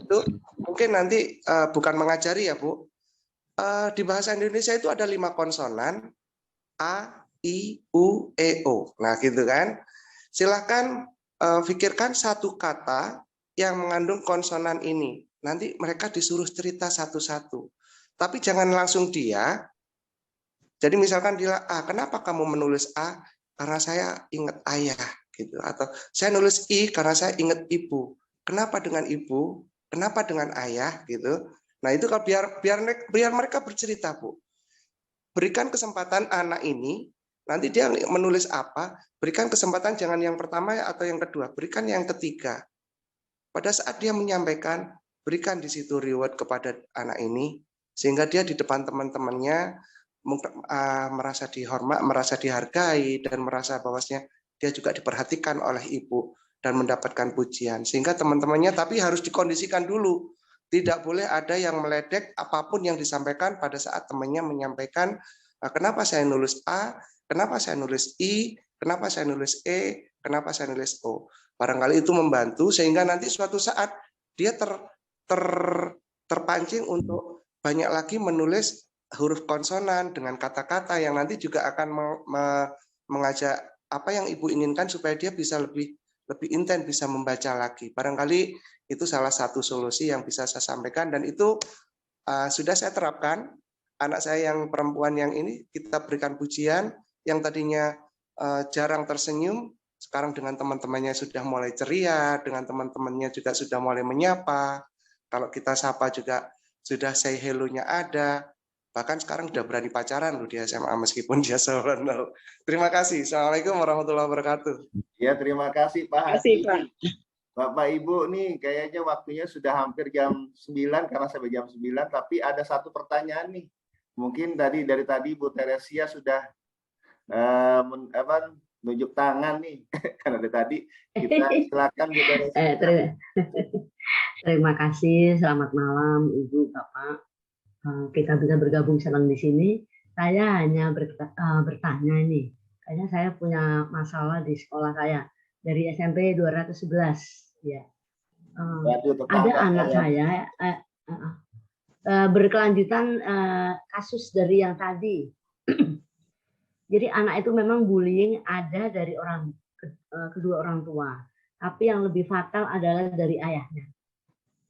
Itu mungkin nanti bukan mengajari ya Bu. Di bahasa Indonesia itu ada 5 konsonan. A, I, U, E, O. Nah, gitu kan. Silahkan pikirkan satu kata yang mengandung konsonan ini. Nanti mereka disuruh cerita satu-satu. Tapi jangan langsung dia. Jadi misalkan dia, kenapa kamu menulis A? Karena saya ingat ayah. Gitu. Atau saya nulis I karena saya ingat ibu. Kenapa dengan ibu? Kenapa dengan ayah? Gitu. Nah, itu kalau biar mereka bercerita, Bu. Berikan kesempatan anak ini, nanti dia menulis apa, berikan kesempatan jangan yang pertama atau yang kedua, berikan yang ketiga. Pada saat dia menyampaikan, berikan di situ reward kepada anak ini, sehingga dia di depan teman-temannya merasa dihormat, merasa dihargai, dan merasa bahwasanya dia juga diperhatikan oleh ibu dan mendapatkan pujian. Sehingga teman-temannya tapi harus dikondisikan dulu. Tidak boleh ada yang meledek apapun yang disampaikan pada saat temannya menyampaikan, kenapa saya nulis A, kenapa saya nulis I, kenapa saya nulis E, kenapa saya nulis O. Barangkali itu membantu sehingga nanti suatu saat dia terpancing untuk banyak lagi menulis huruf konsonan dengan kata-kata yang nanti juga akan mengajak apa yang ibu inginkan supaya dia bisa lebih intens bisa membaca lagi. Barangkali itu salah satu solusi yang bisa saya sampaikan dan itu sudah saya terapkan. Anak saya yang perempuan yang ini kita berikan pujian, yang tadinya jarang tersenyum, sekarang dengan teman-temannya sudah mulai ceria, dengan teman-temannya juga sudah mulai menyapa. Kalau kita sapa juga sudah say hello-nya ada. Bahkan sekarang sudah berani pacaran loh di SMA meskipun dia solo. Terima kasih. Assalamualaikum warahmatullahi wabarakatuh. Ya, terima kasih Pak Hadi. Bapak Ibu nih kayaknya waktunya sudah hampir jam 9 karena sampai jam 9, tapi ada satu pertanyaan nih. Mungkin dari tadi Bu Teresia sudah nunjuk tangan nih. Karena dari tadi kita silakan Bu Teresia. Terima kasih, selamat malam Ibu, Bapak. Kita bisa bergabung senang di sini. Saya hanya bertanya nih. Kayaknya saya punya masalah di sekolah saya dari SMP 211 ya. Ada anak saya berkelanjutan kasus dari yang tadi. Jadi anak itu memang bullying ada dari kedua orang tua, tapi yang lebih fatal adalah dari ayahnya,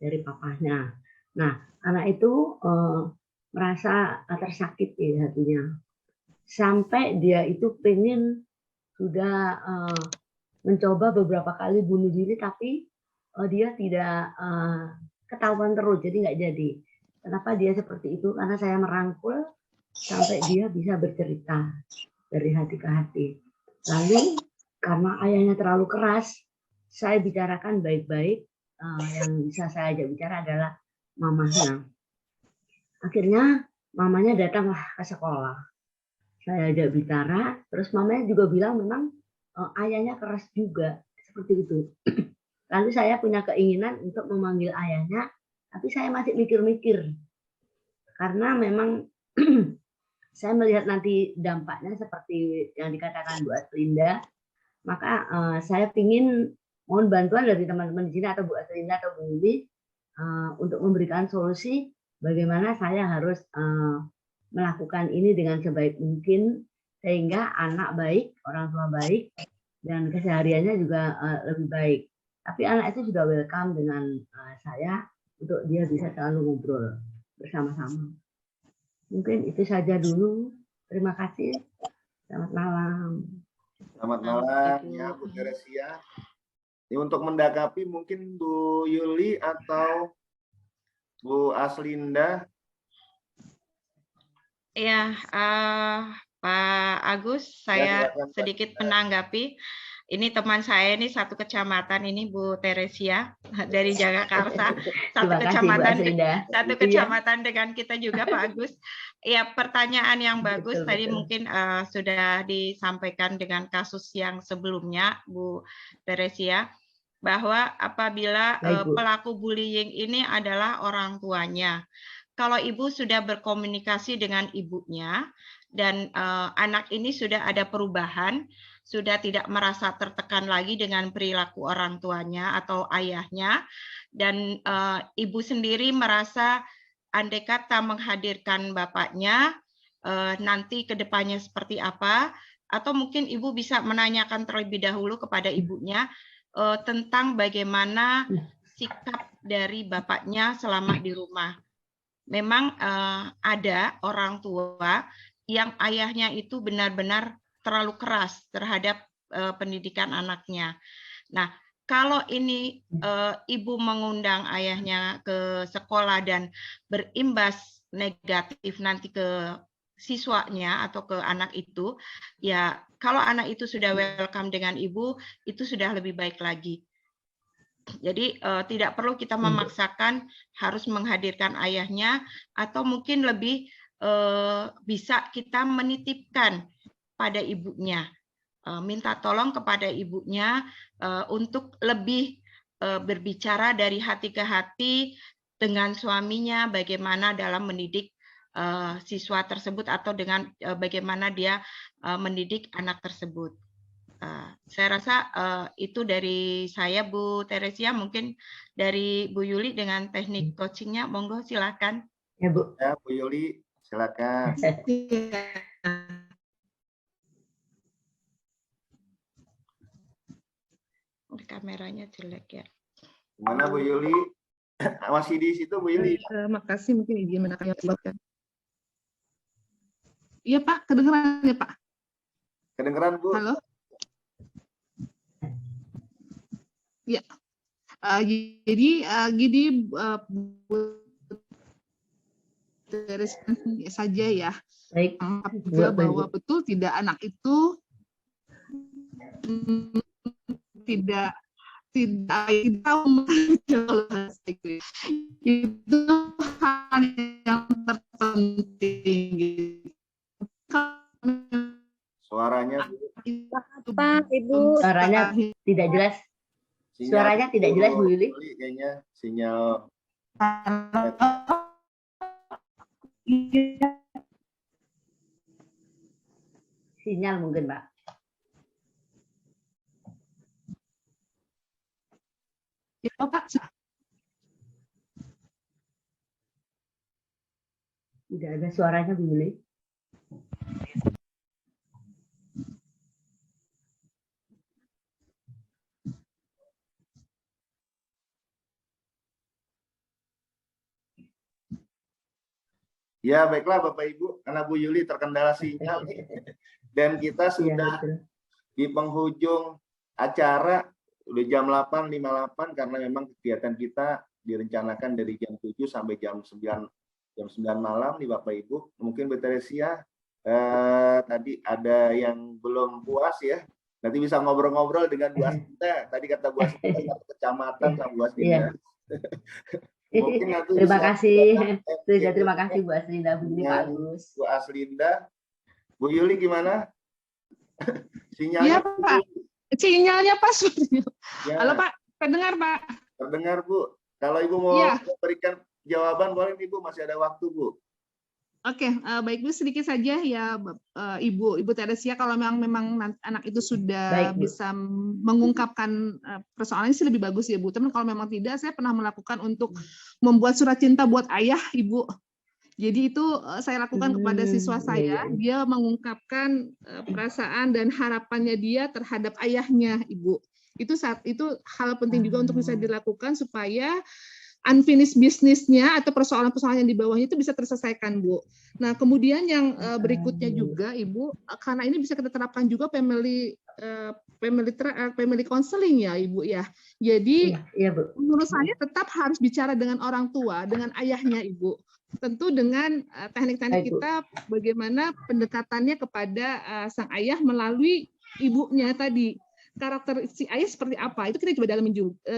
dari papahnya. Nah, anak itu merasa tersakiti hatinya, sampai dia itu pengen sudah mencoba beberapa kali bunuh diri, tapi dia tidak ketahuan terus, jadi nggak jadi. Kenapa dia seperti itu? Karena saya merangkul sampai dia bisa bercerita dari hati ke hati. Lalu karena ayahnya terlalu keras, saya bicarakan baik-baik. Yang bisa saya ajak bicara adalah mamanya. Akhirnya mamanya datanglah ke sekolah. Saya ajak bicara, terus mamanya juga bilang memang ayahnya keras juga, seperti itu. Lalu saya punya keinginan untuk memanggil ayahnya, tapi saya masih mikir-mikir. Karena memang saya melihat nanti dampaknya seperti yang dikatakan Bu Aslinda, maka saya ingin mohon bantuan dari teman-teman di sini atau Bu Aslinda atau Bu Yuli untuk memberikan solusi bagaimana saya harus melakukan ini dengan sebaik mungkin sehingga anak baik, orang tua baik, dan kesehariannya juga lebih baik. Tapi anak itu sudah welcome dengan saya untuk dia bisa selalu ngobrol bersama-sama. Mungkin itu saja dulu. Terima kasih. Selamat malam. Selamat malam ya Bu Teresia. Ini untuk mendakapi mungkin Bu Yuli atau Bu Aslinda. Ya, Pak Agus, saya sedikit menanggapi. Ini teman saya ini satu kecamatan ini Bu Teresia dari Jagakarsa, satu kecamatan dengan kita juga Pak Agus. Ya, pertanyaan yang bagus tadi mungkin sudah disampaikan dengan kasus yang sebelumnya Bu Teresia, bahwa apabila pelaku bullying ini adalah orang tuanya. Kalau ibu sudah berkomunikasi dengan ibunya dan anak ini sudah ada perubahan, sudah tidak merasa tertekan lagi dengan perilaku orang tuanya atau ayahnya, dan ibu sendiri merasa andai kata menghadirkan bapaknya, nanti ke depannya seperti apa, atau mungkin ibu bisa menanyakan terlebih dahulu kepada ibunya tentang bagaimana sikap dari bapaknya selama di rumah. Memang ada orang tua yang ayahnya itu benar-benar terlalu keras terhadap pendidikan anaknya. Nah, kalau ini ibu mengundang ayahnya ke sekolah dan berimbas negatif nanti ke siswanya atau ke anak itu, ya kalau anak itu sudah welcome dengan ibu, itu sudah lebih baik lagi. Jadi tidak perlu kita memaksakan harus menghadirkan ayahnya, atau mungkin lebih bisa kita menitipkan pada ibunya, minta tolong kepada ibunya untuk lebih berbicara dari hati ke hati dengan suaminya, bagaimana dalam mendidik siswa tersebut atau dengan bagaimana dia mendidik anak tersebut. Saya rasa itu dari saya, Bu Teresia. Mungkin dari Bu Yuli dengan teknik coachingnya, monggo silakan. Ya Bu. Ya Bu Yuli, silakan. Kameranya jelek ya. Gimana Bu Yuli? Masih di situ Bu Yuli? Makasih, mungkin izin menambahkan. Iya Pak, kedengeran ya Pak? Kedengeran Bu? Halo? Ya, jadi gini saja ya. Baik. Bahwa betul tidak anak itu tidak tahu itu hal yang terpenting. Suaranya Pak Ibu, suaranya tidak jelas. Suaranya tidak jelas Bu Yuli. Kayaknya sinyal. Sinyal mungkin Pak. Ya Pak. Tidak ada suaranya Bu Yuli. Ya baiklah Bapak Ibu, karena Bu Yuli terkendala sinyal dan kita sudah di penghujung acara, udah jam 8.58 karena memang kegiatan kita direncanakan dari jam 7 sampai jam 9 malam nih Bapak Ibu. Mungkin Bu Teresia tadi ada yang belum puas ya. Nanti bisa ngobrol-ngobrol dengan Bu Aslinda. Tadi kata Bu Aslinda kecamatan sama Bu Aslinda. Mungkin nanti terima kasih. Terima kasih Bu Aslinda, Bu Yuli, Pak Agus. Bu Aslinda. Bu Yuli gimana? Sinyalnya? Ya, Pak. Sinyalnya pas. Ya. Halo Pak, terdengar Pak? Terdengar Bu. Kalau Ibu mau memberikan jawaban, boleh Ibu, masih ada waktu Bu. Oke, baik Bu, sedikit saja ya Ibu Teresia, kalau memang anak itu sudah bisa mengungkapkan persoalannya sih lebih bagus ya Bu. Tapi kalau memang tidak, saya pernah melakukan untuk membuat surat cinta buat ayah Ibu. Jadi itu saya lakukan kepada siswa saya. Dia mengungkapkan perasaan dan harapannya dia terhadap ayahnya, Ibu. Itu hal penting juga untuk bisa dilakukan supaya unfinished business-nya atau persoalan-persoalan yang di bawahnya itu bisa terselesaikan, Bu. Nah, kemudian yang berikutnya juga, Ibu, karena ini bisa kita terapkan juga family counseling ya, Ibu ya. Jadi menurut saya tetap harus bicara dengan orang tua, dengan ayahnya, Ibu. Tentu dengan teknik-teknik kita bagaimana pendekatannya kepada sang ayah melalui ibunya tadi. Karakter si ayah seperti apa, itu kita coba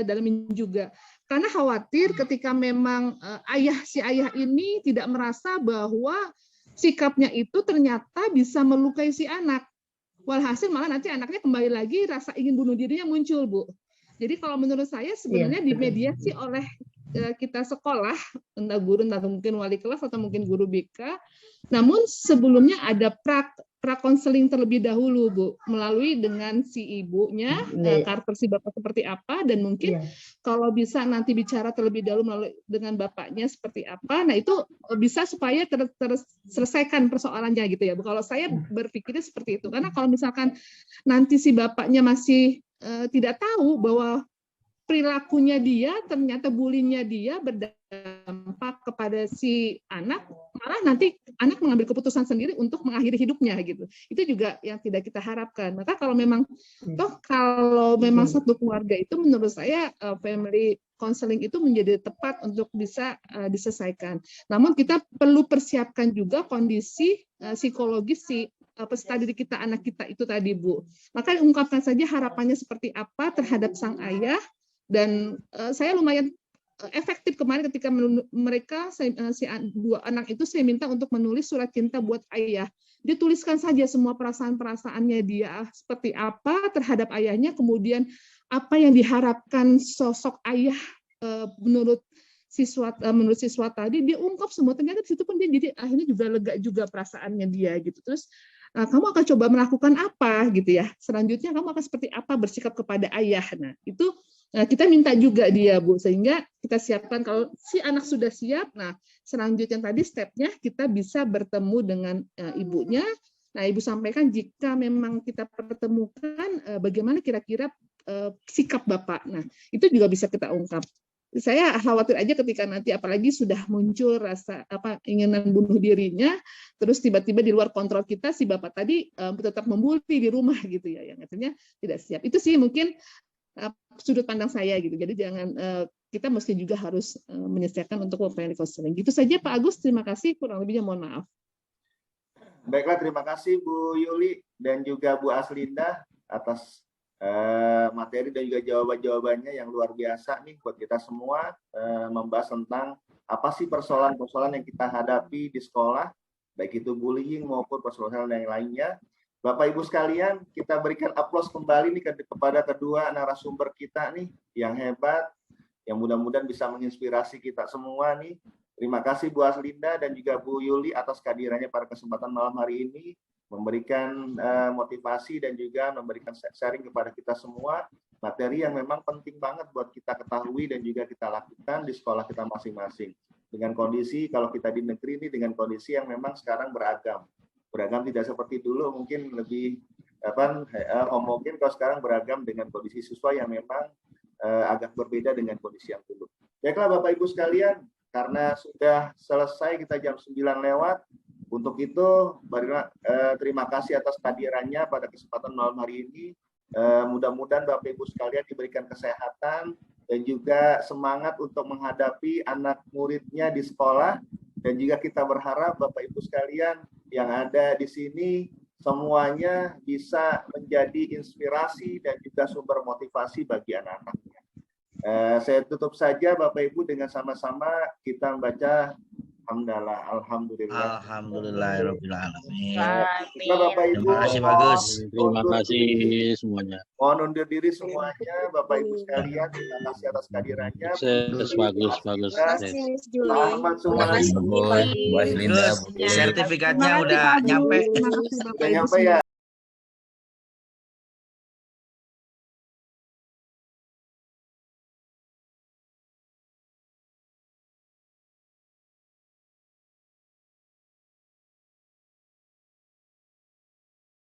dalamin juga. Karena khawatir ketika memang si ayah ini tidak merasa bahwa sikapnya itu ternyata bisa melukai si anak. Walhasil malah nanti anaknya kembali lagi rasa ingin bunuh dirinya muncul, Bu. Jadi kalau menurut saya sebenarnya dimediasi oleh kita sekolah, entah guru, entah mungkin wali kelas atau mungkin guru BK. Namun sebelumnya ada pra-konseling terlebih dahulu, Bu, melalui dengan si ibunya, karakter si bapak seperti apa, dan mungkin kalau bisa nanti bicara terlebih dahulu melalui dengan bapaknya seperti apa. Nah, itu bisa supaya terselesaikan persoalannya gitu ya, Bu. Kalau saya berpikirnya seperti itu, karena kalau misalkan nanti si bapaknya masih tidak tahu bahwa perilakunya dia, ternyata bullyingnya dia berdampak kepada si anak, malah nanti anak mengambil keputusan sendiri untuk mengakhiri hidupnya gitu. Itu juga yang tidak kita harapkan. Maka kalau memang satu keluarga itu menurut saya family counseling itu menjadi tepat untuk bisa diselesaikan. Namun kita perlu persiapkan juga kondisi psikologis si peserta didik kita, anak kita itu tadi, Bu. Maka ungkapkan saja harapannya seperti apa terhadap sang ayah. Dan saya lumayan efektif kemarin ketika mereka dua anak itu saya minta untuk menulis surat cinta buat ayah. Dia tuliskan saja semua perasaan-perasaannya dia seperti apa terhadap ayahnya, kemudian apa yang diharapkan sosok ayah menurut siswa tadi, dia ungkap semua. Ternyata di situ pun dia jadi akhirnya juga lega juga perasaannya dia gitu. Terus kamu akan coba melakukan apa gitu ya. Selanjutnya kamu akan seperti apa bersikap kepada ayah. Nah, itu kita minta juga dia, Bu, sehingga kita siapkan kalau si anak sudah siap. Nah, selanjutnya tadi stepnya kita bisa bertemu dengan ibunya. Nah, Ibu sampaikan jika memang kita pertemukan bagaimana kira-kira sikap Bapak. Nah, itu juga bisa kita ungkap. Saya khawatir aja ketika nanti apalagi sudah muncul rasa keinginan bunuh dirinya, terus tiba-tiba di luar kontrol kita si Bapak tadi tetap membuli di rumah gitu ya, yang artinya tidak siap. Itu sih mungkin sudut pandang saya gitu. Jadi jangan kita mesti juga harus menyelesaikan untuk family counseling. Gitu saja Pak Agus, terima kasih, kurang lebihnya mohon maaf. Baiklah, terima kasih Bu Yuli dan juga Bu Aslinda atas materi dan juga jawaban-jawabannya yang luar biasa nih buat kita semua, membahas tentang apa sih persoalan-persoalan yang kita hadapi di sekolah, baik itu bullying maupun persoalan yang lainnya. Bapak Ibu sekalian, kita berikan aplaus kembali nih kepada kedua narasumber kita nih yang hebat, yang mudah-mudahan bisa menginspirasi kita semua nih. Terima kasih Bu Aslinda dan juga Bu Yuli atas kehadirannya pada kesempatan malam hari ini, memberikan motivasi dan juga memberikan sharing kepada kita semua materi yang memang penting banget buat kita ketahui dan juga kita lakukan di sekolah kita masing-masing. Dengan kondisi kalau kita di negeri ini dengan kondisi yang memang sekarang beragam tidak seperti dulu, mungkin lebih homogen. Kalau sekarang beragam dengan kondisi siswa yang memang agak berbeda dengan kondisi yang dulu. Baiklah Bapak Ibu sekalian, karena sudah selesai kita jam 9 lewat. Untuk itu, terima kasih atas kehadirannya pada kesempatan malam hari ini. Mudah-mudahan Bapak Ibu sekalian diberikan kesehatan dan juga semangat untuk menghadapi anak muridnya di sekolah. Dan juga kita berharap Bapak Ibu sekalian yang ada di sini semuanya bisa menjadi inspirasi dan juga sumber motivasi bagi anak-anaknya. Saya tutup saja Bapak Ibu dengan sama-sama kita membaca Alhamdulillahirobbilalamin. Bapak Ibu. Terima kasih Bagus. Terima kasih semuanya. Mohon undur diri semuanya Bapak Ibu sekalian. Terima kasih atas kehadirannya. Bagus. Selamat semua. Sertifikatnya udah nyampe. Udah nyampe ya.